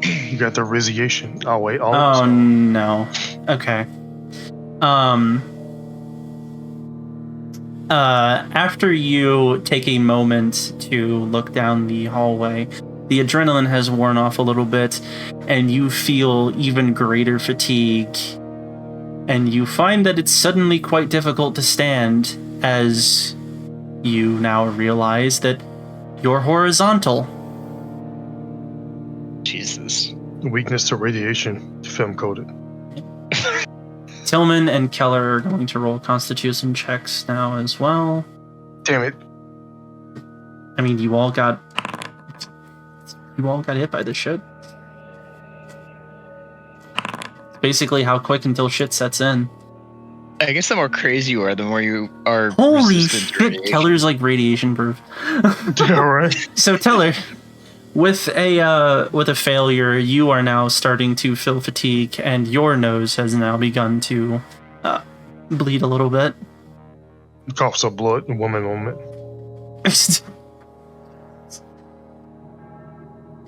You got the resiation. Oh, wait. Oh no. Okay. After you take a moment to look down the hallway, the adrenaline has worn off a little bit, and you feel even greater fatigue. And you find that it's suddenly quite difficult to stand, as you now realize that you're horizontal. Jesus. Weakness to radiation. Film coded. Tillman and Keller are going to roll Constitution checks now as well. Damn it. I mean, you all got hit by this shit. It's basically how quick until shit sets in. I guess the more crazy you are, the more you are Holy resistant to shit, radiation. Keller's like radiation proof. Yeah, right. So Teller, with a failure, you are now starting to feel fatigue, and your nose has now begun to bleed a little bit. Coughs of blood. Woman moment.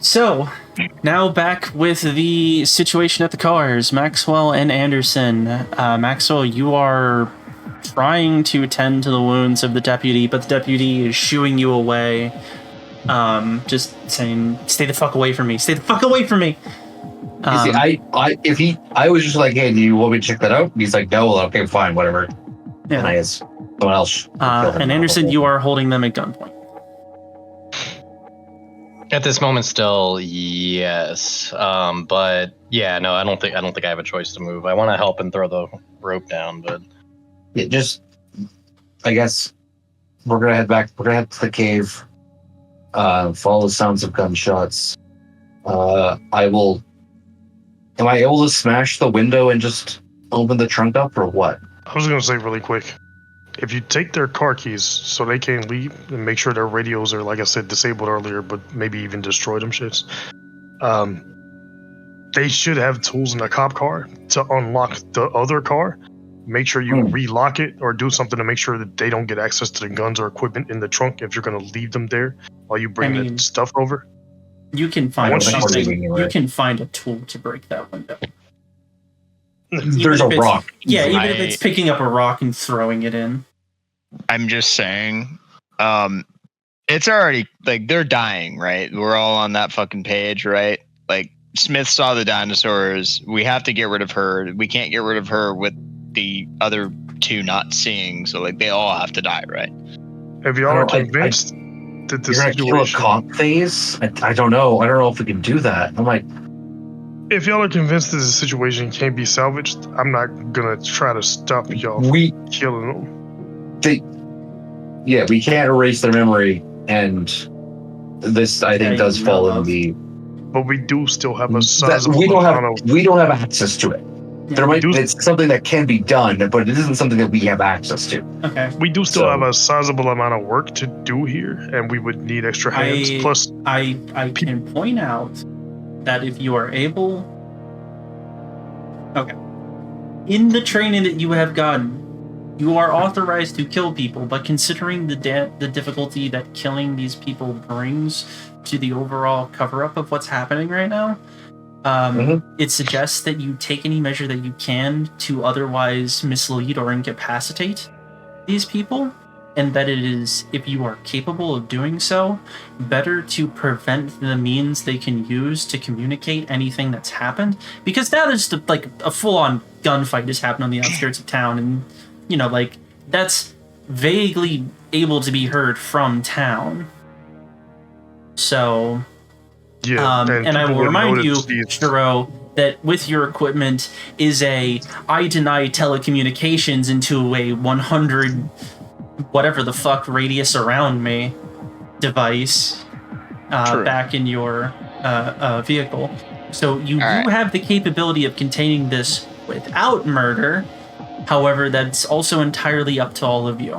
So, now back with the situation at the cars. Maxwell and Anderson. Maxwell, you are trying to tend to the wounds of the deputy, but the deputy is shooing you away. Just saying, stay the fuck away from me. Stay the fuck away from me! You see, I was just like, hey, do you want me to check that out? And he's like, no. Well, okay, fine, whatever. Yeah. And I guess someone else. killed him. And Anderson, you are holding them at gunpoint. At this moment, still, yes. But yeah, no, I don't think I have a choice to move. I want to help and throw the rope down, but It just, I guess, we're gonna head back. We're gonna head to the cave. Follow the sounds of gunshots. I will. Am I able to smash the window and just open the trunk up, or what? I was gonna say really quick, if you take their car keys so they can't leave, and make sure their radios are, like I said, disabled earlier, but maybe even destroy them shits. They should have tools in the cop car to unlock the other car. Make sure you relock it or do something to make sure that they don't get access to the guns or equipment in the trunk if you're gonna leave them there while you bring the stuff over. You can find Once something. you- You can find a tool to break that window. There's a Even if it's- rock. Yeah, even if it's picking up a rock and throwing it in. I'm just saying, it's already like they're dying, right? We're all on that fucking page, right? Like Smith saw the dinosaurs. We have to get rid of her. We can't get rid of her with the other two not seeing. So like they all have to die, right? If y'all are convinced that the You're gonna kill a situation, cop phase? I don't know. I don't know if we can do that. I'm like, if y'all are convinced that the situation can't be salvaged, I'm not gonna try to stop y'all from we killing them. we can't erase their memory, and this I think does fall in the But we do still have a that sizable we don't amount of. have access to it. There might it's something that can be done, but it isn't something that we have access to. Okay. We do still So- have a sizable amount of work to do here, and we would need extra hands. Plus, I can point out that if you are able, in the training that you have gotten, you are authorized to kill people. But considering the difficulty that killing these people brings to the overall cover-up of what's happening right now, it suggests that you take any measure that you can to otherwise mislead or incapacitate these people, and that it is, if you are capable of doing so, better to prevent the means they can use to communicate anything that's happened. Because now there's like a full-on gunfight has happened on the outskirts of town, and that's vaguely able to be heard from town. So yeah, and I people will would remind you, notice these- Shiro, that with your equipment is I deny telecommunications into a 100 whatever the fuck radius around me device back in your vehicle. So you do have the capability of containing this without murder. However, that's also entirely up to all of you.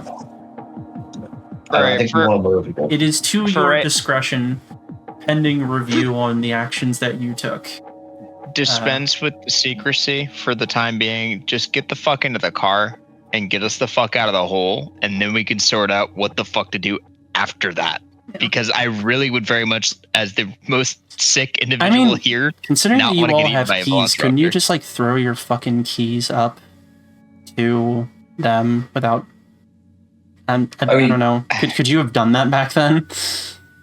I think we want to move people. It is to your discretion, pending review on the actions that you took. Dispense with the secrecy for the time being. Just get the fuck into the car and get us the fuck out of the hole, and then we can sort out what the fuck to do after that. Because I really would very much, as the most sick individual here, considering not that you want to all get eaten have by a keys, couldn't velociraptor. you just like throw your fucking keys up to them without? I don't know. Could you have done that back then?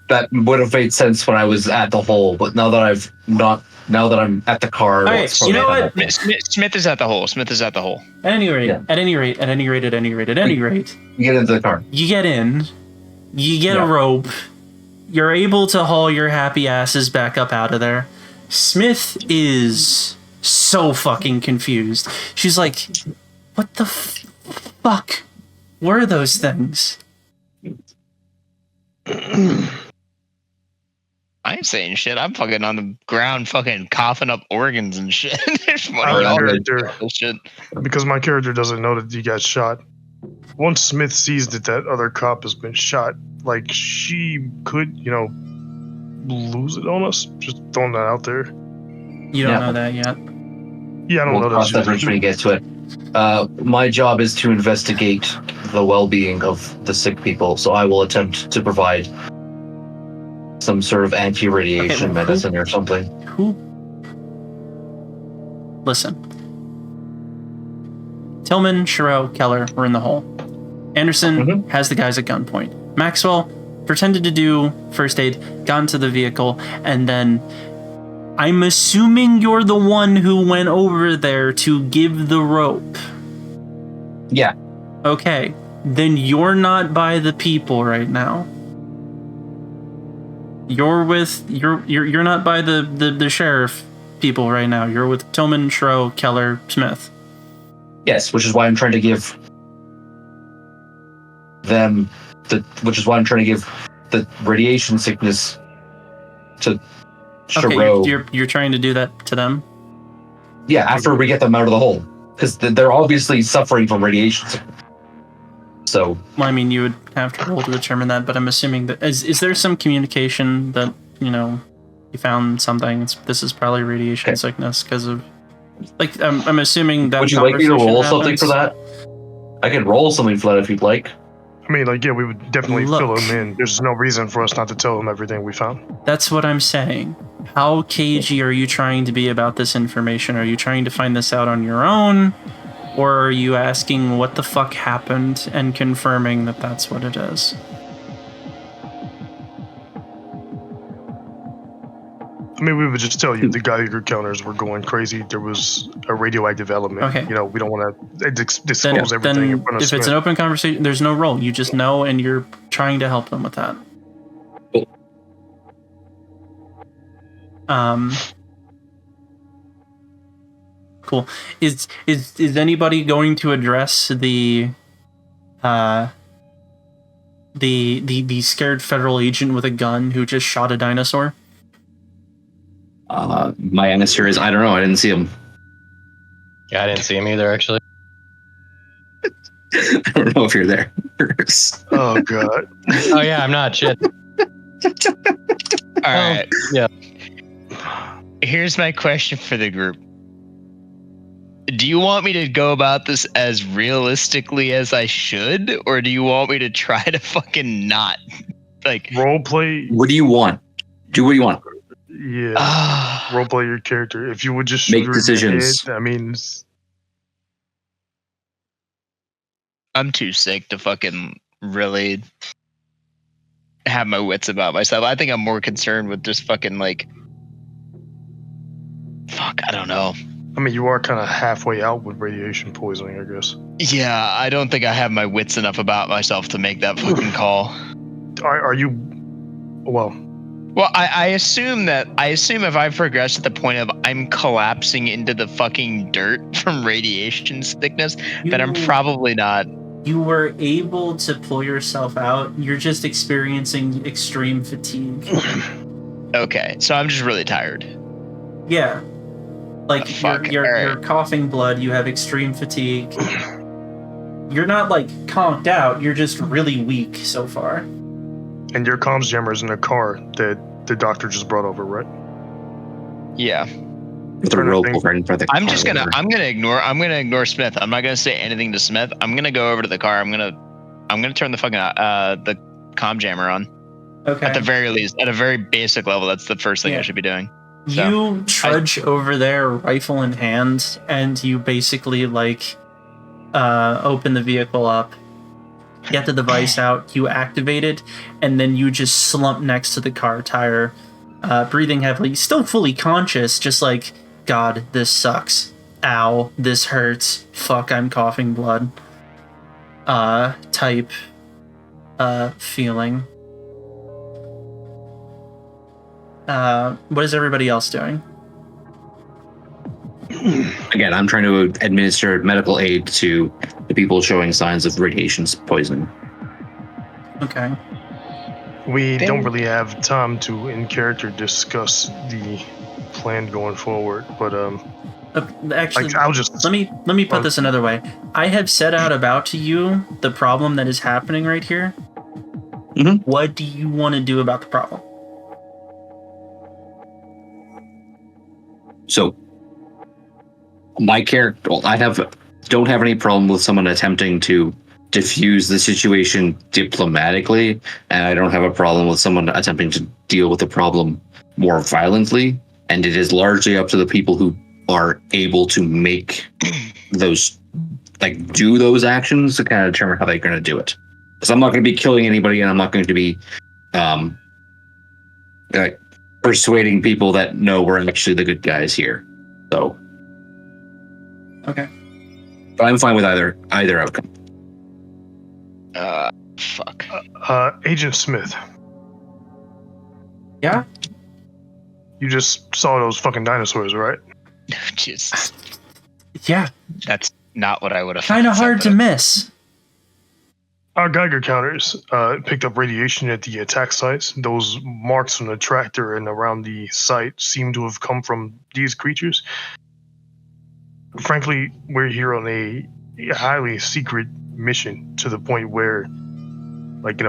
That would have made sense when I was at the hole, but now that I'm at the car, All right, it's you know what? Smith is at the hole. Smith is at the hole. At any rate, Yeah. at any rate, You get into the car. you get in, you get a rope, you're able to haul your happy asses back up out of there. Smith is so fucking confused. She's like, what the fuck were those things? I ain't saying shit. I'm fucking on the ground, fucking coughing up organs and shit. Because my character doesn't know that you got shot. Once Smith sees that other cop has been shot, like, she could, lose it on us. Just throwing that out there. You don't know that yet. Yeah, I don't We'll know cross that that. bridge when you get to it. My job is to investigate the well-being of the sick people, so I will attempt to provide some sort of anti-radiation medicine or something. Listen. Tillman, Shiro, Keller were in the hole. Anderson has the guys at gunpoint. Maxwell pretended to do first aid, got into the vehicle, and then I'm assuming you're the one who went over there to give the rope. Yeah. Okay, then you're not by the people right now. You're not by the sheriff people right now. You're with Tillman, Shro, Keller, Smith. Yes, which is why I'm trying to give them the radiation sickness to Shiro. Okay, you're trying to do that to them? Yeah, after we get them out of the hole. Because they're obviously suffering from radiation sickness. So, well, I mean, you would have to roll to determine that, but I'm assuming that is there some communication that you found something? This is probably radiation sickness because of I'm assuming that. Would you like me to roll something for that? I can roll something for that if you'd like. I mean, we would definitely fill him in. There's no reason for us not to tell him everything we found. That's what I'm saying. How cagey are you trying to be about this information? Are you trying to find this out on your own? Or are you asking what the fuck happened and confirming that that's what it is? I mean, we would just tell you the Geiger counters were going crazy. There was a radioactive element. Okay. We don't want to disclose everything in front of if Smith. it's an open conversation, there's no roll. You just know, and you're trying to help them with that. Cool. Is anybody going to address the scared federal agent with a gun who just shot a dinosaur? My answer is I don't know. I didn't see him. Yeah, I didn't see him either, actually. I don't know if you're there. Oh god. Oh yeah, I'm not. Shit. All right. Yeah. Here's my question for the group. Do you want me to go about this as realistically as I should, or do you want me to try to fucking not role play? What do you want? Do what you want. Yeah. Role play your character. If you would just make decisions. I mean, I'm too sick to fucking really have my wits about myself. I think I'm more concerned with just fucking fuck, I don't know. I mean, you are kind of halfway out with radiation poisoning, I guess. Yeah, I don't think I have my wits enough about myself to make that fucking call. Are you? Well, I assume if I progress to the point of I'm collapsing into the fucking dirt from radiation sickness, then I'm probably not. You were able to pull yourself out. You're just experiencing extreme fatigue. Okay, so I'm just really tired. Yeah. You're coughing blood, you have extreme fatigue. You're not conked out, you're just really weak so far. And your comms jammer's in a car that the doctor just brought over, right? Yeah. With a rope over in front of the car. I'm gonna ignore Smith. I'm not gonna say anything to Smith. I'm gonna go over to the car. I'm gonna turn the fucking the comm jammer on. Okay. At the very least, at a very basic level, that's the first thing I should be doing. So, you trudge over there, rifle in hand, and you basically open the vehicle up, get the device out, you activate it, and then you just slump next to the car tire, breathing heavily, still fully conscious, just God, this sucks. Ow, this hurts. Fuck, I'm coughing blood. Type feeling. What is everybody else doing? Again, I'm trying to administer medical aid to the people showing signs of radiation poisoning. Okay. We don't really have time to, in character, discuss the plan going forward, but actually, I'll just let me put this another way. I have set out about to you the problem that is happening right here. Mm-hmm. What do you want to do about the problem? So, my character, don't have any problem with someone attempting to diffuse the situation diplomatically, and I don't have a problem with someone attempting to deal with the problem more violently. And it is largely up to the people who are able to make those, do those actions to kind of determine how they're going to do it. Because I'm not going to be killing anybody, and I'm not going to be persuading people that no, we're actually the good guys here. So, Okay. but I'm fine with either outcome. Fuck. Agent Smith, Yeah. you just saw those fucking dinosaurs, right? Jesus. Yeah. That's not what I would have. Kind of hard to miss. Our Geiger counters picked up radiation at the attack sites. Those marks on the tractor and around the site seem to have come from these creatures. Frankly, we're here on a highly secret mission to the point where, like,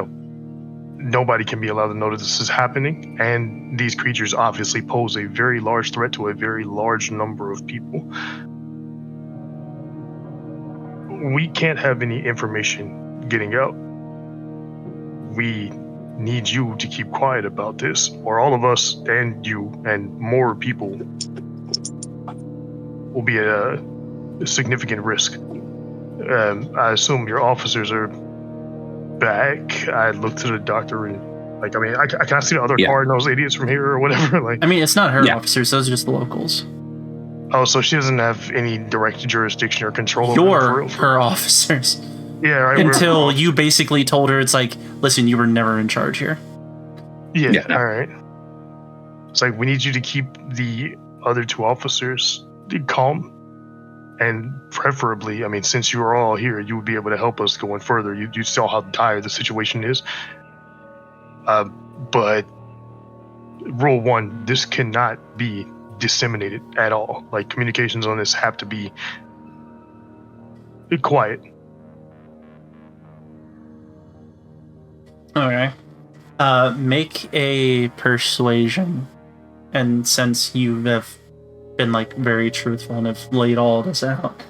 nobody can be allowed to know that this is happening. And these creatures obviously pose a very large threat to a very large number of people. We can't have any information getting out. We need you to keep quiet about this, or all of us and you and more people will be at a significant risk. I assume your officers are back. I looked to the doctor and, I can't see the other car and those idiots from here or whatever. I mean, it's not her officers; those are just the locals. Oh, so she doesn't have any direct jurisdiction or control over You're her officers. Yeah, right. Until you basically told her, it's like, listen, you were never in charge here. Yeah. All right. It's like, we need you to keep the other two officers calm. And preferably, since you are all here, you would be able to help us going further. You saw how dire the situation is. But rule one, this cannot be disseminated at all. Like, communications on this have to be quiet. Okay. Make a persuasion. And since you have been very truthful and have laid all this out,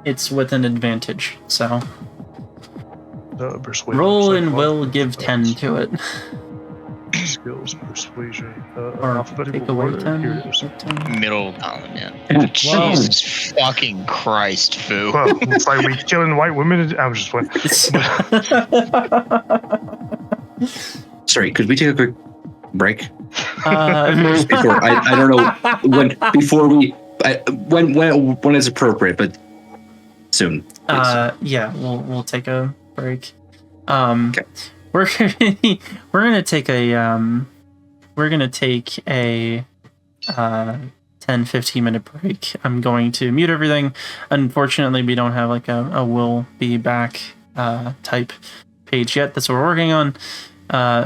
it's with an advantage. So roll and we'll give 10 to it. Skills, persuasion, or take away 10. Middle column, yeah. Jesus fucking Christ, Foo. Well, it's like we killing white women. I'm just playing. Sorry, could we take a quick break? Before, I don't know when it's appropriate, but soon. Yeah, we'll take a break. Okay. We're gonna take a 10-15 minute break. I'm going to mute everything. Unfortunately, we don't have a will be back type page yet. That's what we're working on.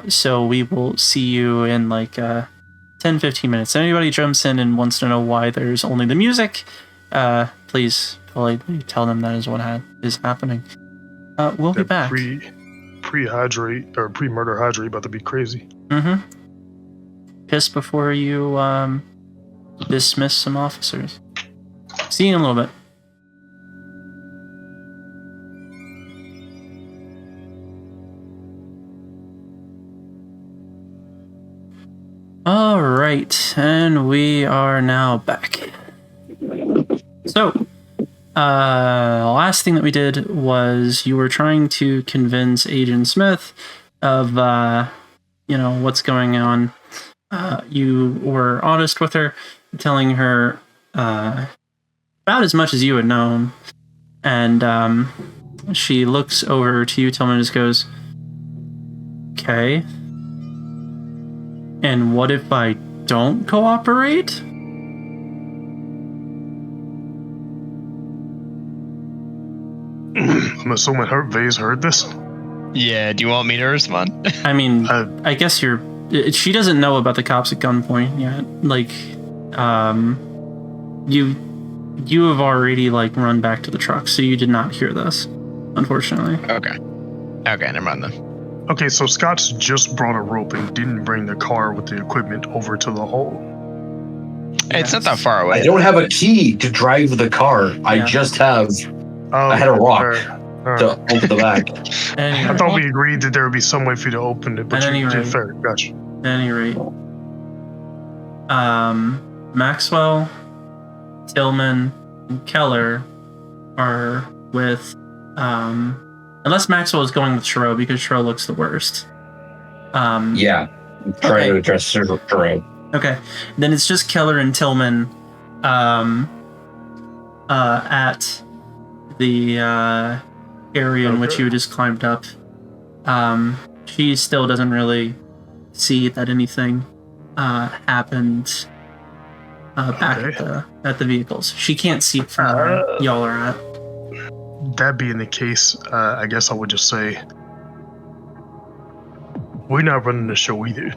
So we will see you in 10-15 minutes. If anybody jumps in and wants to know why there's only the music, please politely tell them that is what is happening. We'll be back. Pre-hydrate or pre-murder hydrate about to be crazy. Mm-hmm. Piss before you dismiss some officers. See you in a little bit. All right, and we are now back. So, last thing that we did was you were trying to convince Agent Smith of, what's going on. You were honest with her, telling her about as much as you had known, and she looks over to you, Tillman, and just goes, "Okay. And what if I don't cooperate?" I'm assuming Vase heard this. Yeah, do you want me to respond? I mean, I guess she doesn't know about the cops at gunpoint yet. You have already run back to the truck, so you did not hear this, unfortunately. Okay, never mind then. Okay, so Scott's just brought a rope and didn't bring the car with the equipment over to the hole. It's not that far away. I don't have a key to drive the car. I just have. I had a rock to open the back. Anyway, I thought we agreed that there would be some way for you to open it, but you did fair. Gotcha. At any rate, Maxwell, Tillman, and Keller are with. Unless Maxwell is going with Shro, because Shro looks the worst. Yeah. try to address Shiro. Okay, then it's just Keller and Tillman at the area in which you just climbed up. She still doesn't really see that anything happened back at the vehicles. She can't see from where y'all are at. That being the case, I guess I would just say we're not running the show either.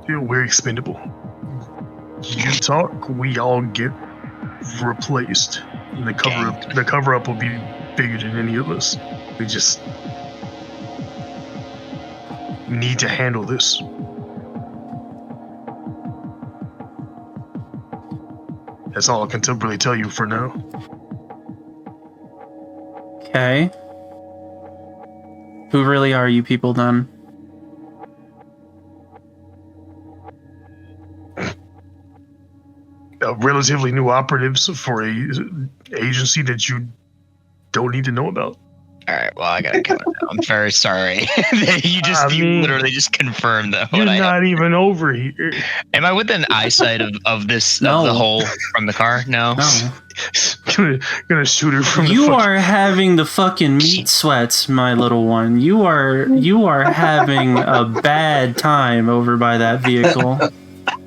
We're expendable. You talk, we all get replaced. And the cover up will be bigger than any of us. We just need to handle this. That's all I can really tell you for now. Okay. Who really are you people then? Relatively new operatives for a agency that you don't need to know about. All right, well, I gotta come now. I'm very sorry. you literally just confirmed that. You're not even over here. Am I within eyesight of this of the hole from the car? No. Gonna shoot her from. You are having the fucking meat sweats, my little one. You are having a bad time over by that vehicle.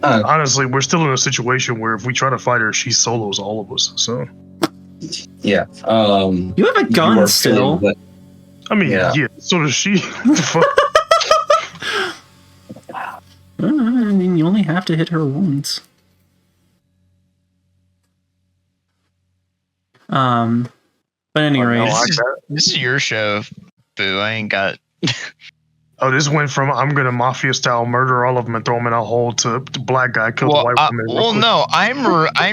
Honestly, we're still in a situation where if we try to fight her, she solos all of us. So. Yeah. You have a gun still. I mean, yeah. So does she. I mean, you only have to hit her once. But anyway, this is your show, Boo. I ain't got. Oh, this went from I'm gonna mafia style murder all of them and throw them in a hole to black guy kill the white woman. Well, no, I'm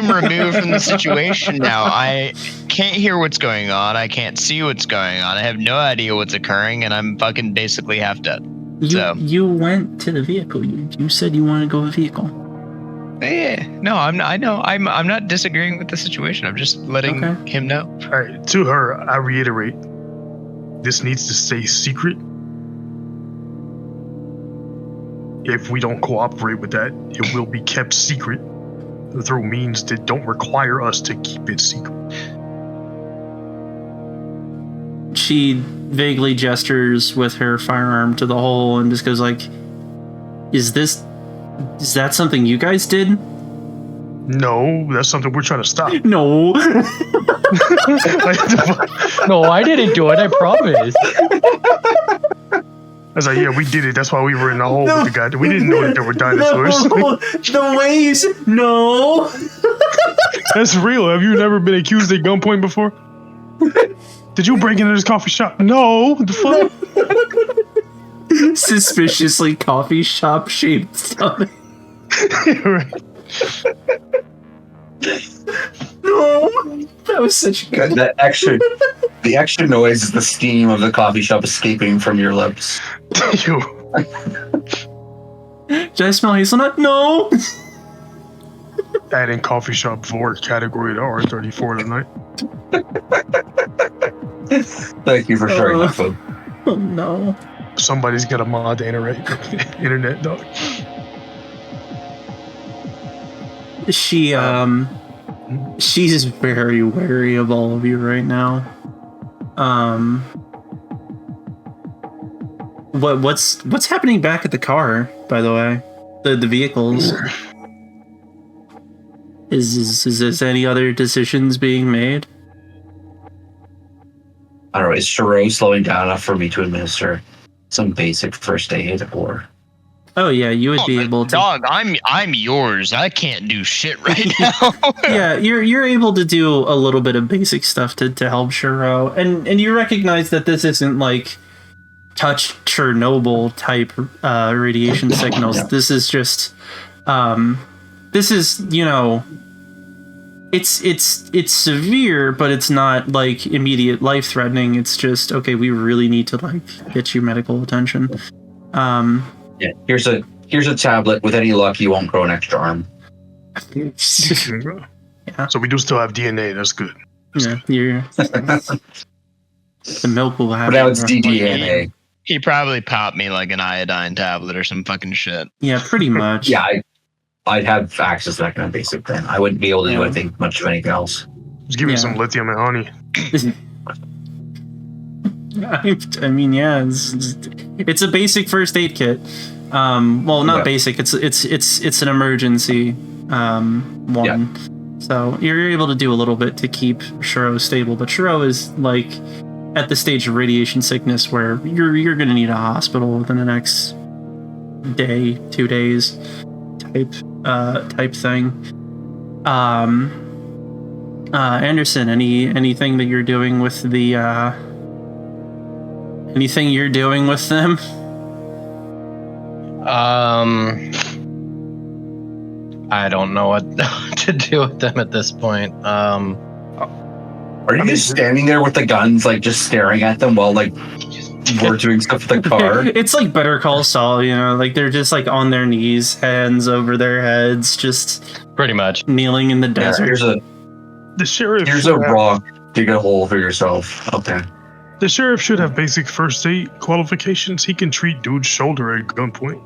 removed from the situation now. I can't hear what's going on. I can't see what's going on. I have no idea what's occurring, and I'm fucking basically half dead. You went to the vehicle. You said you wanted to go to the vehicle. Yeah, no, I'm not. I know. I'm not disagreeing with the situation. I'm just letting him know. All right, to her, I reiterate, this needs to stay secret. If we don't cooperate with that, it will be kept secret through means that don't require us to keep it secret. She vaguely gestures with her firearm to the hole and just goes like, Is that something you guys did? No, that's something we're trying to stop. No. No, I didn't do it, I promise. I was like, yeah, we did it. That's why we were in the hole with the guy. We didn't know that there were dinosaurs. The way you said, no. That's real. Have you never been accused at gunpoint before? Did you break into this coffee shop? No. The fuck? Suspiciously coffee shop shaped stomach. Right. No. That was such a good. The extra noise is the steam of the coffee shop escaping from your lips. Did I smell hazelnut? No. Adding coffee shop for category to R34 tonight. Thank you for sharing that food. Oh no. Somebody's got a mod the internet, dog. She's very wary of all of you right now. What's happening back at the car, by the way? The vehicles. Is any other decisions being made? I don't know, is Shiro slowing down enough for me to administer some basic first aid or? Oh yeah, you would be able to. Dog, I'm yours. I can't do shit right now. Yeah, you're able to do a little bit of basic stuff to help Shiro, and you recognize that this isn't like touch Chernobyl type radiation signals. Yeah. This is just this is, you know, it's severe, but it's not like immediate life threatening. It's just, okay, we really need to like get you medical attention. Yeah, here's a tablet. With any luck, you won't grow an extra arm. Yeah. So we do still have DNA. That's good. Yeah, you're the milk will have. But now it's DDNA. He probably popped me like an iodine tablet or some fucking shit. Yeah, pretty much. Yeah, I'd have access to that kind of basic thing. I wouldn't be able to do anything much of anything else. Just give me some lithium and honey. I mean, yeah, it's a basic first aid kit. Well, not basic. It's an emergency one. Yeah. So you're able to do a little bit to keep Shiro stable, but Shiro is like at the stage of radiation sickness where you're gonna need a hospital within the next day, 2 days, type thing. Anderson, anything that you're doing with the anything you're doing with them? I don't know what to do with them at this point. Are you just standing there with the guns, like just staring at them while like we're doing stuff with the car? It's like Better Call Saul, you know, like they're just like on their knees, hands over their heads, just pretty much kneeling in the desert. Here's a rock. Dig a hole for yourself. Okay. The sheriff should have basic first aid qualifications. He can treat dude's shoulder at gunpoint.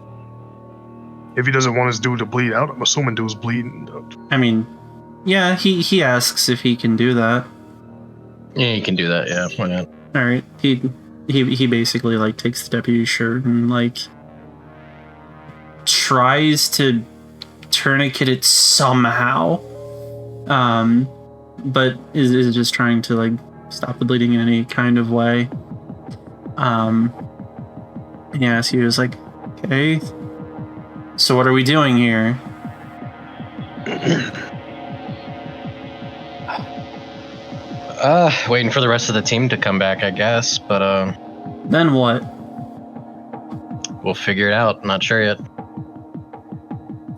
If he doesn't want his dude to bleed out, I'm assuming dude's bleeding out. I mean, yeah, he asks if he can do that. Yeah, he can do that. Yeah, why not? All right, he basically like takes the deputy's shirt and like tries to tourniquet it somehow, but is just trying to like stop the bleeding in any kind of way. Yes, he was like, okay, so what are we doing here? Waiting for the rest of the team to come back, I guess, but Then what? We'll figure it out. Not sure yet.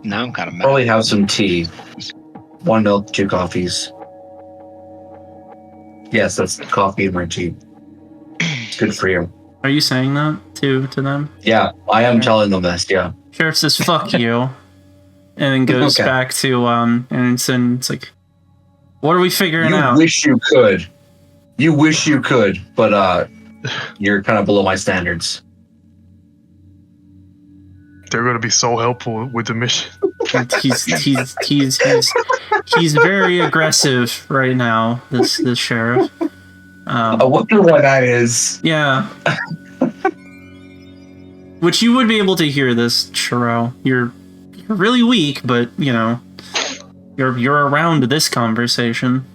Now I'm kind of mad. Probably have some tea. 1 milk, 2 coffees. Yes, that's coffee and my tea. It's good for you. Are you saying that to them? Yeah, I am telling them this, yeah. Sheriff says, fuck you. And then goes back to, and it's like, what are we figuring out? You wish you could. You wish you could, but you're kind of below my standards. They're going to be so helpful with the mission. He's very aggressive right now, this sheriff. I wonder why that is. Yeah. Which you would be able to hear this, Shiro. You're really weak, but you know, you're around this conversation.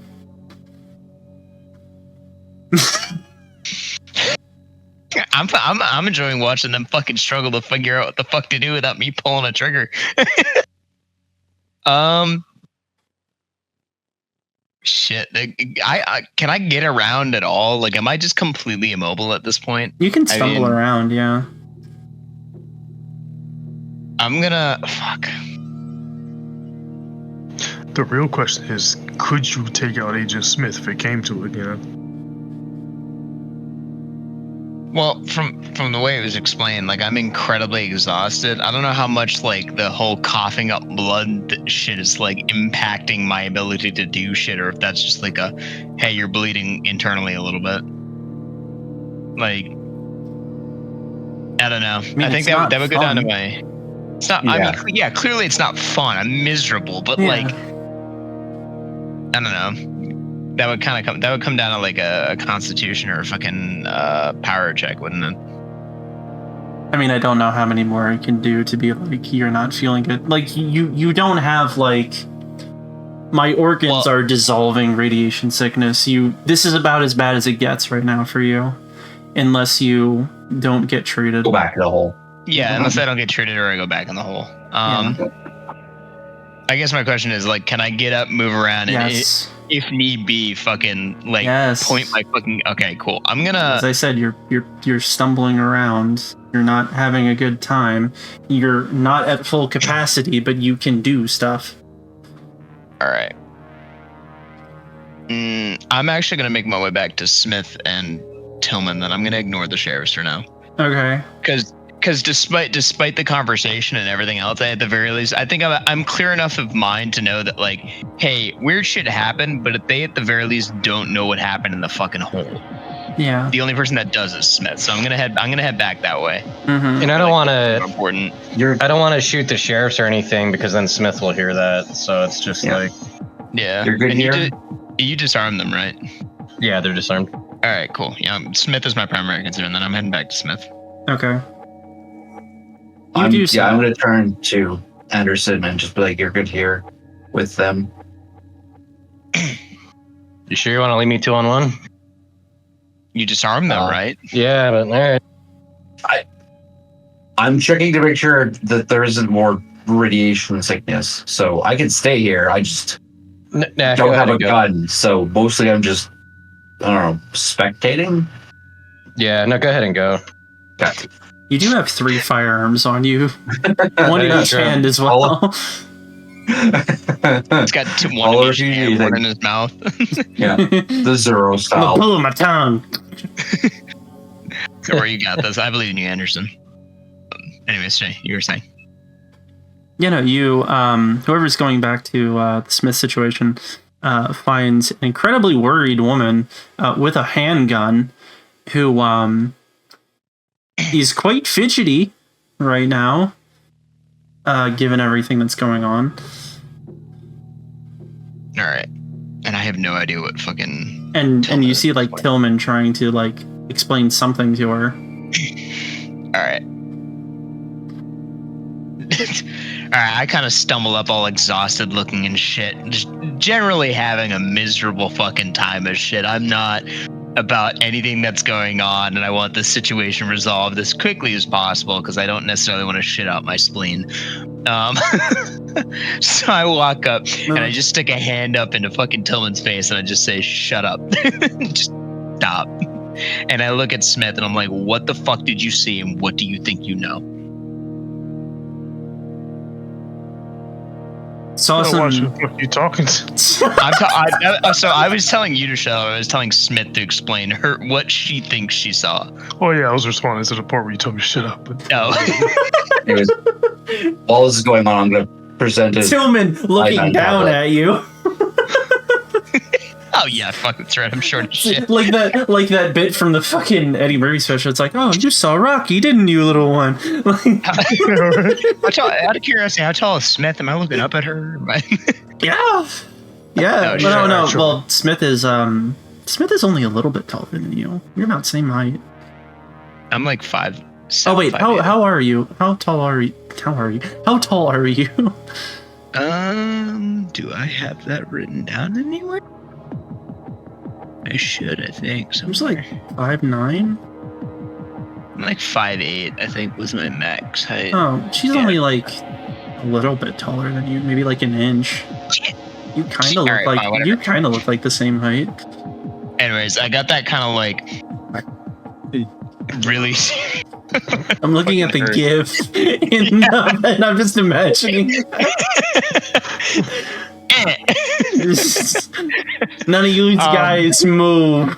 I'm enjoying watching them fucking struggle to figure out what the fuck to do without me pulling a trigger. Shit. Can I get around at all? Like, am I just completely immobile at this point? You can stumble around, yeah. I'm gonna fuck. The real question is, could you take out Agent Smith if it came to it, you know? Well, from the way it was explained, like, I'm incredibly exhausted. I don't know how much, like, the whole coughing up blood shit is, like, impacting my ability to do shit, or if that's just like a, hey, you're bleeding internally a little bit. Like, I don't know. I think that would go down to my... It's not, I mean, yeah, clearly it's not fun. I'm miserable, but, like, I don't know. That would come down to like a constitution or a fucking power check, wouldn't it? I mean, I don't know how many more I can do to be like, you're not feeling good. Like, you don't have like, my organs are dissolving radiation sickness. This is about as bad as it gets right now for you, unless you don't get treated. Go back in the hole. Yeah, unless I don't get treated or I go back in the hole. I guess my question is, like, can I get up, move around, and if need be, fucking like point my fucking. Okay, cool. I'm gonna. As I said, you're stumbling around. You're not having a good time. You're not at full capacity, but you can do stuff. All right. I'm actually gonna make my way back to Smith and Tillman. Then I'm gonna ignore the sheriffs for now. Okay. Because despite the conversation and everything else, at the very least, I think I'm clear enough of mind to know that, like, hey, weird shit happened, but if they at the very least don't know what happened in the fucking hole, Yeah. The only person that does is Smith. So I'm gonna head back that way. Mm-hmm. And I don't want to. Important. I don't want to shoot the sheriffs or anything because then Smith will hear that. So it's just Yeah. like, Yeah. You're good and here? You disarm them, right? yeah, they're disarmed. All right, cool. Yeah, Smith is my primary concern. Then I'm heading back to Smith. Okay. I'm do so. going to turn to Anderson and just be like, you're good here with them. You sure you want to leave me 2-on-1? You disarm them, Uh, right? Yeah, but all right. I'm checking to make sure that there isn't more radiation sickness. So I can stay here. I just Nah, go don't ahead have a and go. gun. So mostly I'm just, I don't know, spectating. Yeah, no, go ahead and go. Got You do have 3 firearms on you. One in Yeah, each sure. hand as All well. He's got one in each hand, one in his mouth. Yeah, the Zero I'm style. gonna pull my tongue. Or you got this. I believe in you, Anderson. Anyways, Jay, you were saying. You know, you whoever's going back to the Smith situation finds an incredibly worried woman with a handgun who is quite fidgety right now, given everything that's going on. All right. And I have no idea what fucking. And Tillman you see like is. Tillman trying to like explain something to her. All right. All right, I kind of stumble up all exhausted looking and shit. Just generally having a miserable fucking time as shit. I'm not about anything that's going on, and I want this situation resolved as quickly as possible because I don't necessarily want to shit out my spleen. So I walk up and I just stick a hand up into fucking Tillman's face and I just say, "Shut up." Just stop. And I look at Smith and I'm like, "What the fuck did you see and what do you think you know?" Saw Oh, watch some. who the fuck you talking to. So I was telling you to show. I was telling Smith to explain her what she thinks she saw. Oh yeah, I was responding to the part where you told me to shut up. But No. Anyways, while this is going on, I'm going to present it. Tillman looking I down know. at you. Oh yeah, fuck, that's right. I'm short as shit. like that bit from the fucking Eddie Murphy special. It's like, oh, you saw Rocky, didn't you, little one? Out of curiosity, how tall is Smith? Am I looking up at her? Yeah. No, No, sure, no. sure. Well, Smith is only a little bit taller than you. You're about the same height. I'm like 5'7". Oh wait, 5'8". how are you? How tall are you? How tall are you? Do I have that written down anywhere? I should, I think. I was like 5'9". I'm like 5'8", I think was my max height. Oh, she's Yeah. only like a little bit taller than you, maybe like an inch. You kind of look Alright, like fine, whatever. you kind of look like the same height. Anyways, I got that kind of like really. I'm looking at the Fucking GIF and I'm just imagining. None of you guys move.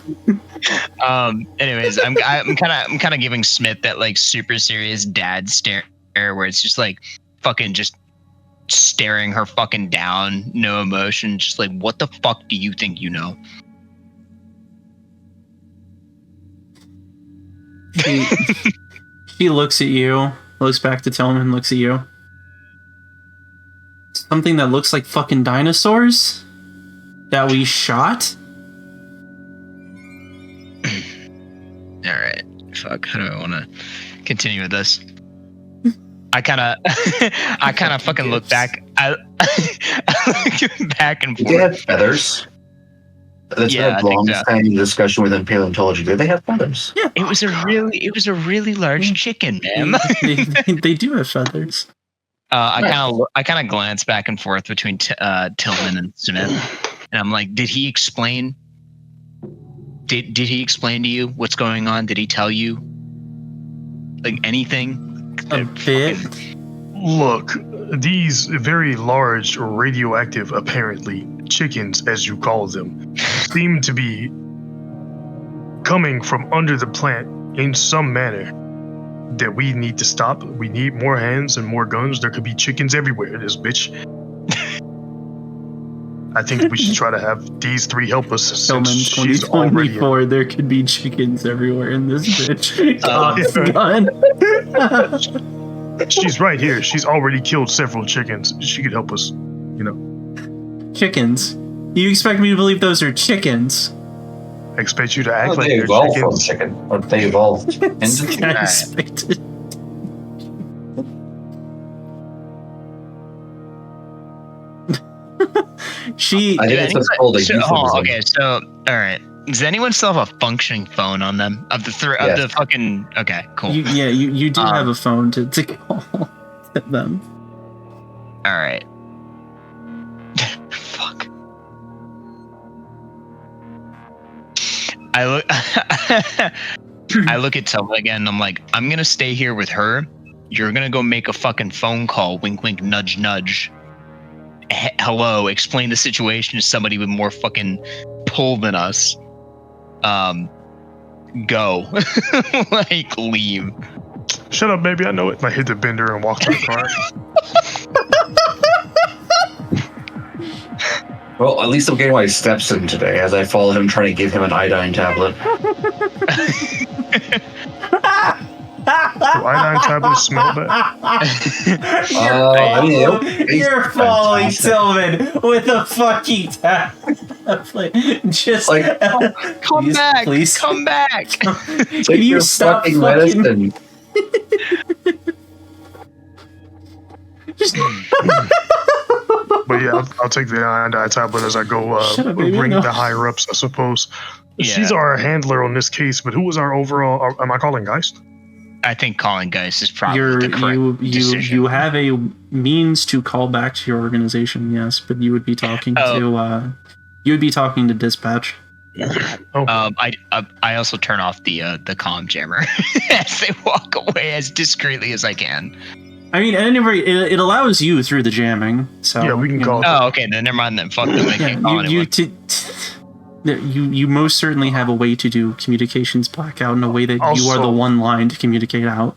Anyways, I'm kind of giving Smith that like super serious dad stare where it's just like fucking just staring her fucking down, no emotion, just like, what the fuck do you think you know? She looks at you, looks back to Tillman, looks at you. Something that looks like fucking dinosaurs that we shot? All right, fuck. How do I want to continue with this? I kind of fucking look back. I look back and Do they have forth. feathers? That's Yeah, I a think long so. standing discussion within paleontology. Do they have feathers? Yeah. It was a really large chicken, man. They do have feathers. I kind of glance back and forth between Tillman and Smith, and I'm like, did he explain? Did he explain to you what's going on? Did he tell you like anything? A bit. look, these very large radioactive, apparently chickens, as you call them, seem to be coming from under the plant in some manner that we need to stop. We need more hands and more guns. There could be chickens everywhere in this bitch. I think we should try to have these three help us since Tillman, she's already in. 2024, there could be chickens everywhere in this bitch. Yeah. Gun. She's right here. She's already killed several chickens. She could help us, you know. Chickens? You expect me to believe those are chickens? I expect you to act like they they're evolved from chickens. chicken. Or they evolved into I chicken. expected. She. I think it's just called a euphemism. okay, so all right. Does anyone still have a functioning phone on them? Of the Yes. the fucking. Okay, cool. You do have a phone to call them. All right. Fuck. I look at Selma again and I'm like, I'm gonna stay here with her. You're gonna go make a fucking phone call. Wink, wink, nudge, nudge. Hello, explain the situation to somebody with more fucking pull than us. Go. Like, leave. Shut up, baby. I know it. And I hit the bender and walk to the car. Well, at least I'm getting my steps in today as I follow him trying to give him an iodine tablet. Do iodine tablets smell bad? I mean, they taste You're following fantastic. Tillman with a fucking tablet. Just Like, Come please, back. please. Come back. Take Can you your stop fucking fucking- medicine. Just But yeah, I'll take the iodine tablet as I go Shut up, baby, bring no. the higher ups, I suppose. Yeah. She's our handler on this case, but who was our overall? Am I calling Geist? I think calling Geist is probably the correct decision. you have a means to call back to your organization, yes, but you would be talking to dispatch. Oh, I also turn off the comm jammer as they walk away as discreetly as I can. I mean, at any rate, it allows you through the jamming. So Yeah, we can you call know. Oh, okay, then never mind then. Fuck them. I can't call Yeah, anyone. you most certainly have a way to do communications blackout in a way that you are Also- the one line to communicate out.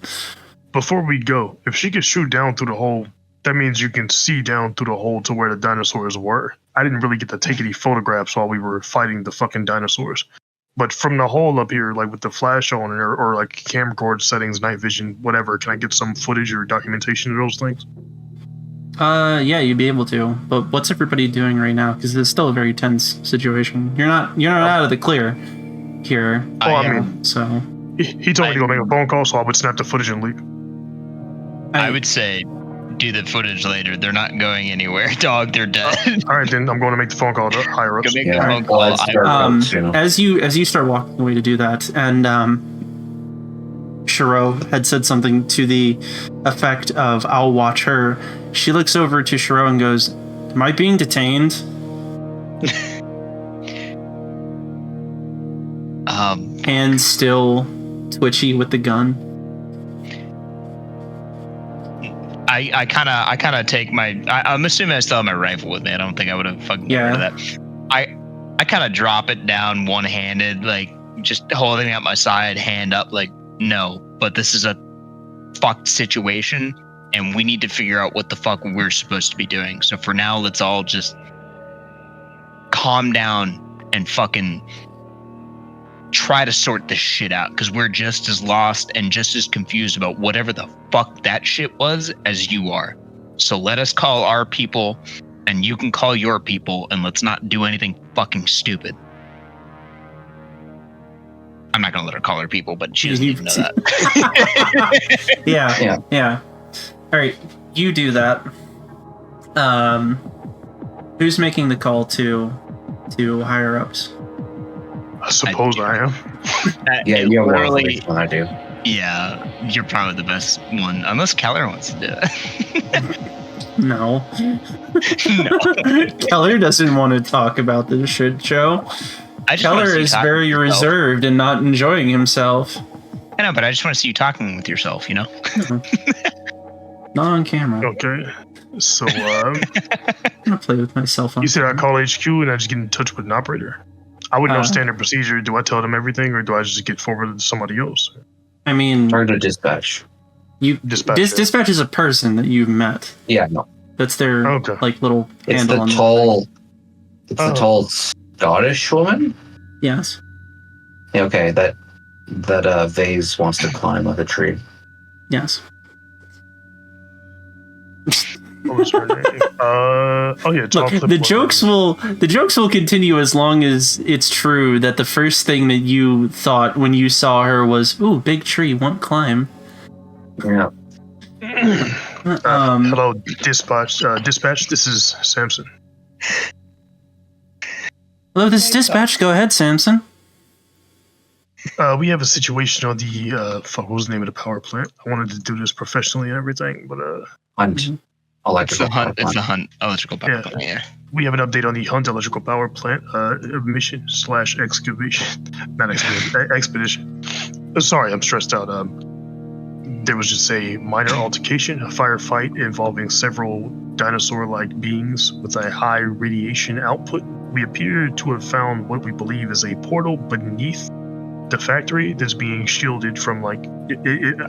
before we go, if she can shoot down through the hole, that means you can see down through the hole to where the dinosaurs were. I didn't really get to take any photographs while we were fighting the fucking dinosaurs. But from the hole up here, like with the flash on or like camcorder settings, night vision, whatever, can I get some footage or documentation of those things? Yeah, you'd be able to. But what's everybody doing right now? Because it's still a very tense situation. You're not out of the clear here. Well, I mean, So he told me to go make a phone call, so I would snap the footage and leak. I would say do the footage later. They're not going anywhere, dog. They're dead. All right, then I'm going to make the phone call to higher ups. Go make Yeah, the phone well, call. I'd start out, you know. as you start walking away to do that, and Shiro had said something to the effect of "I'll watch her." She looks over to Shiro and goes, "Am I being detained?" Hands still twitchy with the gun. I kind of take my. I'm assuming I still have my rifle with me. I don't think I would have fucking got rid of that. I kind of drop it down one-handed, like just holding it at my side, hand up, like no. But this is a fucked situation, and we need to figure out what the fuck we're supposed to be doing. So for now, let's all just calm down and fucking try to sort this shit out, because we're just as lost and just as confused about whatever the fuck that shit was as you are. So let us call our people and you can call your people, and let's not do anything fucking stupid. I'm not gonna let her call her people, but she doesn't even know that. Yeah. All right, you do that. Who's making the call to higher ups? I suppose I am. Yeah, you have more literally. information than I do. Yeah, you're probably the best one, unless Keller wants to do it. No. No. Keller doesn't want to talk about this shit show. I just wanna Keller see you is talking very with yourself. reserved and not enjoying himself. I know, but I just want to see you talking with yourself, you know? Not on camera. Okay. So, I'm gonna play with myself on you said I camera. call HQ and I just get in touch with an operator? I would know Uh, standard procedure. Do I tell them everything or do I just get forwarded to somebody else? I mean, Turn to dispatch. Dispatch. dispatch is a person that you've met. Yeah, no. That's their Okay. like little It's handle the on tall, It's the tall Scottish woman? Yes. Yeah, okay, that vase wants to climb like a tree. Yes. What was her name? Oh yeah, tall Look, flip the jokes will continue as long as it's true that the first thing that you thought when you saw her was, "Ooh, big tree, won't climb." Yeah. Hello, dispatch. Dispatch. This is Samson. Hello, this is dispatch. Go ahead, Samson. We have a situation on the what was the name of the power plant? I wanted to do this professionally and everything, but Hunt. Electrical It's the hunt. power It's the plant. hunt. Electrical power Yeah. plant. Yeah. we have an update on the Hunt electrical power plant mission / excavation, not excavation, expedition. Sorry, I'm stressed out. There was just a minor altercation, a firefight involving several dinosaur-like beings with a high radiation output. We appear to have found what we believe is a portal beneath the factory that's being shielded from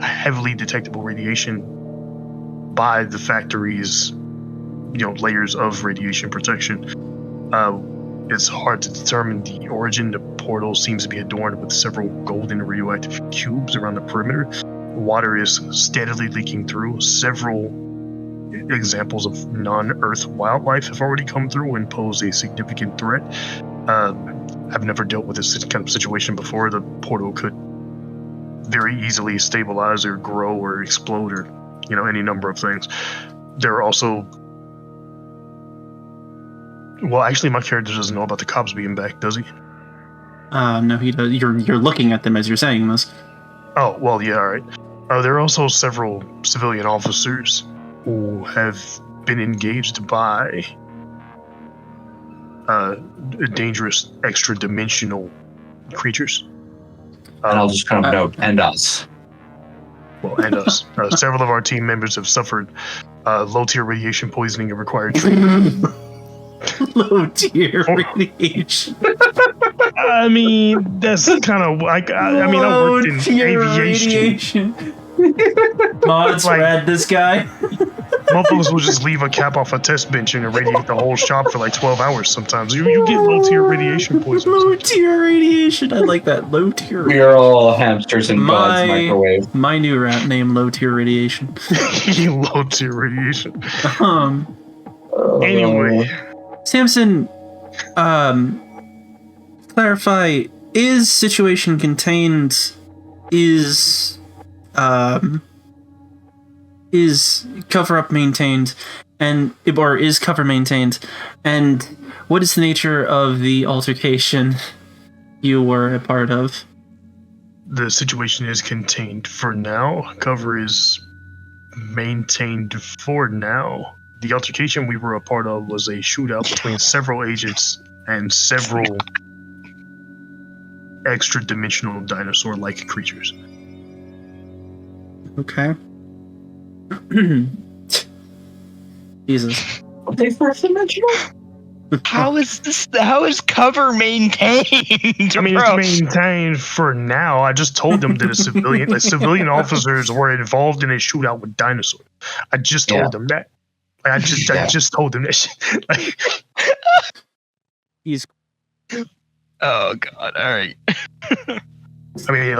heavily detectable radiation by the factory's layers of radiation protection. It's hard to determine the origin. The portal seems to be adorned with several golden radioactive cubes around the perimeter. Water is steadily leaking through. Several examples of non-Earth wildlife have already come through and pose a significant threat. I've never dealt with this kind of situation before. The portal could very easily stabilize or grow or explode or any number of things. There are also, well, actually, my character doesn't know about the cops being back, does he? No, he does. You're looking at them as you're saying this. Oh, well, yeah, all right. There are also several civilian officers who have been engaged by dangerous extra-dimensional creatures. And I'll just kind of note, and us. Well, and us. Several of our team members have suffered low-tier radiation poisoning and required treatment. Low-tier radiation. I mean, that's kind of like, I worked in aviation. Mods rad this guy. Motherfuckers will just leave a cap off a test bench and irradiate the whole shop for like 12 hours sometimes. You get low-tier radiation poisoning. Low-tier radiation. I like that. Low-tier. We are all hamsters in God's microwave. My new rat name, Low-tier radiation. Low-tier radiation. Anyway. Samson, clarify, is situation contained, is cover up maintained, or is cover maintained, and what is the nature of the altercation you were a part of? The situation is contained for now. Cover is maintained for now. The altercation we were a part of was a shootout between several agents and several extra-dimensional dinosaur-like creatures. Okay. Jesus. Are they first dimensional? How is cover maintained? I mean, it's maintained for now. I just told them that civilian officers were involved in a shootout with dinosaurs. I just told them that. I just told them that shit. He's. Oh God! All right. I mean,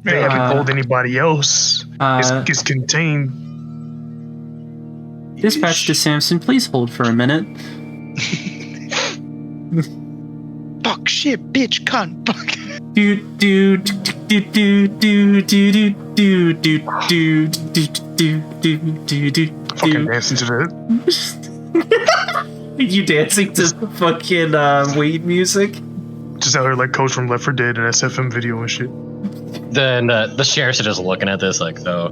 they haven't told anybody else. It's contained. Dispatch to Samson. Please hold for a minute. Fuck, shit, bitch, cunt, fuck. Do do do do do do do do do do do do do. Fucking dancing to that. You dancing to fucking weed music? Just out here like Coach from Left 4 Dead and SFM video and shit. Then the sheriffs are just looking at this like, so.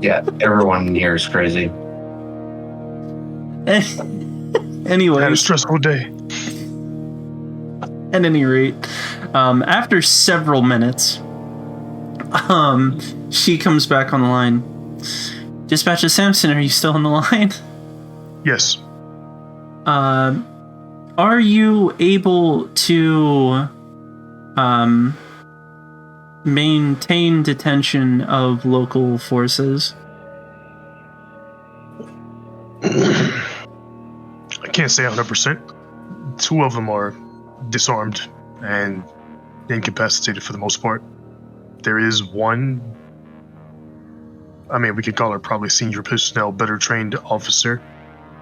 Yeah, everyone here is crazy. Anyway, Had a stressful day. at any rate, after several minutes, she comes back on the line. Dispatch to Samson, are you still on the line? Yes. Are you able to maintain detention of local forces? can't say 100%. 2 of them are disarmed and incapacitated for the most part. There is one, I mean, we could call her probably senior personnel, better trained officer,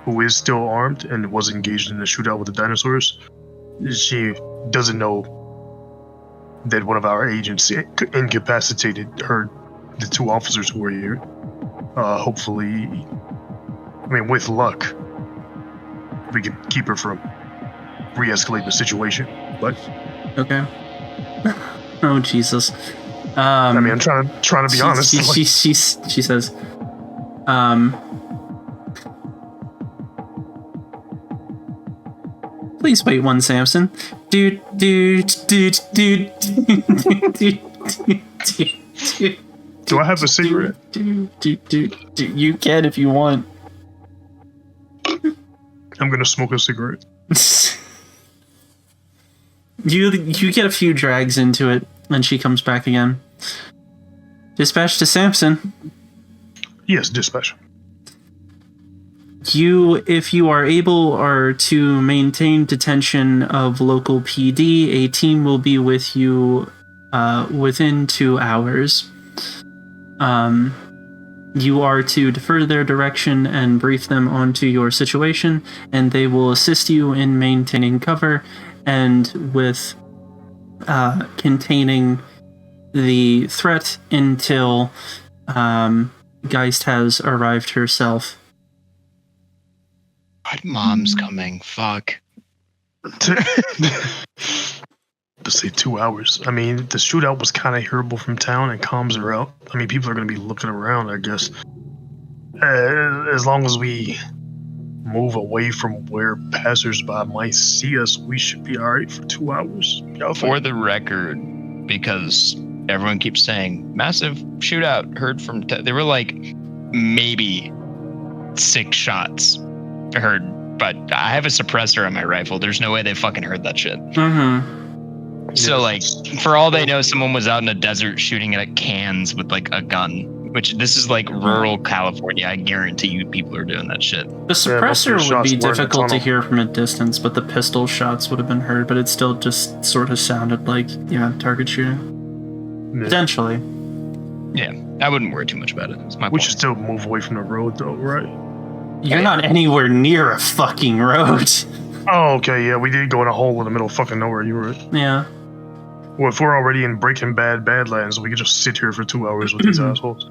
who is still armed and was engaged in a shootout with the dinosaurs. She doesn't know that one of our agents incapacitated the 2 officers who were here. Hopefully, I mean, with luck, we could keep her from re-escalating the situation. But Okay. Oh Jesus. I mean, I'm trying to be honest. She says, please wait one, Samson. Dude. Do I have a cigarette? You can if you want. I'm gonna smoke a cigarette. You get a few drags into it, and she comes back again. Dispatch to Samson. Yes, dispatch. If you are able to maintain detention of local PD, a team will be with you within 2 hours. You are to defer their direction and brief them onto your situation, and they will assist you in maintaining cover and with containing the threat until Geist has arrived herself. Mom's coming. Fuck. To say 2 hours. I mean, the shootout was kind of hearable from town and calms her out. I mean, people are going to be looking around, I guess. As long as we move away from where passersby might see us, we should be all right for 2 hours. For the record, because everyone keeps saying massive shootout heard from they were like maybe 6 shots heard, but I have a suppressor on my rifle. There's no way they fucking heard that shit. So like, for all they know, someone was out in a desert shooting at cans with like a gun. Which this is like rural California. I guarantee you, people are doing that shit. The suppressor would be difficult to hear from a distance, but the pistol shots would have been heard. But it still just sort of sounded like target shooting. Potentially. Yeah, I wouldn't worry too much about it. That's my We point. should still move away from the road, though, right? You're not anywhere near a fucking road. Oh, okay, yeah, we did go in a hole in the middle of fucking nowhere. You were right. Yeah. Well, if we're already in Breaking Bad Badlands, we could just sit here for 2 hours with these assholes.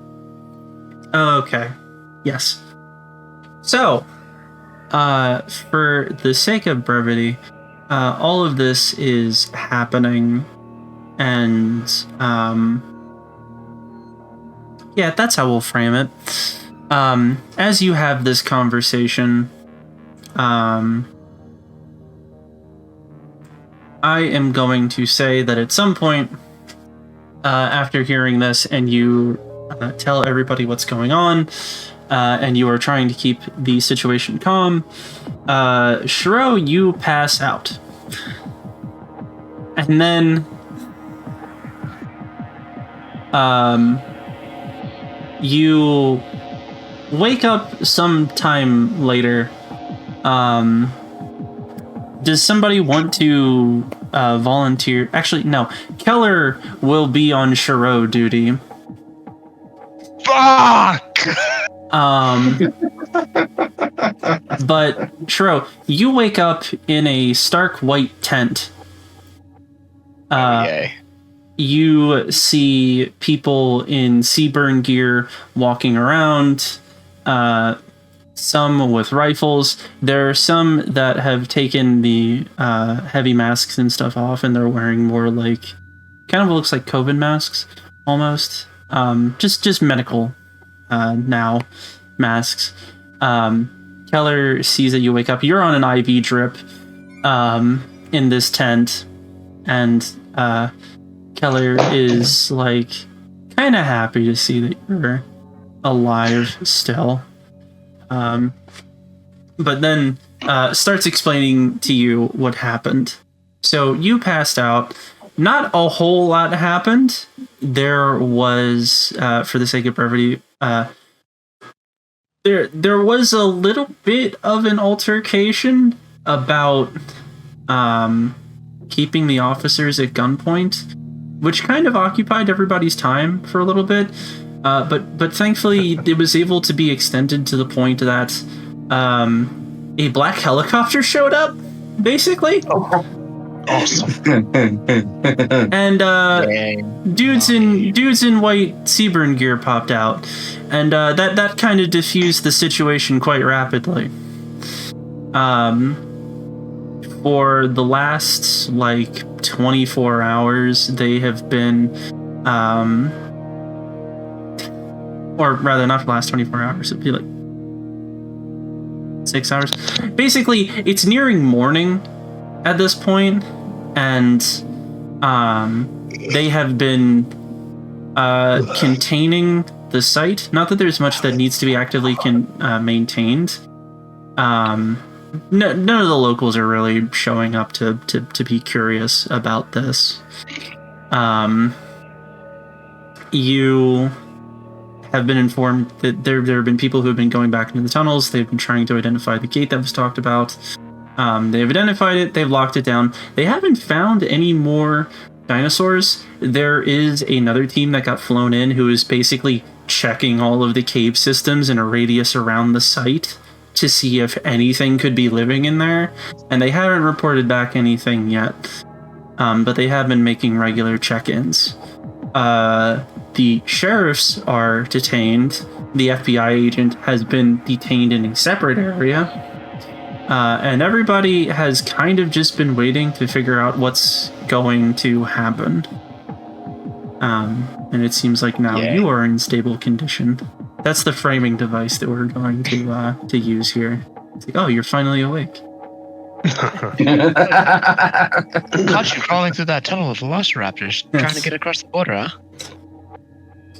Okay. Yes. So, for the sake of brevity, all of this is happening, and yeah, that's how we'll frame it. As you have this conversation, I am going to say that at some point, after hearing this, and you tell everybody what's going on, and you are trying to keep the situation calm, Shiro, you pass out. And then you wake up sometime later. Does somebody want to volunteer? Actually, no. Keller will be on Shiro duty. Fuck! But Shiro, you wake up in a stark white tent. Yay. You see people in Seaburn gear walking around, some with rifles. There are some that have taken the heavy masks and stuff off, and they're wearing more like, kind of looks like COVID masks, almost. Just medical now masks. Keller sees that you wake up. You're on an IV drip in this tent, and Keller is like kind of happy to see that you're alive still. But then starts explaining to you what happened. So you passed out. Not a whole lot happened. There was, for the sake of brevity, There was a little bit of an altercation about keeping the officers at gunpoint, which kind of occupied everybody's time for a little bit. But thankfully, it was able to be extended to the point that a black helicopter showed up, basically. Awesome. And dudes in white Seaburn gear popped out, and that kind of diffused the situation quite rapidly. For the last 24 hours, they have been, or rather, not for the last 24 hours. It'd be 6 hours. Basically, it's nearing morning at this point, and they have been containing the site. Not that there's much that needs to be actively maintained. None of the locals are really showing up to be curious about this. You have been informed that there have been people who have been going back into the tunnels. They've been trying to identify the gate that was talked about. They've identified it. They've locked it down. They haven't found any more dinosaurs. There is another team that got flown in who is basically checking all of the cave systems in a radius around the site to see if anything could be living in there. And they haven't reported back anything yet. But they have been making regular check-ins. The sheriffs are detained. The FBI agent has been detained in a separate area. And everybody has kind of just been waiting to figure out what's going to happen. And it seems like now you are in stable condition. That's the framing device that we're going to use here. It's like, oh, you're finally awake. Caught you crawling through that tunnel with velociraptors, trying to get across the border, huh?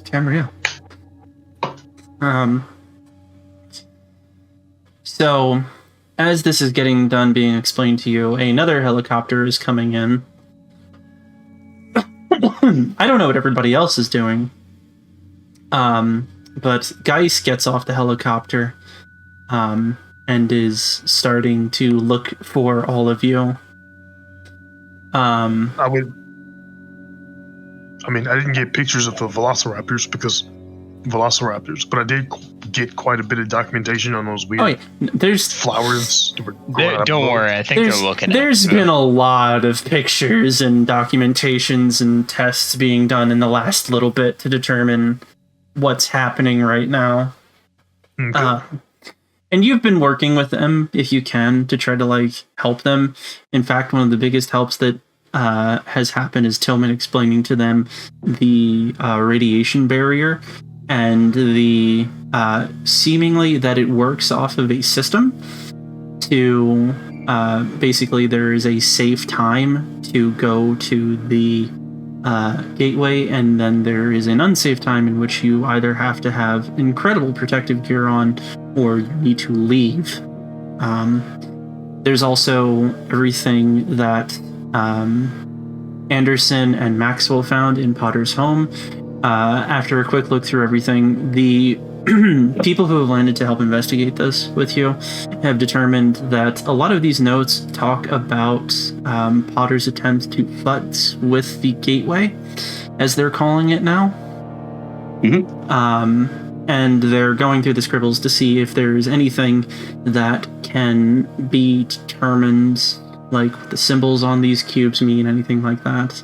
Camarillo. So, as this is getting done being explained to you, another helicopter is coming in. I don't know what everybody else is doing. But Geis gets off the helicopter and is starting to look for all of you. I didn't get pictures of the velociraptors, but I did get quite a bit of documentation on those weird there's flowers. Don't worry, I think they're looking at it. There's been a lot of pictures and documentations and tests being done in the last little bit to determine what's happening right now. Okay. And you've been working with them, if you can, to try to help them. In fact, one of the biggest helps that has happened is Tillman explaining to them the radiation barrier and the seemingly that it works off of a system to basically there is a safe time to go to the gateway, and then there is an unsafe time in which you either have to have incredible protective gear on or you need to leave. There's also everything that Anderson and Maxwell found in Potter's home. After a quick look through everything, the people who have landed to help investigate this with you have determined that a lot of these notes talk about Potter's attempt to futz with the gateway, as they're calling it now. And they're going through the scribbles to see if there's anything that can be determined, like the symbols on these cubes mean, anything like that.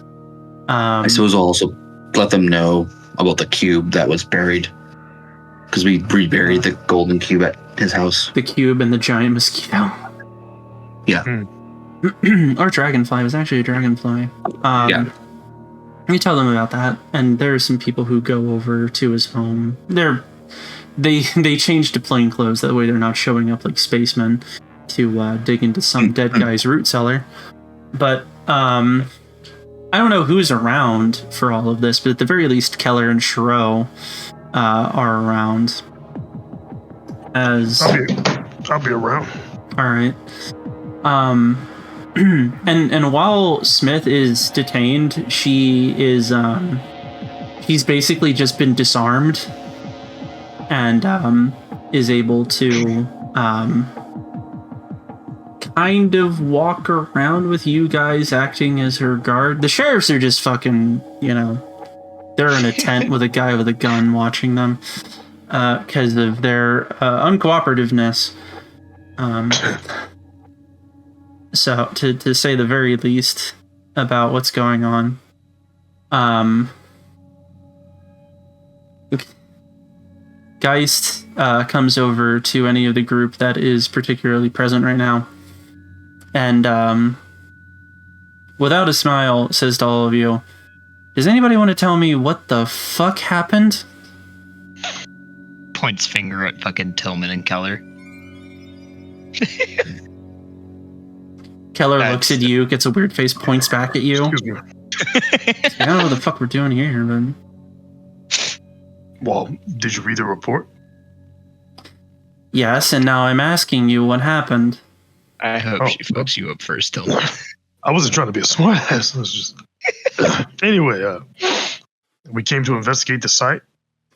I suppose I'll also let them know about the cube that was buried, because we reburied the golden cube at his house. The cube and the giant mosquito. Yeah. Or dragonfly. It was actually a dragonfly. Yeah. You tell them about that, and there are some people who go over to his home. They changed to plain clothes, that way they're not showing up like spacemen to dig into some dead guy's root cellar. But I don't know who's around for all of this, but at the very least, Keller and Shiro are around. I'll be around. All right. And while Smith is detained, she's basically just been disarmed, and is able to kind of walk around with you guys acting as her guard. The sheriffs are just fucking, they're in a tent with a guy with a gun watching them because of their uncooperativeness. So, to say the very least about what's going on. Geist comes over to any of the group that is particularly present right now. And without a smile, says to all of you, does anybody want to tell me what the fuck happened? Points finger at fucking Tillman and Keller. Keller looks at you, gets a weird face, points back at you. Excuse me. I don't know what the fuck we're doing here, but... Well, did you read the report? Yes, and now I'm asking you what happened. I hope she fucks you up first, Tillman. I wasn't trying to be a smartass. It was just... Anyway, we came to investigate the site.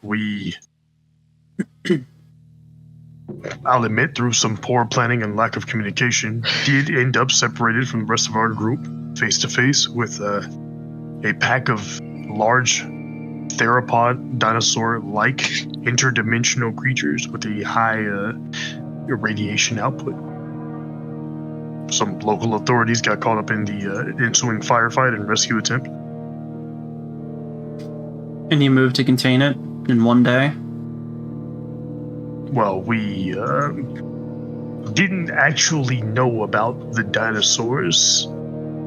We... I'll admit, through some poor planning and lack of communication, did end up separated from the rest of our group, face to face with a pack of large theropod dinosaur-like interdimensional creatures with a high radiation output. Some local authorities got caught up in the ensuing firefight and rescue attempt. And you moved to contain it in one day? Well, we didn't actually know about the dinosaurs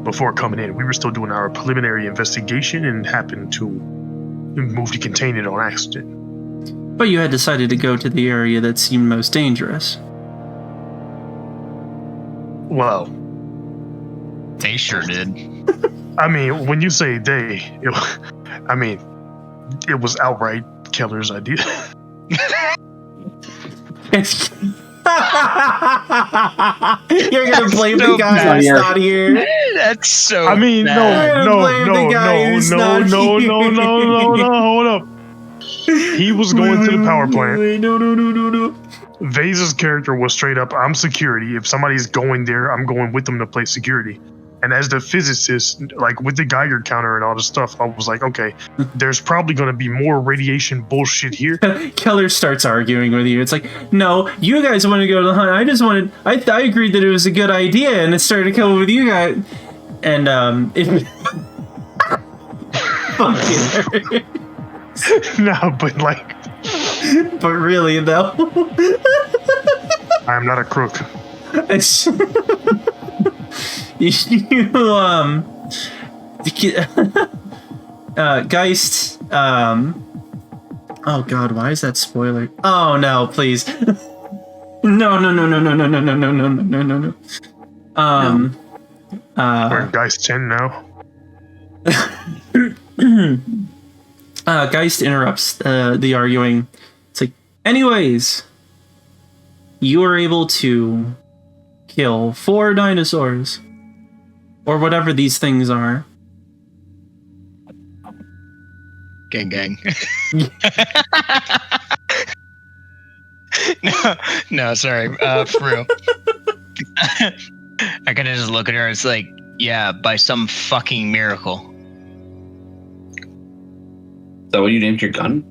before coming in. We were still doing our preliminary investigation and happened to move to contain it on accident. But you had decided to go to the area that seemed most dangerous. Well, They sure did. I mean, when you say they, it was outright Keller's idea. You're gonna blame so the guy bad. who's not here. That's so. I mean, bad. no, hold up. He was going to the power plant. No. Vase's character was straight up, I'm security. If somebody's going there, I'm going with them to play security. And as the physicist, like with the Geiger counter and all this stuff, I was like, okay, there's probably going to be more radiation bullshit here. Keller starts arguing with you. It's like, no, you guys want to go to the hunt. I agreed that it was a good idea, and it started to come with you guys. And, fucking No, but like, but really, though. I am not a crook. Geist, oh god, why is that spoiler? Oh no, please. No. We're in Geist 10 now. Geist interrupts the arguing. It's like, anyways, you were able to kill 4 dinosaurs. Or whatever these things are. Gang. No, sorry. For real. I kind of just look at her. It's like, yeah, by some fucking miracle. Is that what you named your gun?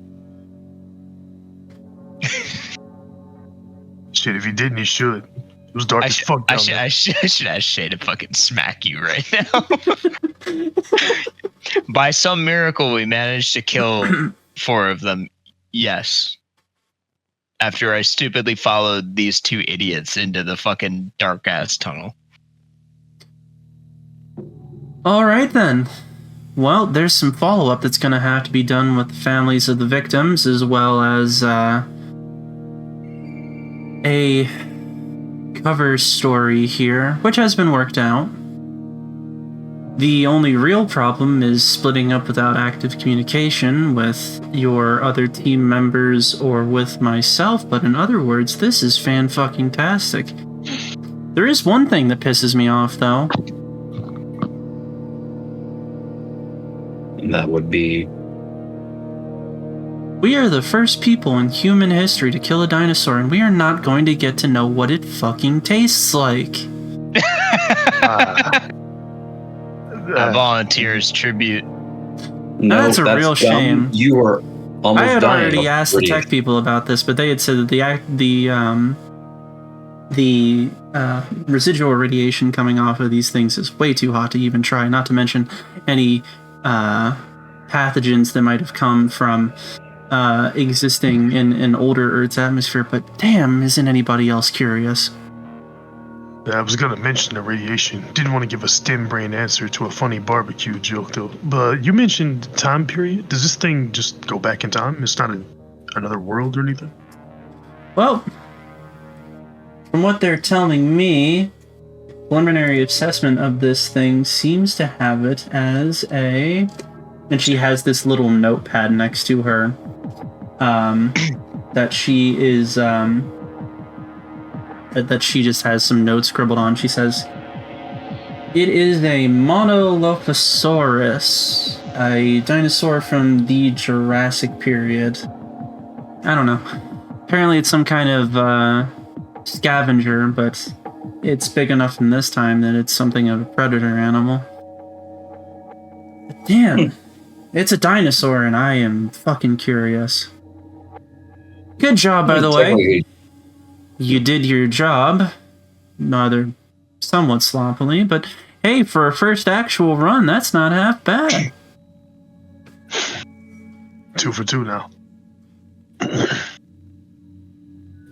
Shit, if he didn't, he should. It was dark as fuck down there. I should ask Shay to fucking smack you right now. By some miracle, we managed to kill 4 of them. Yes. After I stupidly followed these 2 idiots into the fucking dark ass tunnel. All right then. Well, there's some follow-up that's going to have to be done with the families of the victims, as well as a cover story here, which has been worked out. The only real problem is splitting up without active communication with your other team members or with myself, but in other words, this is fan-fucking-tastic. There is one thing that pisses me off, though. And that would be... We are the first people in human history to kill a dinosaur, and we are not going to get to know what it fucking tastes like. I volunteer as tribute. No, That's a real dumb. shame. You were almost I had dying already of asked the radiation. tech people about this, but they had said that the residual radiation coming off of these things is way too hot to even try. Not to mention any pathogens that might have come from existing in older Earth's atmosphere. But damn, isn't anybody else curious? Yeah, I was gonna mention the radiation. Didn't want to give a stem brain answer to a funny barbecue joke though. But you mentioned time period. Does this thing just go back in time? It's not another world or anything? Well, from what they're telling me, preliminary assessment of this thing seems to have it as a... And she has this little notepad next to her that she is... that she just has some notes scribbled on. She says, "It is a Monolophosaurus, a dinosaur from the Jurassic period." I don't know. Apparently it's some kind of scavenger, but it's big enough in this time that it's something of a predator animal. But damn, it's a dinosaur and I am fucking curious. Good job, by the way. You did your job, rather somewhat sloppily, but hey, for a first actual run, that's not half bad. 2 for 2 now.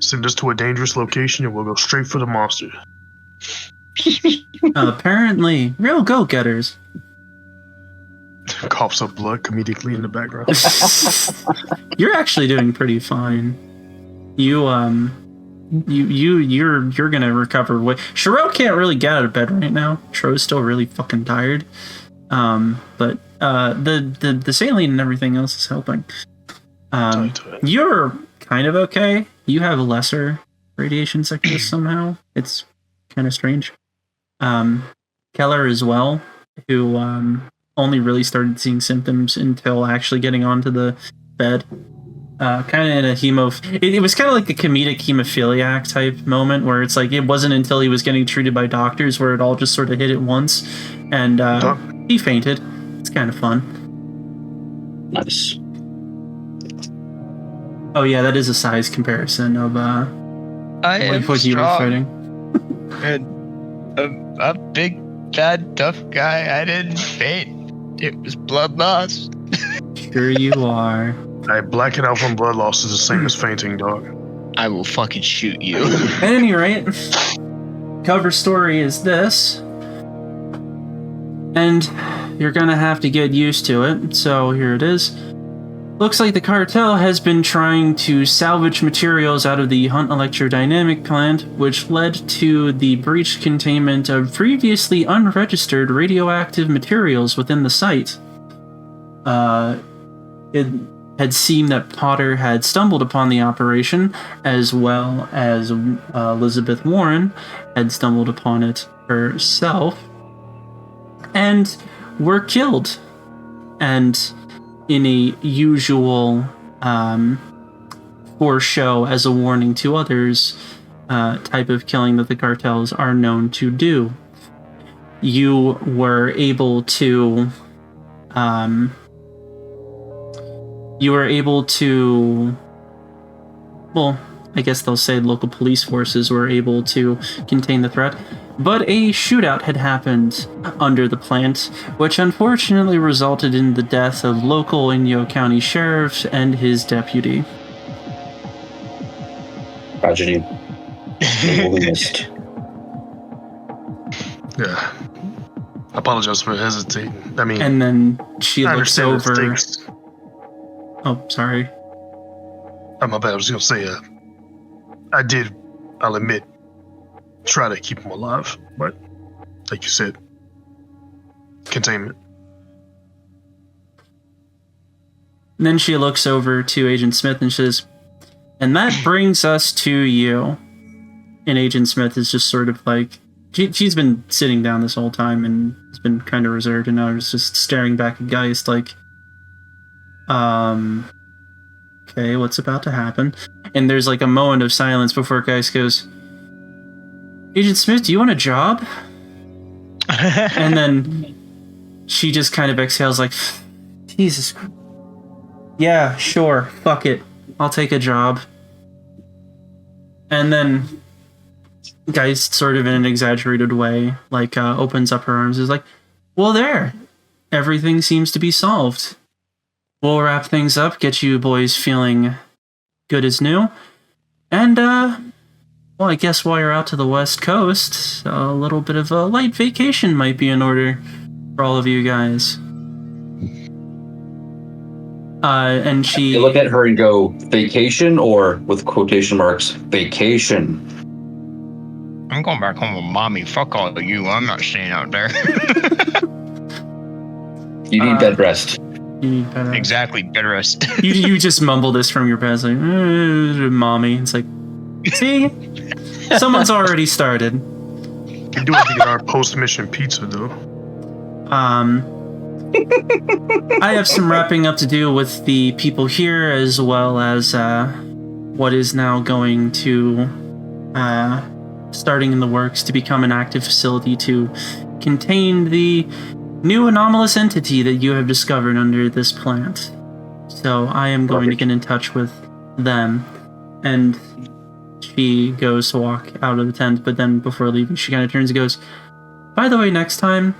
Send us to a dangerous location and we'll go straight for the monster. Apparently, real go-getters. Coughs up blood comedically in the background. You're actually doing pretty fine. You're gonna recover. Shiro can't really get out of bed right now. Shiro's still really fucking tired. But the saline and everything else is helping. You're kind of okay. You have lesser radiation sickness somehow. It's kind of strange. Keller as well, who only really started seeing symptoms until actually getting onto the bed. Kind of in a it was kind of like a comedic hemophiliac type moment where it's like it wasn't until he was getting treated by doctors where it all just sort of hit at once, and he fainted. It's kind of fun. Nice. Oh yeah, that is a size comparison of I am what you were strong fighting. and a big, bad, tough guy. I didn't faint. It was blood loss. Sure you are. Blacking out from blood loss is the same as fainting, dog. I will fucking shoot you. At any rate, cover story is this, and you're gonna have to get used to it, so here it is. Looks like the cartel has been trying to salvage materials out of the Hunt Electrodynamic plant, which led to the breach containment of previously unregistered radioactive materials within the site. It had seemed that Potter had stumbled upon the operation, as well as Elizabeth Warren had stumbled upon it herself, and were killed. And in a usual for show as a warning to others type of killing that the cartels are known to do. You were able to well, I guess they'll say local police forces were able to contain the threat, but a shootout had happened under the plant, which unfortunately resulted in the death of local Inyo County Sheriff and his deputy. Tragedy. They will be missed. Yeah. I apologize for hesitating. I mean, And then she I looks understand the over. stakes. Oh, sorry. Oh, my bad. I was gonna say, I'll admit, try to keep him alive, but like you said, containment. And then she looks over to Agent Smith and says, "And that brings us to you." And Agent Smith is just sort of like, she's been sitting down this whole time and has been kind of reserved, and now is just staring back at Geist like, okay, what's about to happen? And there's like a moment of silence before Geist goes, Agent Smith, do you want a job? And then she just kind of exhales like, Jesus Christ. Yeah, sure, fuck it. I'll take a job. And then Geist, sort of in an exaggerated way, like opens up her arms, is like, well, there. Everything seems to be solved. We'll wrap things up, get you boys feeling good as new. And, well, I guess while you're out to the West Coast, a little bit of a light vacation might be in order for all of you guys. And she... You look at her and go, vacation, or with quotation marks, vacation? I'm going back home with mommy. Fuck all of you. I'm not staying out there. You need bed rest. You need bed rest. Exactly, bed rest. You just mumble this from your past, like, mommy. It's like, see? Someone's already started. We do have to get our post-mission pizza, though. I have some wrapping up to do with the people here, as well as what is now going to starting in the works to become an active facility to contain the new anomalous entity that you have discovered under this plant. So I am going to get in touch with them. And she goes to walk out of the tent, but then before leaving, she kind of turns and goes, by the way, next time,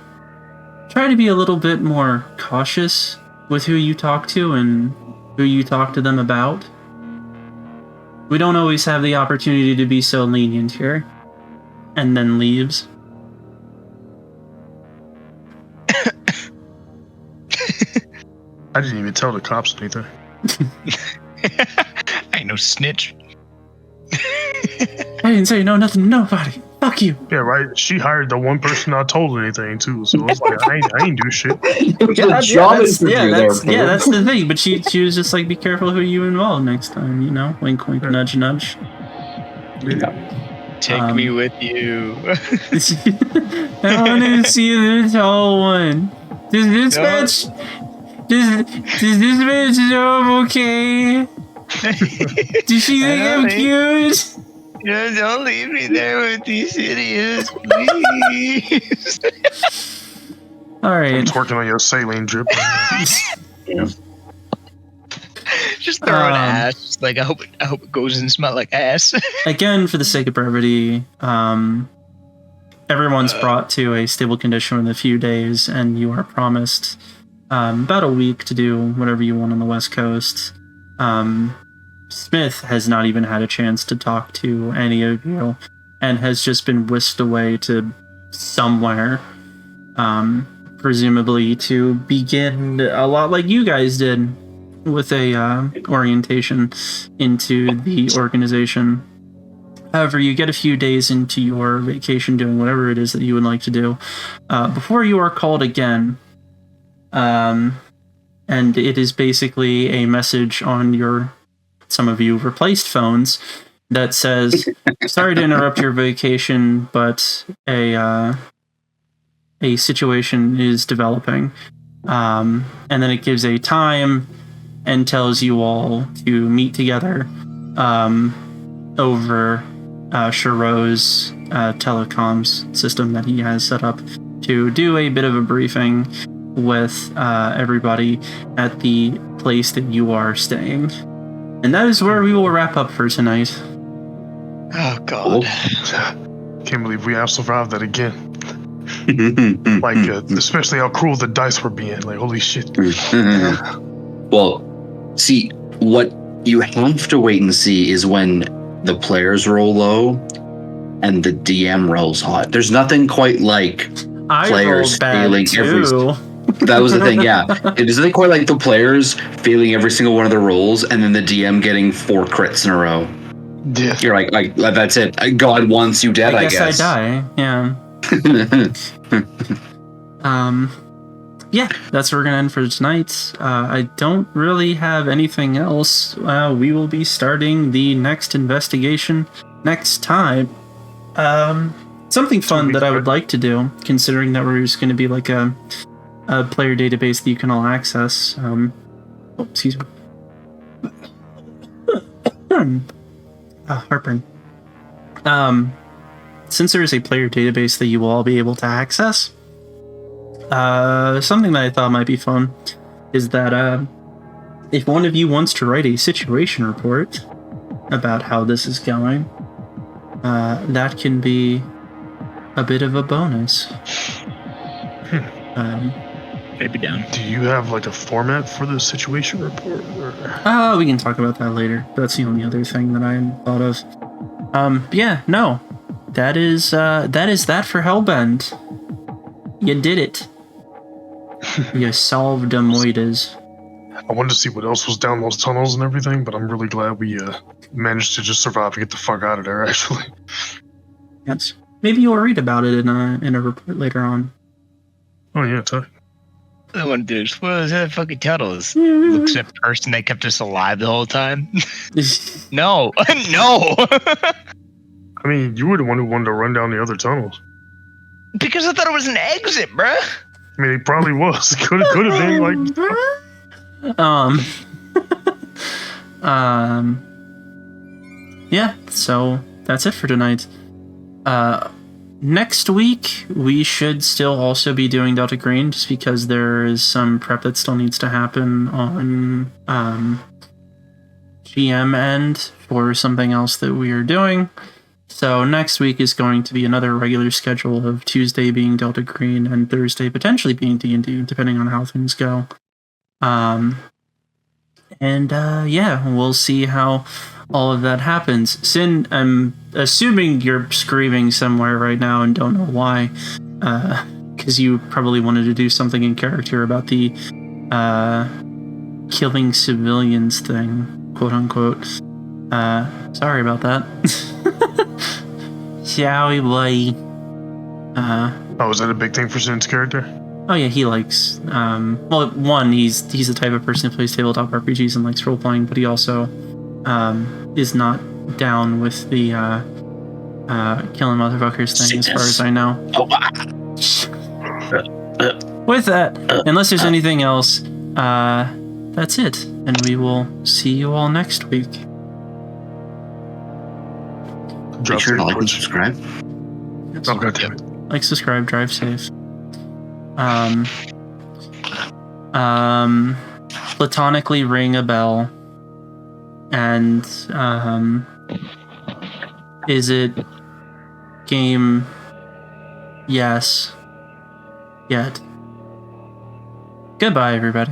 try to be a little bit more cautious with who you talk to and who you talk to them about. We don't always have the opportunity to be so lenient here. And then leaves. I didn't even tell the cops anything. I ain't no snitch. I didn't say no, nothing to nobody. Fuck you. Yeah, right. She hired the one person I told anything too, so it's like I ain't do shit. That's the thing. But she was just like, be careful who you involve next time. You know, wink, wink, nudge, nudge. Take me with you. I want to see the tall one. Does this bitch know I'm okay? Does she think I'm cute? Don't leave me there with these idiots, please. All right. I'm twerking on your saline drip. Just throw an ass. Just like I hope it goes and smell like ass. Again, for the sake of brevity, everyone's brought to a stable condition within a few days, and you are promised about a week to do whatever you want on the West Coast. Smith has not even had a chance to talk to any of you, and has just been whisked away to somewhere, presumably to begin a lot like you guys did, with a orientation into the organization. However, you get a few days into your vacation doing whatever it is that you would like to do before you are called again. And it is basically a message on some of you replaced phones that says, sorry to interrupt your vacation, but a situation is developing. And then it gives a time and tells you all to meet together over Chiro's telecoms system that he has set up to do a bit of a briefing with everybody at the place that you are staying. And that is where we will wrap up for tonight. Oh, God. Can't believe we have survived that again. Like, especially how cruel the dice were being. Like, holy shit. Well, see, what you have to wait and see is when the players roll low and the DM rolls hot. There's nothing quite like players failing every... That was the thing, yeah. It isn't quite like the players failing every single one of the rolls and then the DM getting 4 crits in a row. Yeah. You're like that's it. God wants you dead, I guess. I die, yeah. Yeah, that's where we're gonna end for tonight. I don't really have anything else. We will be starting the next investigation next time. Something fun that I would like to do, considering that we're just going to be like a player database that you can all access. Excuse me. Heartburn. Since there is a player database that you will all be able to access, something that I thought might be fun is that if one of you wants to write a situation report about how this is going, that can be a bit of a bonus. Maybe down. Do you have like a format for the situation report? We can talk about that later. That's the only other thing that I thought of. Yeah, no. That is that for Hellbend. You did it. You solved the moitas. I wanted to see what else was down those tunnels and everything, but I'm really glad we managed to just survive and get the fuck out of there, actually. Yes. Maybe you'll read about it in a report later on. Oh, yeah, tight. I want to do is, what was that fucking tunnels? Looks at the person that kept us alive the whole time. No. No! I mean, you were the one who wanted to run down the other tunnels. Because I thought it was an exit, bruh. I mean, it probably was. Could have been like... Yeah, so that's it for tonight. Next week, we should still also be doing Delta Green, just because there is some prep that still needs to happen on GM end for something else that we are doing. So next week is going to be another regular schedule of Tuesday being Delta Green and Thursday potentially being D&D, depending on how things go. Yeah, we'll see how all of that happens. Sin, I'm assuming you're screaming somewhere right now and don't know why, because you probably wanted to do something in character about the killing civilians thing, quote unquote. Sorry about that. Sorry, boy. Oh, is that a big thing for Sin's character? Oh yeah, he likes. Well, one, he's the type of person who plays tabletop RPGs and likes role playing, but he also is not down with the killing motherfuckers thing, as far as I know. With that, unless there's anything else, that's it, and we will see you all next week. Make sure to like and subscribe. Oh, God damn it. Like, subscribe, drive safe. Platonically ring a bell. And, is it game yes yet? Goodbye, everybody.